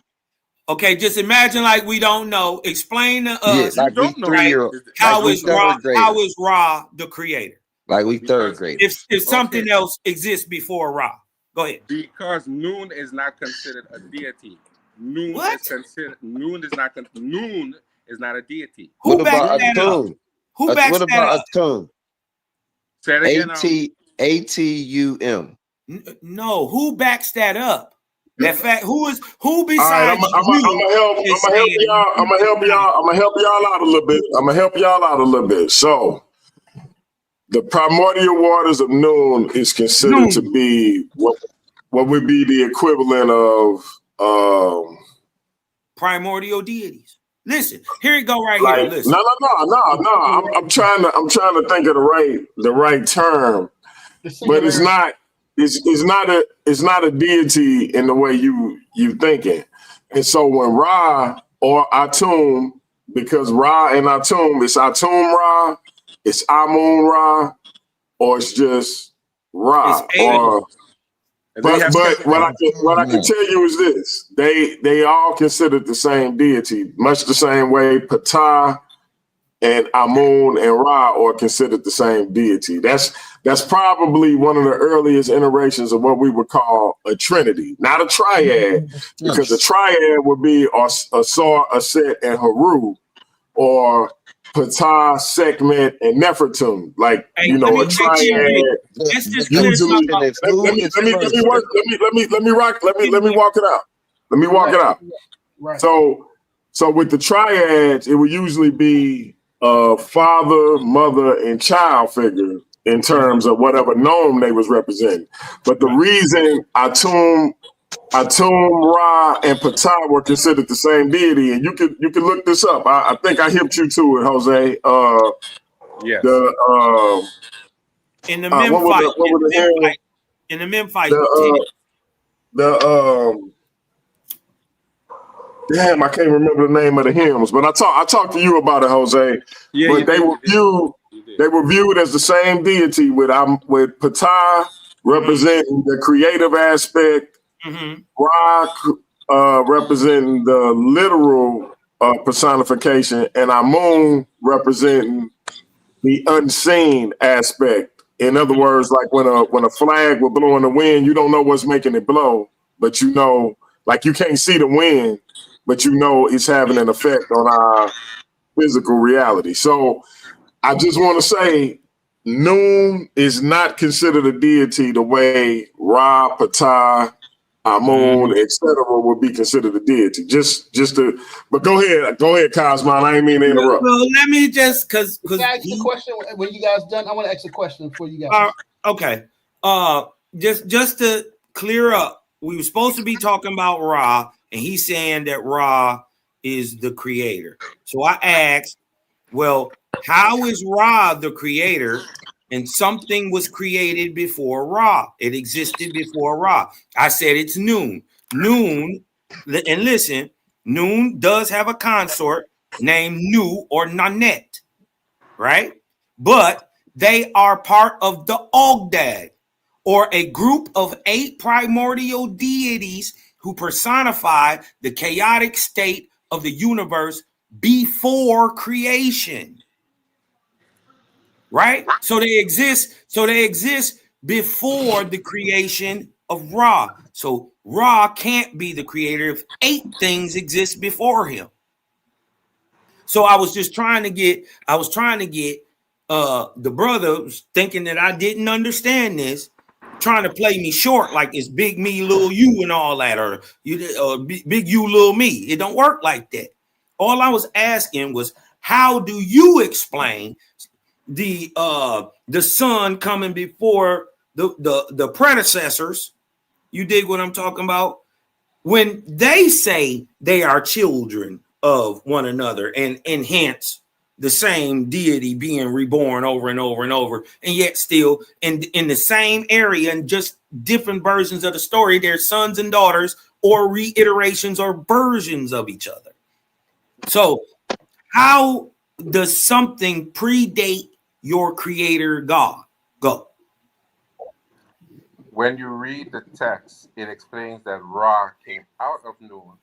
Okay, just imagine like we don't know. Explain to Yeah, us like we don't know. 3-year-old. how Like we is Ra third how graders. is Ra the creator? Like we third Because- graders. If something Okay. else exists before Ra. Go ahead. Because Noon is not considered a deity. Noon What? is considered. Noon is not. Noon is not a deity. Who What backs about that up? Atum? Who backs What that about up? Atum? Say it again. ATUM. No, who backs that up? That fact, who All right, besides I'm gonna help y'all out a little bit. So the primordial waters of Noon is considered to be what would be the equivalent of primordial deities. Listen, here you go right like here. Listen. no. I'm trying to think of the right term, but it's not. It's not a deity in the way you thinking. And so when Ra or Atum, because Ra and Atum, it's Atum Ra, it's Amun Ra, or it's just Ra. Or but what I can tell you is this: they all considered the same deity, much the same way Ptah and Amun and Ra are considered the same deity. That's probably one of the earliest iterations of what we would call a trinity, not a triad, because a triad would be Asar, Aset, and Haru, or Ptah, Sekhmet, and Nefertum. Like, Hey, you know, a triad. Let's just clear Usually, something up. let me walk it out. Right. So with the triads, it would usually be father, mother, and child figure in terms of whatever nome they was representing. But the reason Atum, Ra, and Ptah were considered the same deity, and you can look this up. I think I hipped you to it, Jose. Yes. In the Memphite. In the Memphite. Damn, I can't remember the name of the hymns, but I talked to you about it, Jose. Yeah, but they were viewed as the same deity with Ptah representing the creative aspect, Ra representing the literal personification, and Amun representing the unseen aspect. In other words, like when a flag will blow in the wind, you don't know what's making it blow, but you know, like you can't see the wind, but you know it's having an effect on our physical reality. So I just want to say Noon is not considered a deity the way Ra, Ptah, Amun, etc. would be considered a deity. But go ahead, Cosmon. I ain't mean to interrupt. Well, let me just because ask the question when you guys done. I want to ask a question for you guys. Okay. Just to clear up, we were supposed to be talking about Ra, and he's saying that Ra is the creator. So I asked, well, how is Ra the creator? And something was created before Ra. It existed before Ra. I said it's Noon. Noon, and listen, Noon does have a consort, named Nu or Nanet, right? But they are part of the Ogdad, or a group of 8 primordial deities who personify the chaotic state of the universe before creation. Right? So they exist before the creation of Ra. So Ra can't be the creator if 8 things exist before him. So I was trying to get the brother thinking that I didn't understand this, trying to play me short like it's big me, little you, and all that, or big you, little me. It don't work like that. All I was asking was, how do you explain the son coming before the predecessors? You dig what I'm talking about? When they say they are children of one another, and hence the same deity being reborn over and over and over, and yet still in the same area and just different versions of the story, they're sons and daughters or reiterations or versions of each other. So how does something predate your creator God? Go. When you read the text, it explains that Ra came out of Noon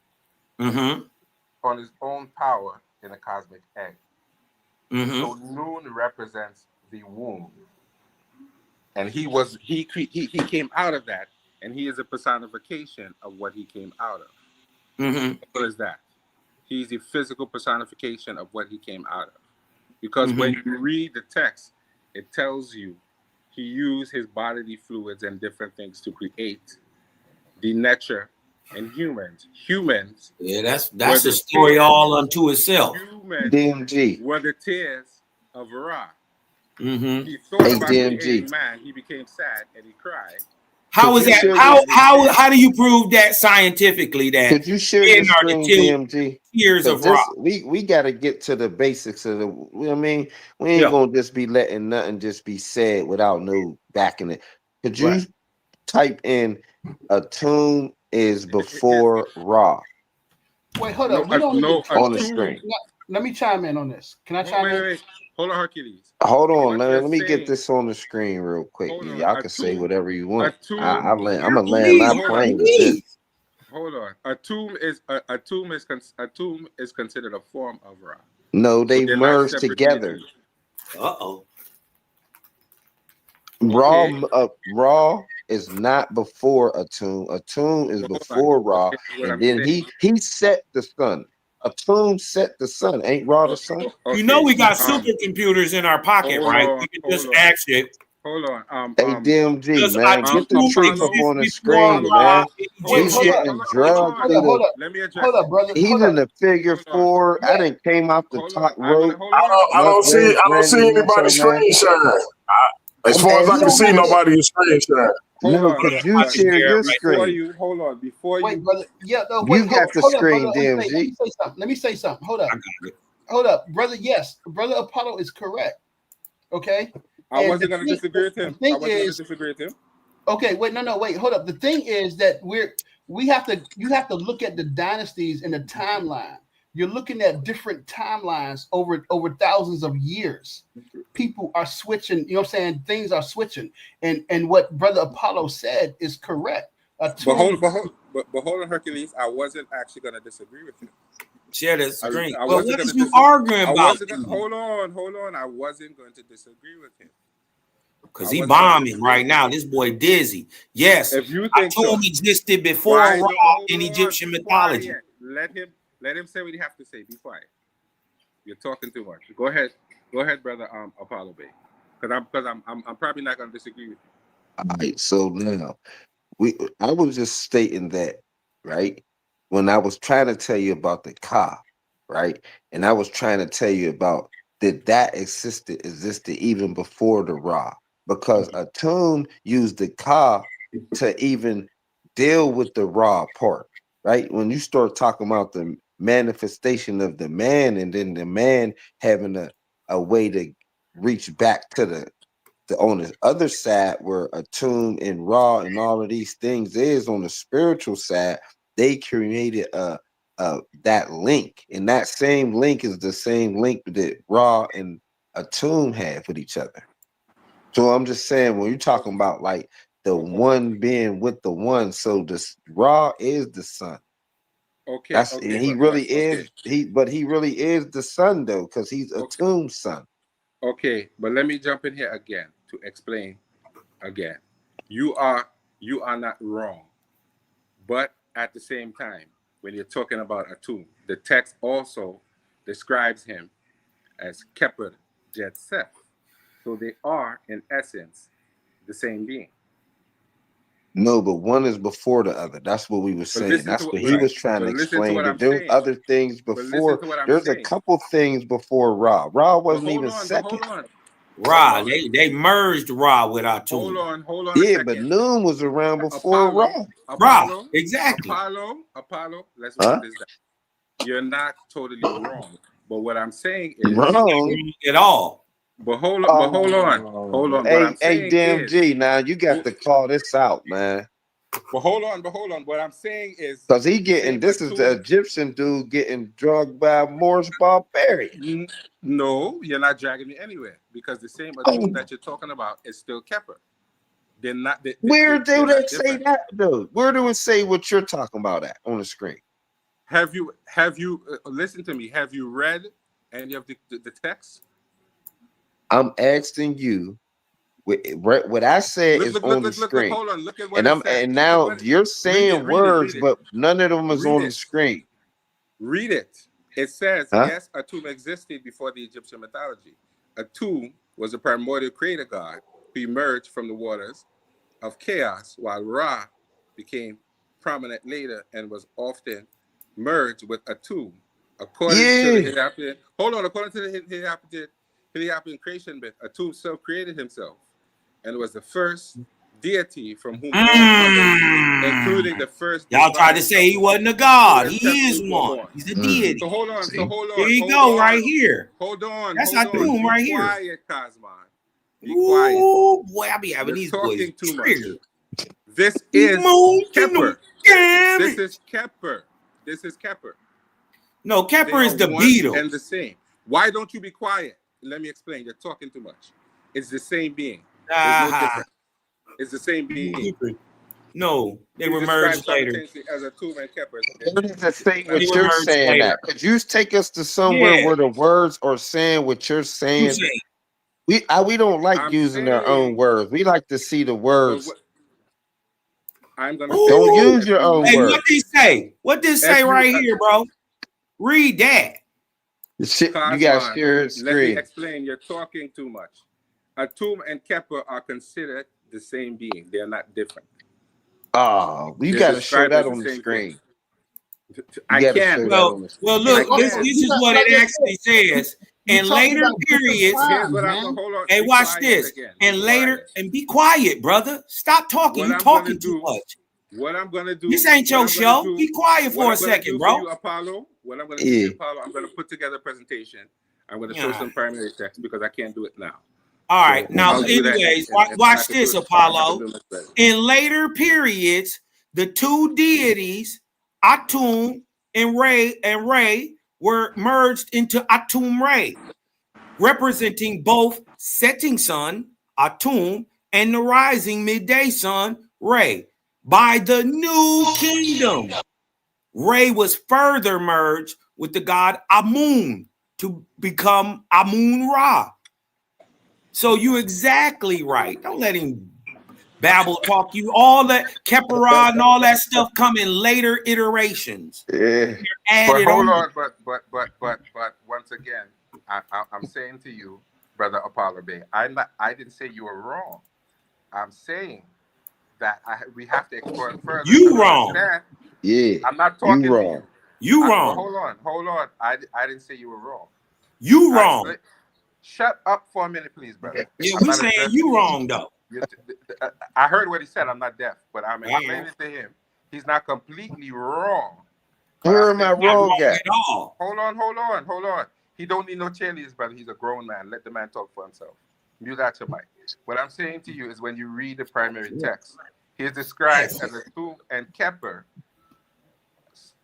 on his own power in a cosmic egg. So Noon represents the womb, and he came out of that, and he is a personification of what he came out of. What is that? He's the physical personification of what he came out of. Because when you read the text, it tells you he used his bodily fluids and different things to create the nature and humans. Yeah, that's a story all unto itself. Humans DMG were the tears of Ra. He thought about creating man. He became sad and he cried. How is that? How do you prove that scientifically? That could you share your screen, DMG? Tears of Ra. We got to get to the basics of the. I mean, we ain't gonna just be letting nothing just be said without no backing it. Could you type in Atum is before Ra? Wait, hold up. We don't need on the screen. Let me chime in on this. Can I chime in? Wait. Hold on, Hercules. Hold on, let me get this on the screen real quick. Y'all can say whatever you want. I'm gonna land my plane with this. Hold on. Atum is considered a form of Ra. No, they merged together. Ra is not before Atum. Atum is before Ra, and then he set the sun. Atum set the sun. Ain't Ra the sun? You know we got supercomputers in our pocket, right? We can just ask it. Hold on. Hey, DMG, man, get the truth up on the screen, man. He's getting drugged through the. Hold up, brother. He's in the figure 4. I didn't came off the top rope. I don't see anybody screen sharing. As far as I can see, nobody is screen sharing. No, could you share your screen? Hold on, before wait, you. Brother. Yeah, no, wait. You got the screen, DMG. Let me say something. Hold up, brother. Yes, brother Apollo is correct. Okay. I wasn't going to disagree with him. Okay, wait, wait, hold up. The thing is that you have to look at the dynasties in the timeline. You're looking at different timelines over thousands of years. People are switching, you know what I'm saying? Things are switching. And what Brother Apollo said is correct. But hold on, Hercules. I wasn't actually going to disagree with him. Share the screen. What is you arguing about? Hold on. I wasn't going to disagree with him. Because he bombing right now. This boy dizzy. Yes, if you think Atum existed before Ra in Egyptian mythology. Let him say what he have to say. Be quiet. You're talking too much. Go ahead, brother. Apollo Bay. Because I'm probably not going to disagree with you. All right. So now I was just stating that, right? When I was trying to tell you about the Ka, right? And I was trying to tell you about that existed even before the Ra, because Atum used the Ka to even deal with the Ra part, right? When you start talking about the manifestation of the man, and then the man having a way to reach back to the on the other side where Atum and Ra and all of these things is on the spiritual side, they created a that link, and that same link is the same link that Ra and Atum have with each other. So I'm just saying, when you're talking about like the one being with the one, so this Ra is the son. Okay, That's okay, and he but really okay, is he really is the son though, because he's okay, Atum's son. okay. But let me jump in here again to explain again. You are not wrong, but at the same time, when you're talking about Atum, the text also describes him as Keper Jet Seth. So they are, in essence, the same being. No, but one is before the other. That's what we were But saying. listen That's to what what he right. was trying to But listen to explain. what That I'm there was saying. other things But listen before. to what I'm There's a saying. couple things before Ra. Ra But wasn't hold even on, but second. hold on. Ra, Hold on. they merged Ra with Hold Atum. on a Yeah, but second. Noon was around before Apollo, Ra. Ra, exactly. Apollo, let's Huh? run this down. You're not totally wrong. But what I'm saying is, Wrong. At all. but hold on. Hold Oh, on. What I'm hey, saying damn is, G. Now you got to call this out, man. but hold on. What I'm saying is, Because he the getting same this is the Atum. Egyptian dude getting drugged by Morris Barbarian. No, you're not dragging me anywhere because the same Atum that you're talking about is still Kepper. They're not. Where do They're they not say different. that though? Where do it say what you're talking about at on the screen? Have you listen to me? Have you read any of the text? I'm asking you. What I said is on the Look. screen, Hold on. Look at what and it says. and Look at now what. you're Read it. saying words, but none of them is Read on the it. screen. Read it. It says, Huh? yes, Atum existed before the Egyptian mythology. Atum was a primordial creator god who emerged from the waters of chaos, while Ra became prominent later and was often merged with Atum. According to the Yeah. Hiddepian, according to the Hiddepian creation myth, Atum self-created himself and was the first deity from whom all others, including the first Y'all tried to divine say he wasn't a human god. He is templars were one. born. He's a deity. So hold on. See? Here you go, right here. Hold on. That's Atum Be right here. quiet, Cosmon. Be quiet. Ooh, boy, I be having You're these boys talking too much. triggered. This He is moved to Kepper. damn This it. is Kepper. This is Kepper. No, They Kepper is are the one and Beatles. the same. Why don't you be quiet? Let me explain. You're talking too much. It's the same being. There's no difference. It's the same being. No, they We were describe merged later. simultaneously as Atum and Kepper. Where does it say They what were you're merged saying later. at? Could you take us to somewhere Yeah. where the words are saying what you're You saying? say, We don't like I'm using our own saying, words. We like to see the but words. I'm gonna say Don't to you, ooh. use your own Hey, words. what they say? What this say right here, bro? Read that. The shit, you Cosmon, gotta share his let me screen. explain. You're talking too much. Atum and Kepper are considered the same being. They're not different. Oh, you They're gotta show described as that the on the same thing. screen. I You gotta can't. show that on the Well, screen. look, this is what it actually says. In later periods, Here's what I'm gonna hold on. hey, Be watch quiet this. again. And Be later, quiet. and be quiet, brother. Stop talking. What You I'm gonna talking too do. much. What I'm gonna do. This ain't your show. Be quiet for a second, For bro. you, Apollo. What I'm gonna do for you, Apollo. I'm gonna put together a presentation. I'm gonna show some primary text because I can't do it now. All right. So Now, I'll do that anyways, and I watch can this, do it. I can Apollo. do it much better. In later periods, the two deities, Atum and Ray, were merged into Atum Ray, representing both setting sun, Atum, and the rising midday sun, Ray. By the new kingdom, Ray was further merged with the god Amun to become Amun Ra. So you're exactly right. Don't let him babble talk you. All that Kepera and all that stuff come in later iterations. Yeah. They're But added hold on. on, but once again, I'm saying to you, brother Apollo Bay, I didn't say you were wrong. I'm saying that we have to explore it further. You to wrong. understand. Yeah. I'm not You talking to wrong. you. You But wrong. hold on. I didn't say you were wrong. You wrong. Shut up for a minute, please, brother. Yeah, I'm we not saying addressing you wrong though. I heard what he said. I'm not deaf, but I'm Uh-huh. explaining to him. He's not completely wrong. Where am I Not wrong wrong at? at all. Hold on. He don't need no cheerleaders, brother. He's a grown man. Let the man talk for himself. Mute out your mic. What I'm saying to you is when you read the primary text, he is described as Atum and Kepper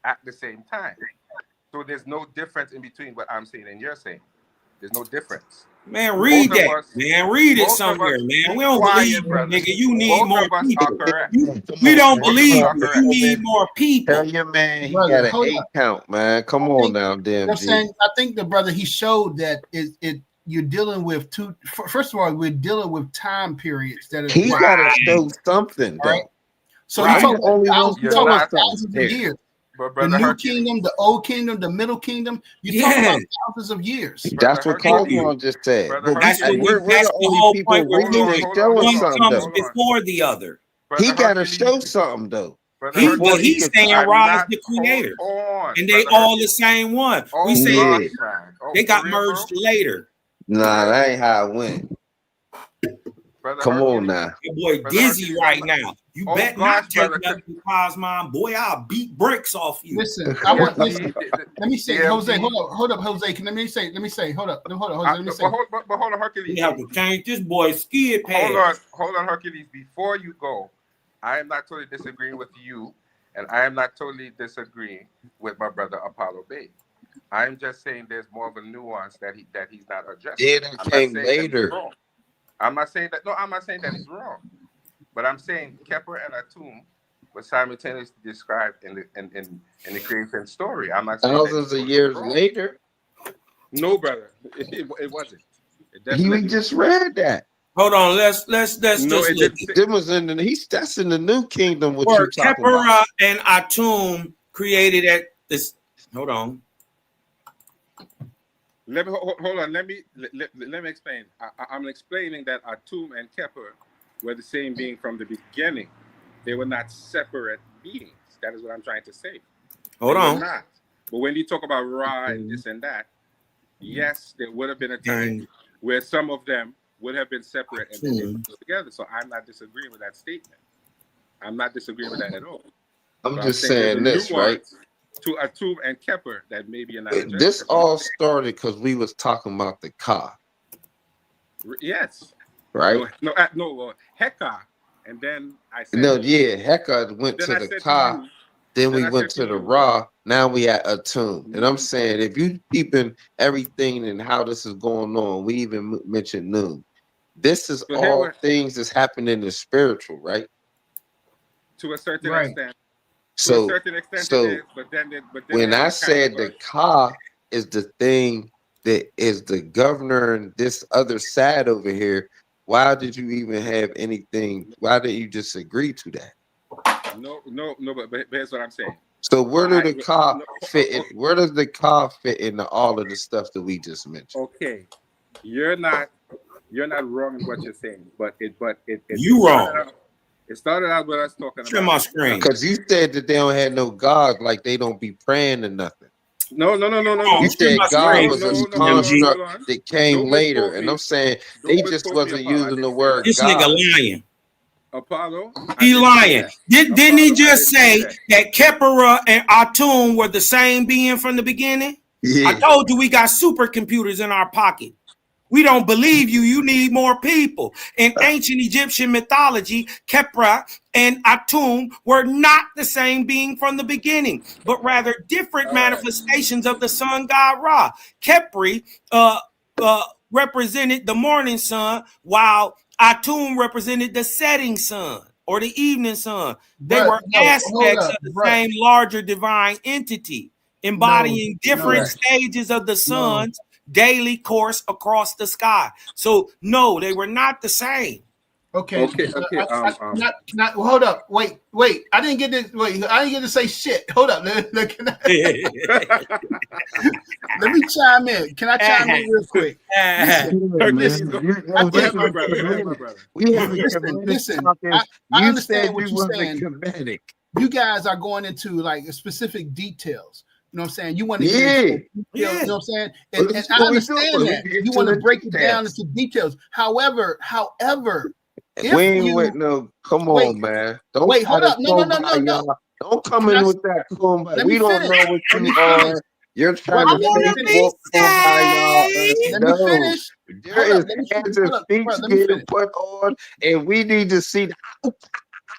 at the same time. So there's no difference in between what I'm saying and you're saying. There's no difference. Man, read Both of that. us- Man, read it both of somewhere, us- man. be We don't quiet, believe you, brother. nigga. You need Both more of us people. are correct. We don't Both of us believe are you. correct. You need more people. Tell your man he Brother, got an hold 8 up. count, man. Come on now, You know what I'm DMG. saying? I think the brother, he showed that you're dealing with first of all, we're dealing with time periods that are He different. gotta show something All right. though. So Right. you talking about Only one thousands, You're you talking about not- thousands of here. years. But The brother new Hercules, kingdom, the old kingdom, the middle kingdom. You're talking about thousands of years. That's what Hercules. Cosmo just said. Brother But That's what we're that's the the only whole people point we're reading doing. and showing One something comes though. before the other. Brother He gotta Hercules, show something though. Brother But Hercules, he's saying I'm Ra is not- the creator. Hold on, And they Brother all the Hercules. same one. Oh, We say Yeah. gosh, man. Oh, they got for real, merged bro? later. Nah, that ain't how it went. Brother Come on Hercules. now. Your boy Brother dizzy Hercules, right I'm now. You Oh, bet gosh, not take brother. nothing, Cosmon. Boy, I'll beat bricks off you. Listen, I want Yeah, listen. Let me say, DMG. Jose, hold up, Jose. Let me say, hold up, Jose. Let me say. But hold on, Hercules. We have to change this boy's skid pad. Hold on, Hercules. Before you go, I am not totally disagreeing with you, and I am not totally disagreeing with my brother Apollo Bay. I'm just saying there's more of a nuance that he's not addressing. Yeah, that I'm not came saying that he's later. wrong. I'm not saying that. No, I'm not saying that he's wrong. But I'm saying Kepler and Atum were simultaneously described in the creation story. I'm not saying that Thousands he's of years wrong. later. No, brother, it wasn't. It We definitely just read that. Hold on, let's No, just it look. didn't say- Them was in that's in the new kingdom. What Were you talking Kepera about? and Atum created at this? Hold on. Let me hold on. Let me explain. I'm explaining that Atum and Kepler were the same being from the beginning. They were not separate beings. That is what I'm trying to say. Hold They were on. not. But when you talk about Ra and this and that, yes, there would have been a time where some of them would have been separate and then they would go together. So I'm not disagreeing with that statement. I'm not disagreeing with that at all. I'm But just there's saying a this, right? nuance to Atum and Kepler that maybe you're not addressing. This all started because we was talking about the car, Yes. right? No, Heka. And then I said, No, yeah, Hecka went then to I the said to car. you, Then then we I went said to to the you- raw. Now we at Atum. And I'm Mhm. saying if you keeping everything and how this is going on, we even mentioned noon. This is So here all we're- things that's happening in the spiritual, right? to a certain Right. extent. To So a certain extent so it is, but then when I there's said kind the of a- car is the thing that is the governor and this other side over here, why did you even have anything? Why did you just agree to that? no, but here's what I'm saying. So where do the car no, fit in? Where does the car fit into all of the stuff that we just mentioned? Okay, you're not wrong in what you're saying, but it You wrong. It started out with us talking Share about my screen. Because you said that they don't have no God, like they don't be praying or nothing. No. You share said my God screen. was a hold construct on. that came Don't later, misquote and me. I'm saying Don't they just misquote me, wasn't Apollo. I using the didn't say word This God. nigga lying. Apollo. I He didn't say lying. that. Didn't he Apollo, I just didn't say that. that Kepera and Atum were the same being from the beginning? Yeah. I told you we got supercomputers in our pocket. We don't believe you. You need more people. In ancient Egyptian mythology, Kepra and Atum were not the same being from the beginning, but rather different manifestations of the sun god Ra. Kepri represented the morning sun, while Atum represented the setting sun or the evening sun. They were aspects of the same larger divine entity, embodying different stages of the sun's daily course across the sky. So no, they were not the same. Okay. Hold up. Wait. I didn't get this. Wait, I didn't get to say shit. Hold up. Let me chime in. Can I chime in real quick? Listen. I understand what you're saying. You guys are going into like specific details. You know what I'm saying? You want to get into details, you know what I'm saying? And I understand that. You want to break it down into details. However, we ain't with no. Come on, man. Don't wait. Hold up. No. Don't come in with that. We don't know what you are. You're trying to finish. Let me finish. There is hands and feet getting put on, and we need to see.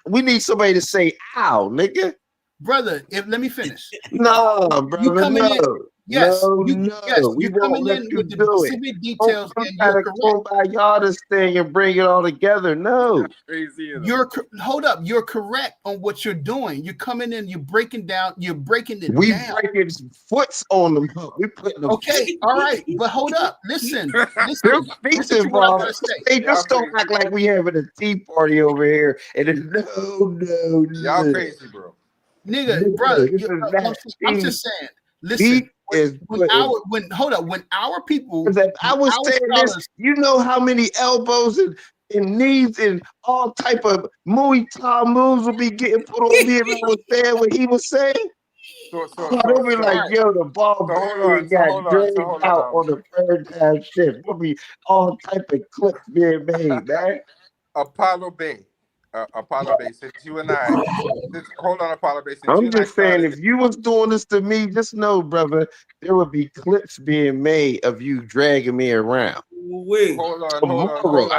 We need somebody to say, "Ow, nigga." brother. Let me finish. No, You brother, coming in? no. Yes, No, we you're won't coming let in you with the do it. specific Don't details, try and you're to correct. come by y'all this thing and bring it all together. No. Crazy. Hold up. You're correct on what you're doing. You're coming in. You're breaking down. You're breaking it We down. breaking foots on them. We putting them. Okay, all right, but hold up. Listen. There's Listen feet to what I'm gonna involved. say. They just don't act like we having a tea party over here. And it's Y'all no. crazy, bro. Nigga, brother, This is not I'm tea. just saying. Listen, Heat is when our people, because if I was our saying this, scholars, you know how many elbows and knees and all type of Muay Thai moves would be getting put on me if I was saying what he was saying. So They'll be like, yo, the ball barely got dragged out on the paradigm shift. There'll be all type of clips being made, man. Apollo Bay, since you and I, hold on, Apollo Bay, since you I'm and I just saying, started. if you was doing this to me, just know, brother, there would be clips being made of you dragging me around. Hold on. Tomorrow, Apollo,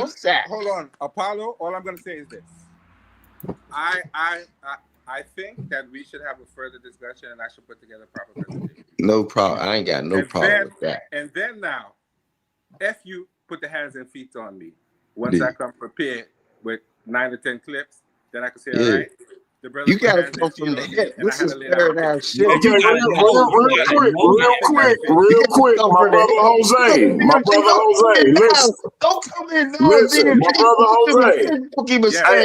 ASAP. hold on, Apollo. All I'm gonna say is this: I think that we should have a further discussion, and I should put together a proper presentation. No problem. I ain't got no problem with that. And then now, if you put the hands and feet on me, once I come prepared with 9 or 10 clips, then I can say, all right, the brother You put gotta hands come and feet from the on me, hip. and I This had is to lay down paradigm pictures. shit. Okay, real quick, my brother Jose. My brother Jose, listen. Don't come in now. Listen, my brother Jose. Hey,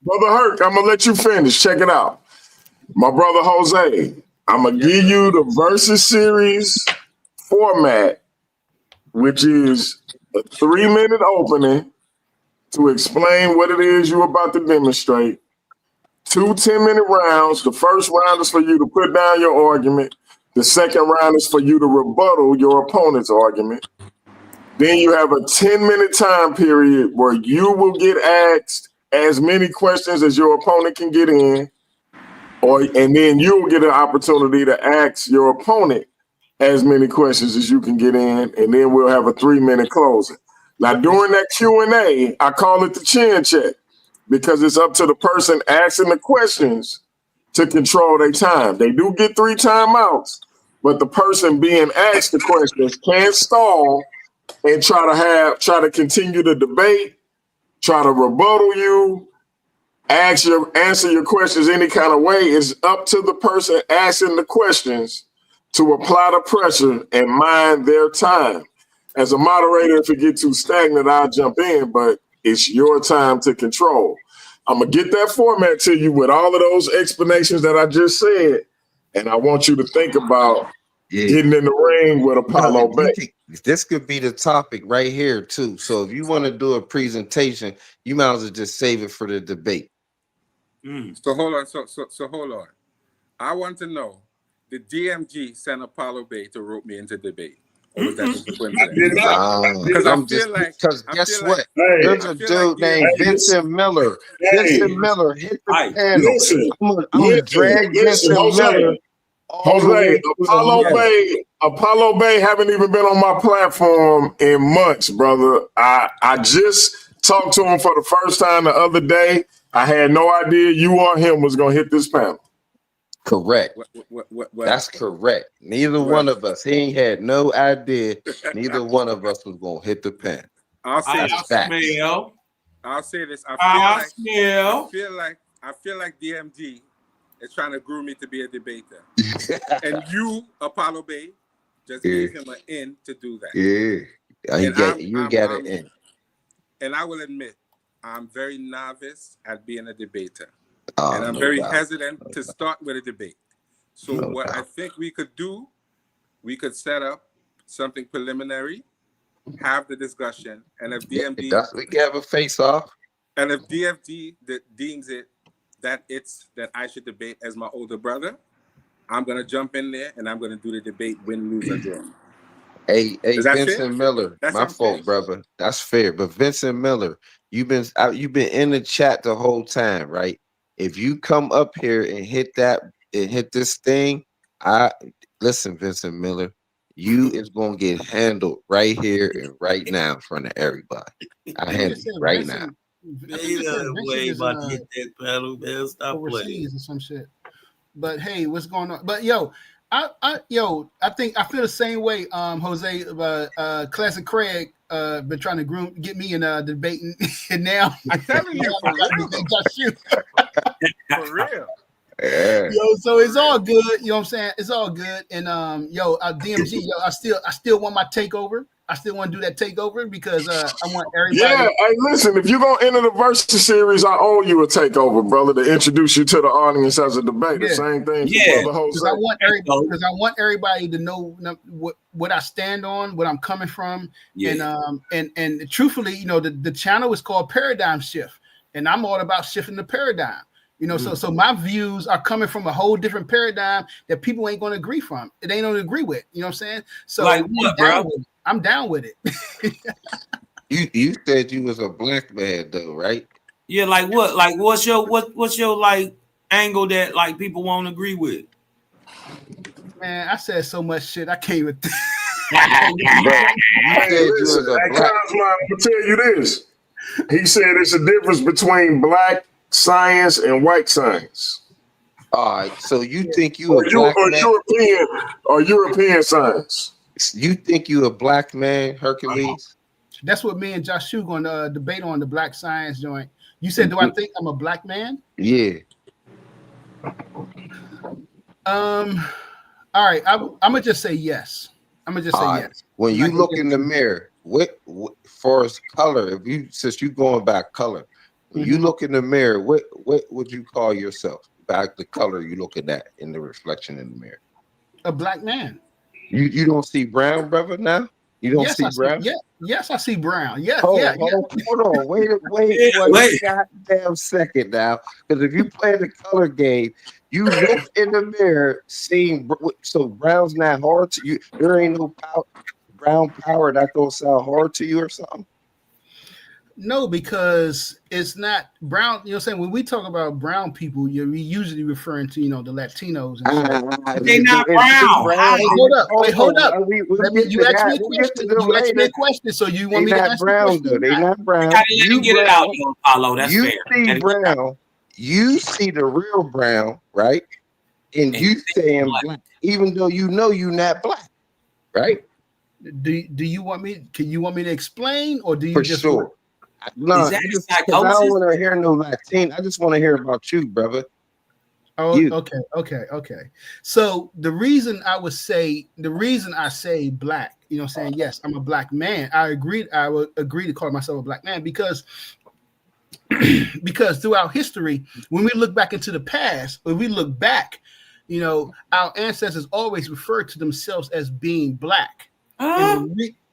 brother Herc, I'm gonna let you finish. Check it out. My brother Jose, I'm gonna give you the versus series format, which is a 3-minute opening to explain what it is you're about to demonstrate. 2 10-minute rounds. The first round is for you to put down your argument. The second round is for you to rebuttal your opponent's argument. Then you have a 10-minute time period where you will get asked as many questions as your opponent can get in, and then you'll get an opportunity to ask your opponent as many questions as you can get in, and then we'll have a 3-minute closing. Now, during that Q&A, I call it the chin check because it's up to the person asking the questions to control their time. They do get 3 timeouts, but the person being asked the questions can't stall and try to continue the debate, try to rebuttal you, answer your questions any kind of way. It's up to the person asking the questions to apply the pressure and mind their time. As a moderator, if it get too stagnant, I'll jump in, but it's your time to control. I'm gonna get that format to you with all of those explanations that I just said, and I want you to think about getting in the ring with Apollo Bay. This could be the topic right here too. So if you want to do a presentation, you might as well just save it for the debate. So hold on. So hold on. I want to know: did DMG send Apollo Bay to rope me into debate, or was that just a coincidence? Because guess what? There's a dude named Vincent Miller. Vincent Miller hit the panel. I'm gonna drag Vincent Miller. Jose, Apollo Bay haven't even been on my platform in months, brother. I just talked to him for the first time the other day. I had no idea you or him was gonna hit this panel. Correct. That's correct. Neither one of us. He ain't had no idea. Neither one of us was gonna hit the pen. I'll say this. I feel like DMG is trying to groom me to be a debater, and you, Apollo Bay, just gave him an in to do that. You got it in. And I will admit, I'm very novice at being a debater. And I'm very hesitant to start with a debate. So I think we could do, we could set up something preliminary, have the discussion, and if DMD... we can have a face-off. And if DFD deems it that I should debate as my older brother, I'm going to jump in there and I'm going to do the debate, win, lose, or draw. Hey, Vincent Miller, my fault, brother. That's fair. But Vincent Miller, you've been in the chat the whole time, right? If you come up here and hit this thing, listen, Vincent Miller, you is gonna get handled right here and right now in front of everybody. I handle you right now. I think they said invention Way is about to hit that pedal, man. Stop playing. overseas or some shit. But hey, what's going on? But I think I feel the same way. Jose, Classic Craig, been trying to get me in debating, and now I'm telling you, for real. For real. Yeah. So it's all good. You know what I'm saying? It's all good. And DMG, I still want my takeover. I still want to do that takeover because I want everybody. Yeah, hey, listen, if you're going to enter the Versus series, I owe you a takeover, brother, to introduce you to the audience as a debater. Yeah. Same thing Yeah. for Brother Jose. Because I want everybody to know what I stand on, what I'm coming from. Yeah. And truthfully, the channel is called Paradigm Shift, and I'm all about shifting the paradigm. So my views are coming from a whole different paradigm that people ain't going to agree from. It ain't going to agree with. You know what I'm saying? So Like what, bro? I'm down with it. You said you was a black man though, right? Yeah, like what? Like what's your like angle that like people won't agree with? Man, I said so much shit. I can't even. You said you was a black. I'm gonna tell you this. He said it's a difference between black science and white science. All right, so you think you a black man? European science. You think you a black man, Hercules? That's what me and Joshua going to debate on the black science joint. You said, do I think I'm a black man? Yeah. All right. I'm gonna just say yes. Yes. When you look in the mirror, what far as color? Since you going back color, when you look in the mirror, what would you call yourself? Back the color you looking at in the reflection in the mirror. A black man. You don't see brown, brother. Now you don't see brown. Yes, I see brown. Yes. Hold on. Wait one goddamn second now, because if you play the color game, you look in the mirror, seeing so brown's not hard to you. There ain't no brown power that gonna sound hard to you or something. No, because it's not brown. You know what I'm saying? When we talk about brown people, we usually referring to, the Latinos. And they not brown. Hold up. You asked me a question. So you want me to answer brown, though. They not brown. You get it out, Paulo. That's you fair. See brown. You see the real brown, right? And you saying black, even though you know you're not black, right? Do you want me? Can you want me to explain, or do you For just sure? No, I don't want to hear no Latin. I just want to hear about you, brother. Oh, okay. So the reason I say black, you know what I'm saying? Yes, I'm a black man. I would agree to call myself a black man because throughout history, when we look back into the past, when we look back, our ancestors always referred to themselves as being black.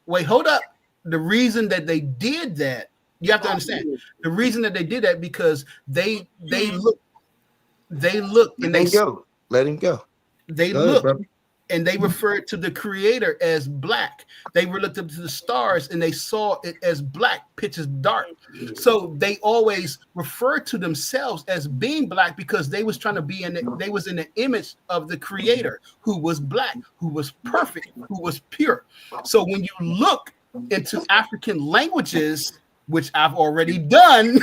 Wait, hold up. The reason that they did that, you have to understand. The reason that they did that because they look and they go. Let him go. They look and they referred to the creator as black. They were looked up to the stars and they saw it as black, pitch is dark. So they always referred to themselves as being black because they was trying to be they was in the image of the creator who was black, who was perfect, who was pure. So when you look into African languages, which I've already done,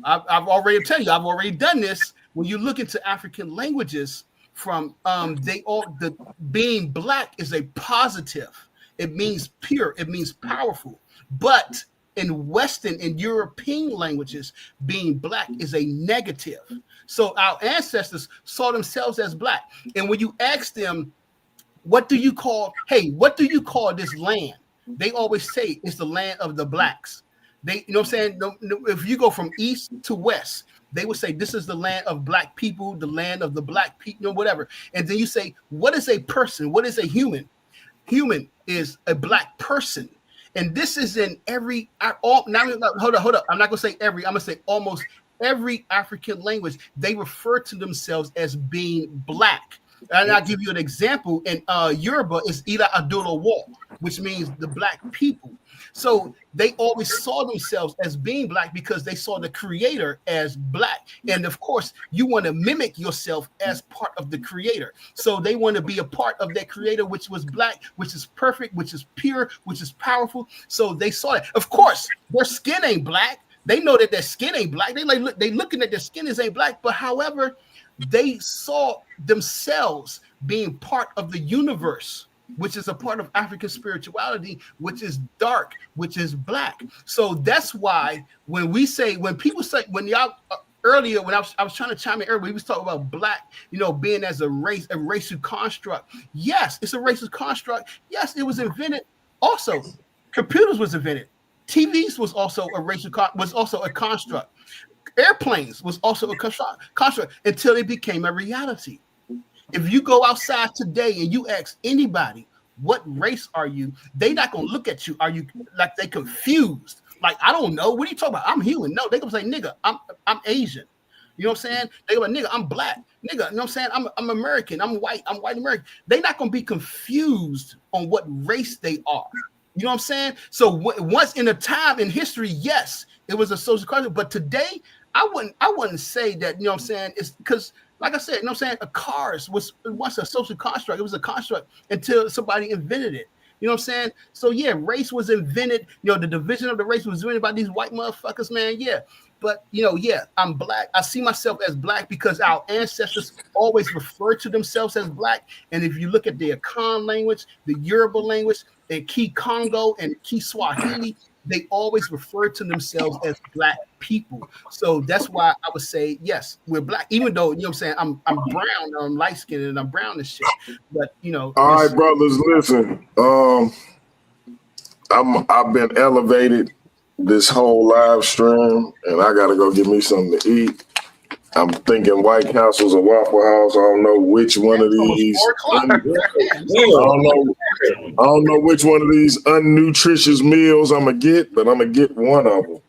I've already done this. When you look into African languages, from the being black is a positive. It means pure. It means powerful. But in Western and European languages, being black is a negative. So our ancestors saw themselves as black. And when you ask them, what do you call this land? They always say it's the land of the blacks. They, you know what I'm saying? If you go from east to west, they would say this is the land of black people, the land of the black people, whatever. And then you say, what is a person? What is a human? Human is a black person. And this is in hold up. I'm not gonna say every, I'm gonna say almost every African language, they refer to themselves as being black. And I'll give you an example. In Yoruba, it's Ila Adolo War, which means the black people. So they always saw themselves as being black because they saw the creator as black. And of course, you want to mimic yourself as part of the creator. So they want to be a part of that creator, which was black, which is perfect, which is pure, which is powerful. So they saw it. Of course, their skin ain't black. They know that their skin ain't black. They looking at their skin as ain't black, but however, they saw themselves being part of the universe, which is a part of African spirituality, which is dark, which is black. So that's why when people say, when y'all earlier, when I was trying to chime in earlier, we was talking about black, being as a racial construct. Yes, it's a racial construct. Yes, it was invented. Also, computers was invented. TVs was also a construct. Airplanes was also a construct until it became a reality. If you go outside today and you ask anybody, what race are you? They not gonna look at you. Are you like they confused? Like, I don't know. What are you talking about? I'm human. No, they gonna say, nigga, I'm Asian. You know what I'm saying? They go, nigga, I'm black. Nigga, you know what I'm saying? I'm American. I'm white American. They not gonna be confused on what race they are. You know what I'm saying? So once in a time in history, yes, it was a social construct. But today, I wouldn't say that, you know what I'm saying? It's because, like I said, you know what I'm saying? A cars was once a social construct. It was a construct until somebody invented it. You know what I'm saying? So yeah, race was invented. The division of the race was invented by these white motherfuckers, man. Yeah. But yeah, I'm black. I see myself as black because our ancestors always referred to themselves as black. And if you look at the Akan language, the Yoruba language, and Key Congo and Key Swahili, they always refer to themselves as black people. So that's why I would say, yes, we're black, even though, you know what I'm saying, I'm brown, I'm light skinned and I'm brown and shit. But all right, brothers, listen. I've been elevated this whole live stream, and I gotta go get me something to eat. I'm thinking White Castle's or Waffle House. I don't know which one of these. I don't know which one of these unnutritious meals I'm gonna get, but I'm gonna get one of them.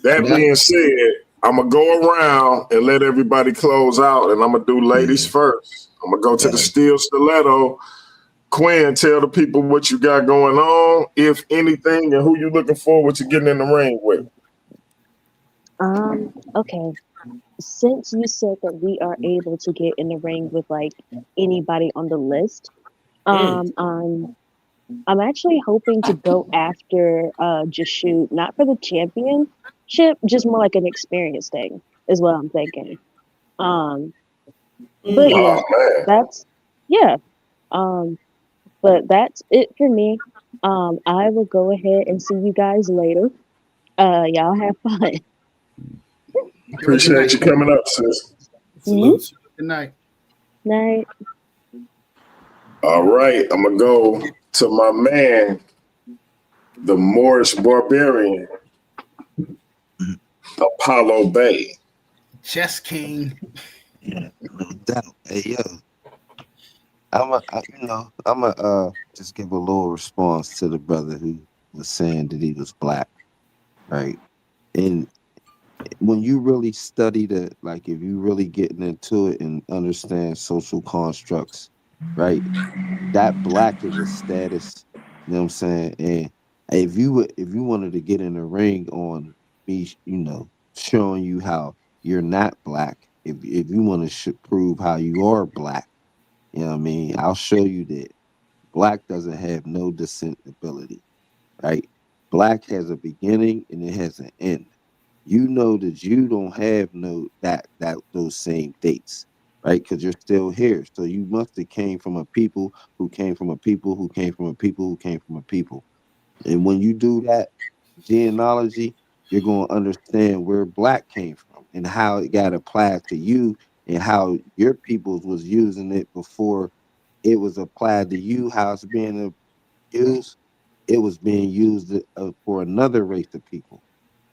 That being said, I'm gonna go around and let everybody close out, and I'm gonna do ladies first. I'm gonna go to the Steel Stiletto. Quinn, tell the people what you got going on, if anything, and who you looking forward to getting in the ring with. Okay. Since you said that we are able to get in the ring with like anybody on the list, I'm actually hoping to go after Jashoot, not for the championship, just more like an experience thing, is what I'm thinking. But yeah, that's but that's it for me. I will go ahead and see you guys later. Y'all have fun. Appreciate you coming up, sis. Salute. Good night. Night. All right, I'm gonna go to my man, the Moorish Barbarian, Apollo Bay. Chess King. Yeah, no doubt. Hey yo, I'm a just give a little response to the brother who was saying that he was black, right? And when you really study like if you really getting into it and understand social constructs, right? That black is a status, you know what I'm saying? And if you wanted to get in the ring on me, showing you how you're not black, if you want to prove how you are black, you know what I mean? I'll show you that black doesn't have no descent ability, right? Black has a beginning and it has an end. You know that you don't have those same dates, right? Because you're still here. So you must have came from a people who came from a people who came from a people who came from a people. And when you do that genealogy, you're going to understand where black came from and how it got applied to you and how your peoples was using it before it was applied to you, how it's being used. It was being used for another race of people.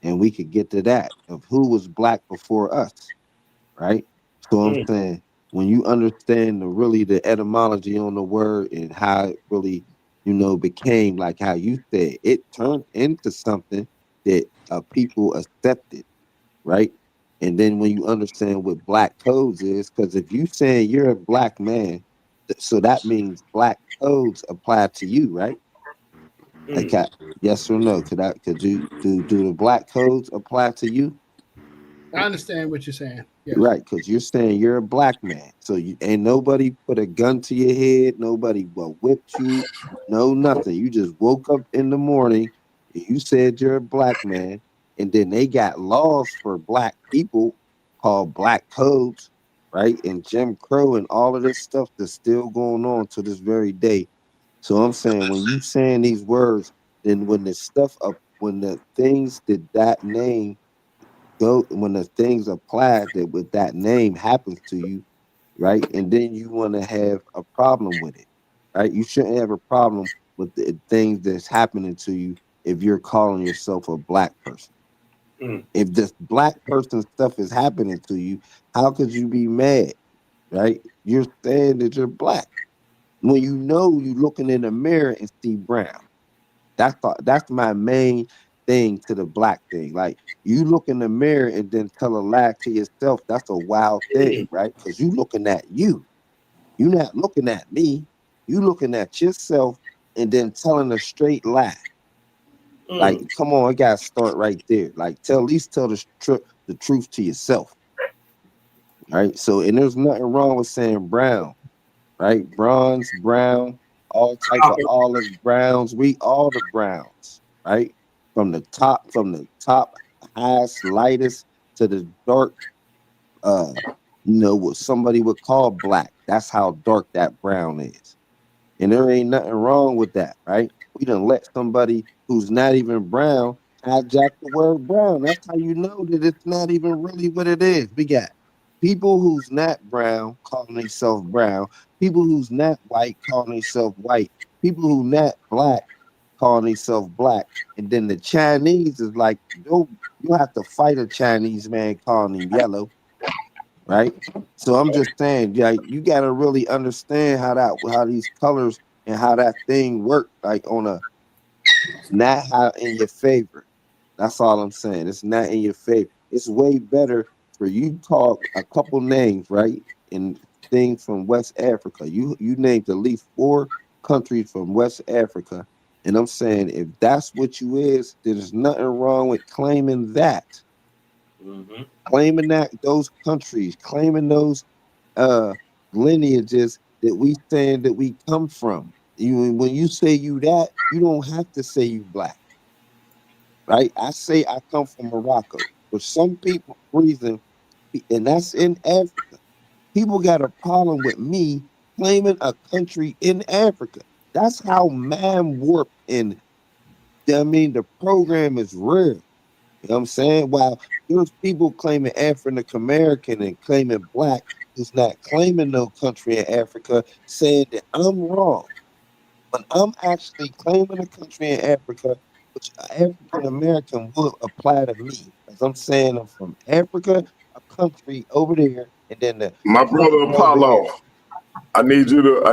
And we could get to that of who was black before us, right? So I'm saying when you understand the etymology on the word and how it really, became like how you said, it turned into something that people accepted, right? And then when you understand what black codes is, because if you saying you're a black man, so that means black codes apply to you, right? Like, yes or no? Could you do the black codes apply to you? I understand what you're saying. Yes. Right, because you're saying you're a black man. So you ain't nobody put a gun to your head, nobody whipped you, no nothing. You just woke up in the morning and you said you're a black man, And then they got laws for black people called black codes, right? And Jim Crow and all of this stuff that's still going on to this very day. So I'm saying when you saying these words, then when the stuff up, when the things that name go, when the things apply that with that name happens to you, right? And then you want to have a problem with it, right? You shouldn't have a problem with the things that's happening to you if you're calling yourself a black person. Mm. If this black person stuff is happening to you, how could you be mad, right? You're saying that you're black when you know you looking in the mirror and see brown. That's my main thing to the black thing. Like you look in the mirror and then tell a lie to yourself. That's a wild thing, right? Because you looking at you. You're not looking at me. You looking at yourself and then telling a straight lie. Like, Mm. come on, I gotta start right there. Like, at least tell the truth to yourself, right? So, and there's nothing wrong with saying brown, right? Bronze, brown, all type of Copper. olive browns. We all the browns, right? From the top, highest, lightest to the dark, uh, what somebody would call black. That's how dark that brown is. And there ain't nothing wrong with that, right? We done let somebody who's not even brown hijack the word brown. That's how you know that it's not even really what it is. We got people who's not brown calling themselves brown, people who's not white calling themselves white, people who not black calling themselves black. And then the Chinese is like, you have to fight a Chinese man calling him yellow, right? So I'm just saying, like, you got to really understand how these colors and how that thing work, like on a not how in your favor. That's all I'm saying. It's not in your favor. It's way better for you talk a couple names, right? And things from West Africa. You named at least 4 countries from West Africa. And I'm saying if that's what you is, there's nothing wrong with claiming that. Mm-hmm. Claiming that those countries, claiming those uh lineages that we saying that we come from. When you say you that, you don't have to say you black, right? I say I come from Morocco. For some people reason, and that's in Africa, people got a problem with me claiming a country in Africa. That's how man warped and I mean the program is real. You know what I'm saying? While there's people claiming African American and claiming black who's not claiming no country in Africa, saying that I'm wrong. When I'm actually claiming a country in Africa, which African American will apply to me. Because I'm saying I'm from Africa, a country over there, and then the My brother country over here. Apollo, I need you to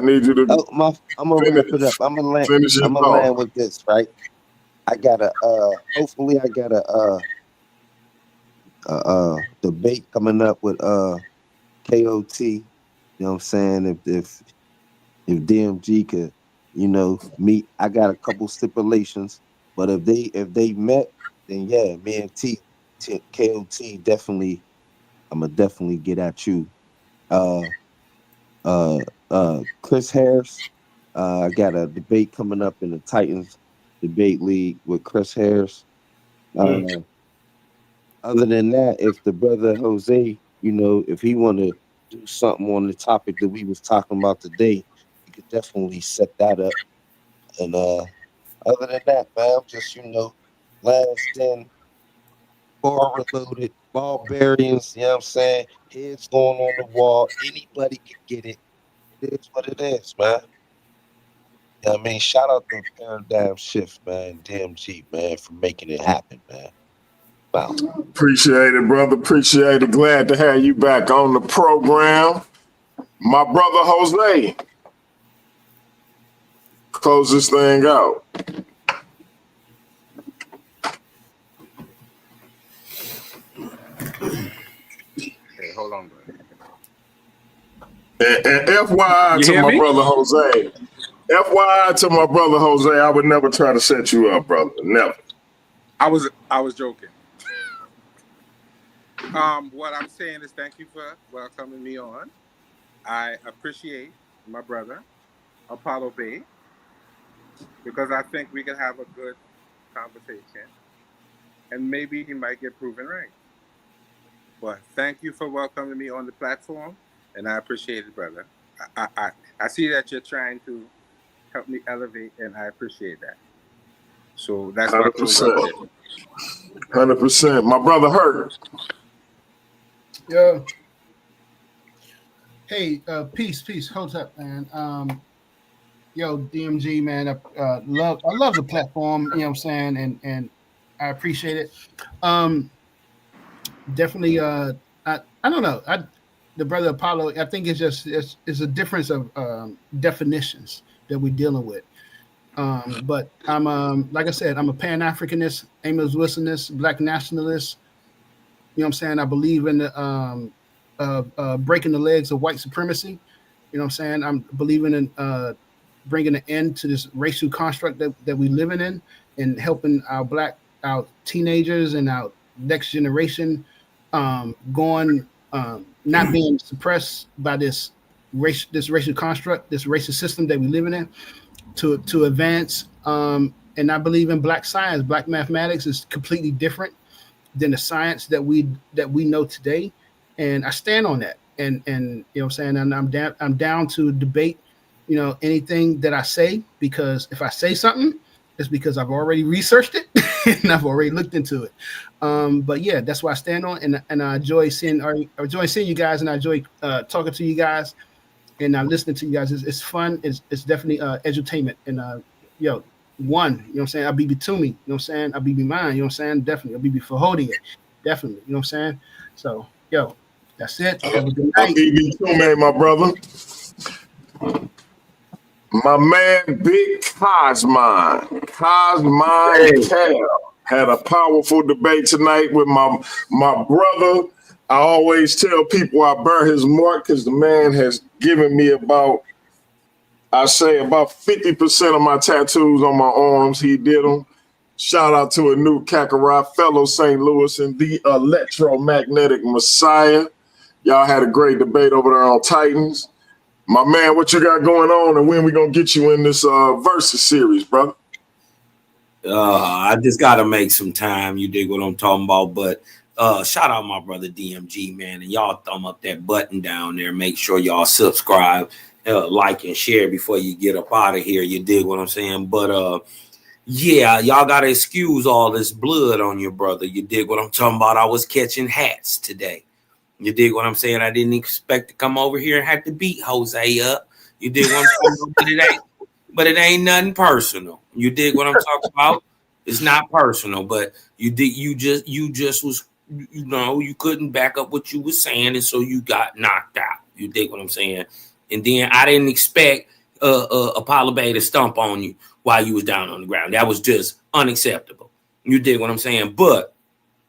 I'm gonna wrap it up. finish your I'm gonna thought. land with this, right? I gotta hopefully I got debate coming up with KOT. You know what I'm saying? If DMG could, meet, I got a couple stipulations. But if they met, then yeah, me and KOT definitely, I'm gonna definitely get at you. Uh Chris Harris. I got a debate coming up in the Titans debate league with Chris Harris. Mm. Uh Other than that, if the brother Jose, if he want to do something on the topic that we was talking about today, we could definitely set that up. And other than that, man, I'm just last in, bar reloaded, barbarians. You know what I'm saying? Heads going on the wall. Anybody can get it. It is what it is, man. You know what I mean? Shout out to Paradigm Shift, man, DMG, man, for making it happen, man. Wow. Appreciate it, brother. Appreciate it. Glad to have you back on the program. My brother Jose, close this thing out. Hey, hold on, bro. And FYI You to hear my me? brother Jose. FYI to my brother Jose, I would never try to set you up, brother. Never. I was joking. What I'm saying is thank you for welcoming me on. I appreciate my brother Apollo Bay because I think we can have a good conversation. and maybe he might get proven right. But thank you for welcoming me on the platform, and I appreciate it, brother. I see that you're trying to help me elevate, and I appreciate that. So that's my close up 100%. there. 100%. My brother Hurt. Yo. Hey, peace. Hold up, man. Yo, DMG, man. I love the platform. You know what I'm saying, and I appreciate it. Definitely. I don't know. The brother Apollo. I think it's a difference of definitions that we're dealing with. But I'm like I said, I'm a Pan-Africanist, Amos Wilsonist, Black nationalist. You know what I'm saying? I believe in the breaking the legs of white supremacy. You know what I'm saying? I'm believing in bringing an end to this racial construct that we living in, and helping our teenagers and our next generation going not being suppressed by this racial construct, this racist system that we living in, to advance. And I believe in Black science. Black mathematics is completely different than the science that we know today, and I stand on that. And you know what I'm saying, and I'm down to debate, you know, anything that I say, because if I say something, it's because I've already researched it and I've already looked into it. But yeah, that's what I stand on, and I enjoy seeing you guys, and I enjoy talking to you guys, and listening to you guys. It's fun. It's definitely edutainment. And yo, one, you know what I'm saying? Abibi to me, you know what I'm saying? Abibi mine, you know what I'm saying? Definitely. Abibi for holding it. Definitely, you know what I'm saying? So, yo, that's it. Have a good night. Abibi to me, my brother. My man, Big Cosmine Cal had a powerful debate tonight with my brother. I always tell people I bear his mark because the man has given me about 50% of my tattoos on my arms. He did them. Shout out to a new Kakarot, fellow St. Louis, and the electromagnetic messiah. Y'all had a great debate over there on Titans. My man, what you got going on, and when we gonna get you in this versus series, brother? I just gotta make some time. You dig what I'm talking about? But shout out my brother DMG, man, and y'all thumb up that button down there. Make sure y'all subscribe, like, and share before you get up out of here. You dig what I'm saying? But yeah, y'all gotta excuse all this blood on your brother. You dig what I'm talking about? I was catching hats today. You dig what I'm saying? I didn't expect to come over here and have to beat Jose up. You dig what I'm talking about? But it ain't nothing personal. You dig what I'm talking about? It's not personal, but you just was, you know, you couldn't back up what you were saying, and so you got knocked out. You dig what I'm saying? And then I didn't expect Apollo Bay to stomp on you while you was down on the ground. That was just unacceptable. You dig what I'm saying? But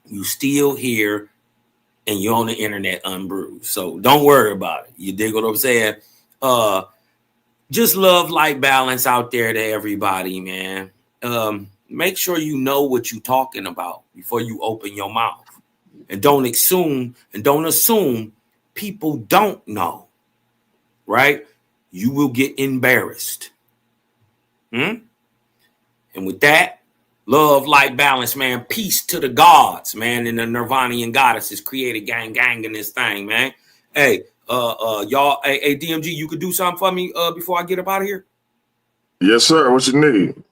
you still here, and you're on the internet unbruised. So don't worry about it. You dig what I'm saying? Just love, light, balance out there to everybody, man. Make sure you know what you're talking about before you open your mouth. And don't assume people don't know. Right? You will get embarrassed. And with that, love, light, balance, man. Peace to the gods, man, and the Nirvanian goddesses created gang in this thing, man. Hey, y'all, hey, DMG, you could do something for me before I get up out of here? Yes, sir. What you need?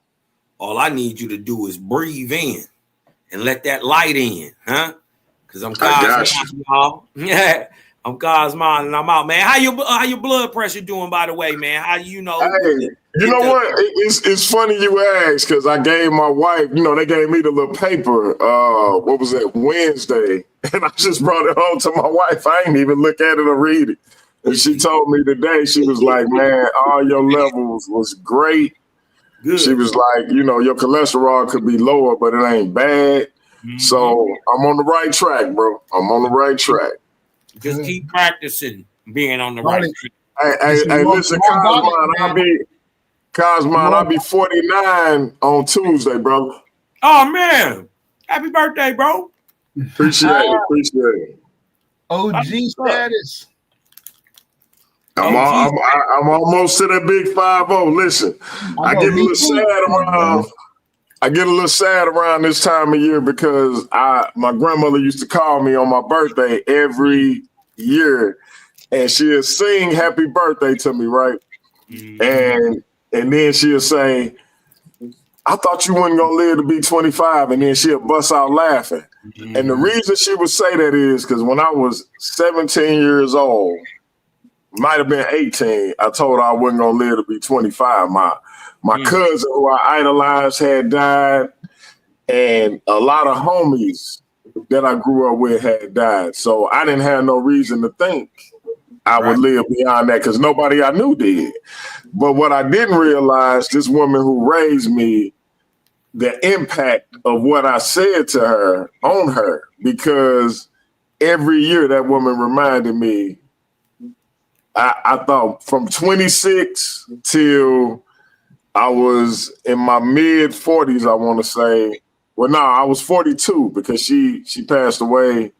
All I need you to do is breathe in and let that light in, huh? Because I'm Cosmine, y'all. Yeah, I'm Cosmine, and I'm out, man. How your blood pressure doing, by the way, man? How you know? Hey, you know what? It's funny you asked, because I gave my wife, you know, they gave me the little paper. What was that, Wednesday? And I just brought it home to my wife. I ain't even look at it or read it. And she told me today, she was like, man, all your levels was great. Good. She was like, you know, your cholesterol could be lower, but it ain't bad. So I'm on the right track, bro. I'm on the right track. Just keep practicing being on the right track. Hey, listen, Cosmine, I'll be 49 on Tuesday, brother. Oh, man. Happy birthday, bro. Appreciate it. OG status. I'm almost to that big 5-0. Listen, I get a little sad around. I get a little sad around this time of year because my grandmother used to call me on my birthday every year, and she'll sing "Happy Birthday" to me, right? And then she'll say, "I thought you weren't gonna live to be 25," and then she'll bust out laughing. And the reason she would say that is because when I was 17 years old, might have been 18, I told her I wasn't gonna live to be 25. My cousin, who I idolized, had died, and a lot of homies that I grew up with had died. So I didn't have no reason to think I would live beyond that because nobody I knew did. But what I didn't realize, this woman who raised me, the impact of what I said to her on her, because every year that woman reminded me, I thought from 26 till I was in my mid 40s, I want to say. Well, no, I was 42 because she passed away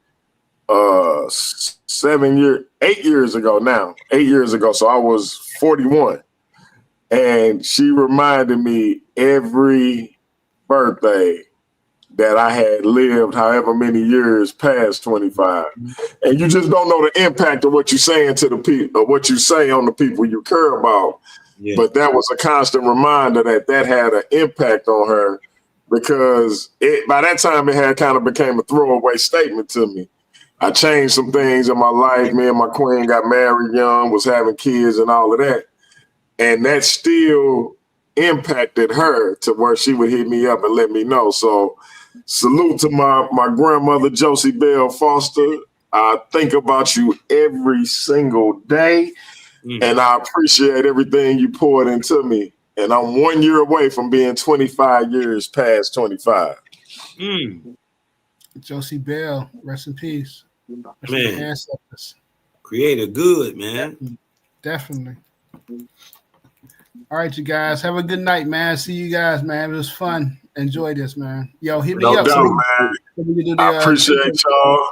8 years ago now. 8 years ago. So I was 41. And she reminded me every birthday that I had lived however many years past 25. And you just don't know the impact of what you're saying to the people, or what you say on the people you care about. Yeah. But that was a constant reminder that had an impact on her, because by that time it had kind of became a throwaway statement to me. I changed some things in my life. Me and my queen got married young, was having kids and all of that. And that still impacted her to where she would hit me up and let me know. So salute to my grandmother, Josie Bell Foster. I think about you every single day, and I appreciate everything you poured into me. And I'm 1 year away from being 25 years past 25. Josie Bell, rest in peace. Man, creator good, man. Definitely. All right, you guys. Have a good night, man. See you guys, man. It was fun. Enjoy this, man. Yo, hit me up. No doubt, man. I appreciate y'all.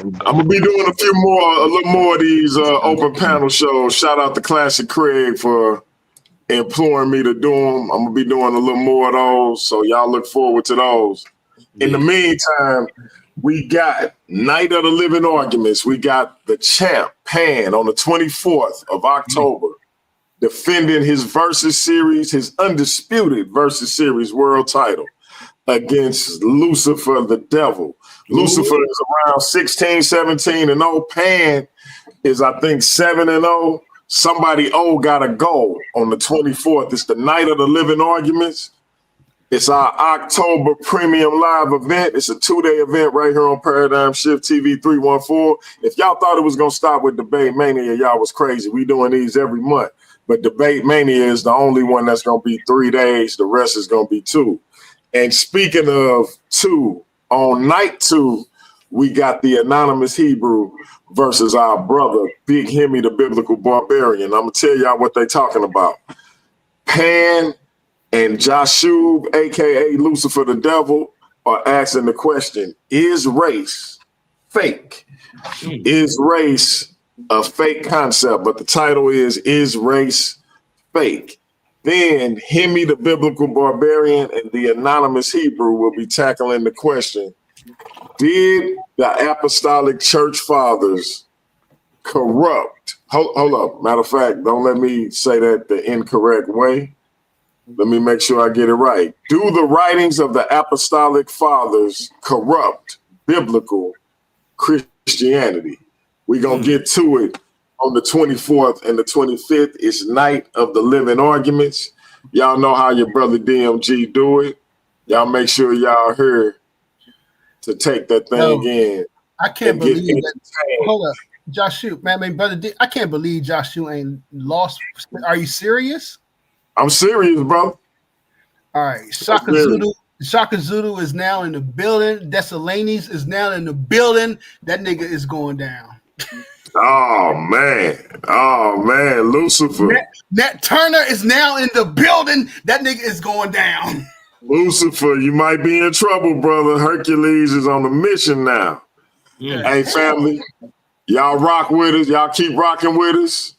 I'm gonna be doing a little more of these open panel shows. Shout out to Classic Craig for imploring me to do them. I'm gonna be doing a little more of those, so y'all look forward to those. In the meantime, we got Night of the Living Arguments. We got the champ Pan on the 24th of October, defending his Versus Series, his undisputed Versus Series world title against Lucifer the Devil. Lucifer is around 16, 17 and 0. Pan is, I think, 7 and 0. Somebody got to go on the 24th. It's the Night of the Living Arguments. It's our October premium live event. It's a 2-day event right here on Paradigm Shift TV 314. If y'all thought it was going to stop with Debate Mania, y'all was crazy. We doing these every month. But Debate Mania is the only one that's going to be 3 days. The rest is going to be 2. And speaking of 2, on night 2, we got the Anonymous Hebrew versus our brother, Big Hemi, the Biblical Barbarian. I'm going to tell y'all what they talking about. Pan and Jashub, a.k.a. Lucifer the Devil, are asking the question, is race fake? Is race a fake concept? But the title is race fake? Then Hemi, the Biblical Barbarian, and the Anonymous Hebrew will be tackling the question, did the Apostolic Church Fathers corrupt? Hold up. Matter of fact, don't let me say that the incorrect way. Let me make sure I get it right. Do the writings of the Apostolic Fathers corrupt biblical Christianity? We're going to get to it on the 24th and the 25th. It's Night of the Living Arguments. Y'all know how your brother DMG do it. Y'all make sure y'all here to take that thing in. I can't believe that. Hold up. Joshu, man, brother, I can't believe Joshu ain't lost. Are you serious? I'm serious, bro. All right. Shaka Zulu is now in the building. Desalanis is now in the building. That nigga is going down. Oh man, Lucifer. Nat Turner is now in the building. That nigga is going down. Lucifer, you might be in trouble, brother. Hercules is on a mission now. Hey, family, y'all rock with us. Y'all keep rocking with us.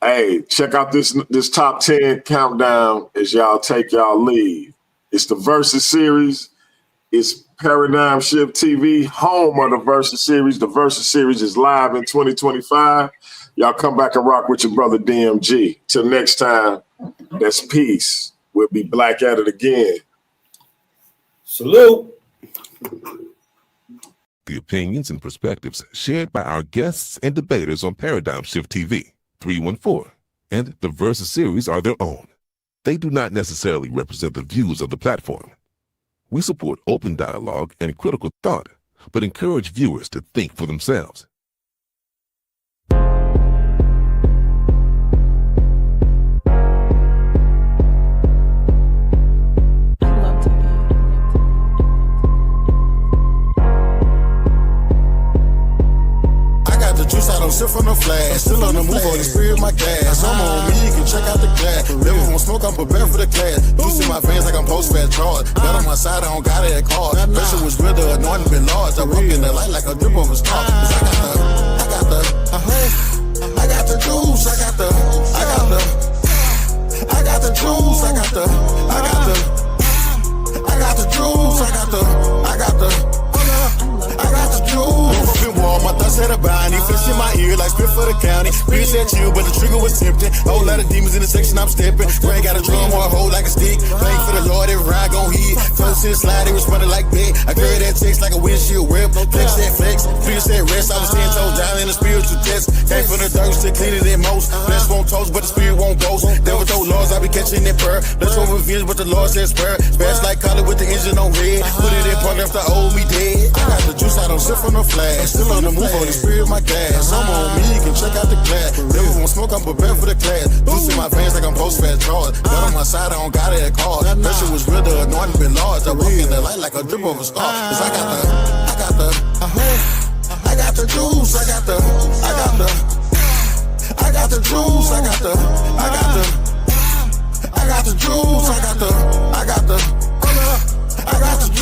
Hey, check out this top 10 countdown as y'all take y'all leave. It's the Versus Series. It's Paradigm Shift TV, home of the Versus Series. The Versus Series is live in 2025. Y'all come back and rock with your brother DMG. Till next time, that's peace. We'll be black at it again. Salute. The opinions and perspectives shared by our guests and debaters on Paradigm Shift TV, 314, and the Versus Series are their own. They do not necessarily represent the views of the platform. We support open dialogue and critical thought, but encourage viewers to think for themselves. I don't sip from the flash. Still on the move on the spirit of my gas. I'm on me, you can check out the glass. Never won't smoke, I'm prepared for the class. Juice in my veins like I'm post-fat charge. Got on my side, I don't got it at cars. Pressure was real, the anointing been large. I walk in the light like a drip of a star. Cause I got the juice. I got the juice. I got the juice. I got the juice. I got the juice. My thoughts had a bounty, fish in my ear like spit for the county. Bitch at you, but the trigger was tempting. Whole lot of demons in the section I'm stepping. Brain got a drum or a hole like a stick. Playing for the Lord, every ride gon' hit. Close and slide, they was running like big. I carry that text like a windshield whip. Flex that flex, fear said rest. I was 10 toes down in the spiritual test. Came from the dirt, still cleaner than most. Flesh won't toast, but the spirit won't boast. Devil told laws, I be catching that purr. Let's over revenge, but the Lord says spur. Fast like collar with the engine on red. Put it in park after old me dead. I got the juice, I don't sip from the flash. Still on the move on the spirit of my gas. I'm on me, you can check out the glass. Never won't smoke, I'm prepared for the class. Juice in my veins like I'm post-fat charge. Got on my side, I don't got it at cars. Pressure was real, the anointing been large. I walk in the light like a drip of a star. Cause I got the juice. I got the juice. I got the juice. I got the juice. I got the juice.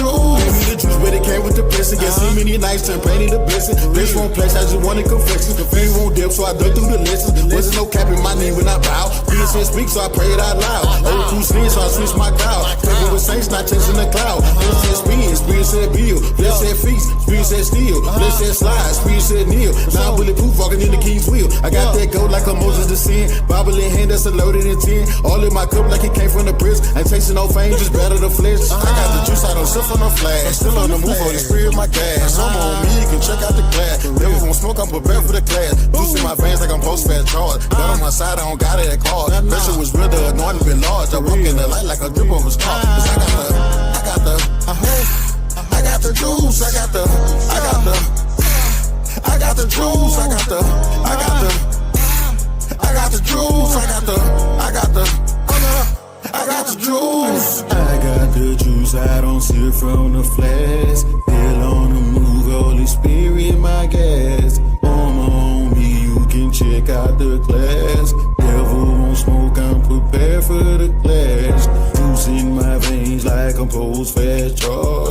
Gave me the juice, but it came with the blessing. Get so many nights turn pain into blessing. Bitch won't place, I just wanted confession. The fear won't dip, so I dug through the lessons. Wasn't no cap in my name when I bow. Fear said speak, so I prayed out loud. Old cool sleep, so I switched my crowd. Taking with saints, not chasing the cloud. Fear said spin, spirit said build. Flesh said feast, spirit said steal. Flesh said slide, spirit said kneel. Now I'm bulletproof, walking in the king's wheel. I got that gold like a Moses the sin. Bible in hand, that's a loaded in 10. All in my cup like it came from the prison. Ain't tasting no fame, just better the flesh. I got the juice, I don't sip from the flash. Still on the move on the spirit of my gas. I'm on me, you can check out the glass. Never won't smoke, I'm prepared for the class. Juice in my veins like I'm post-fat charge. Got on my side, I don't got it at cars. Pressure was real, the anointing been large. I walk in the light like a drip of a star. Cause I got the juice. I got the juice. I got the juice. I got the juice. I got the juice. I got the juice, I don't sip from the flask. Still on the move, Holy Spirit, my gas. On me, you can check out the class. Devil won't smoke, I'm prepared for the clash. Juice in my veins like I'm post-fat charge.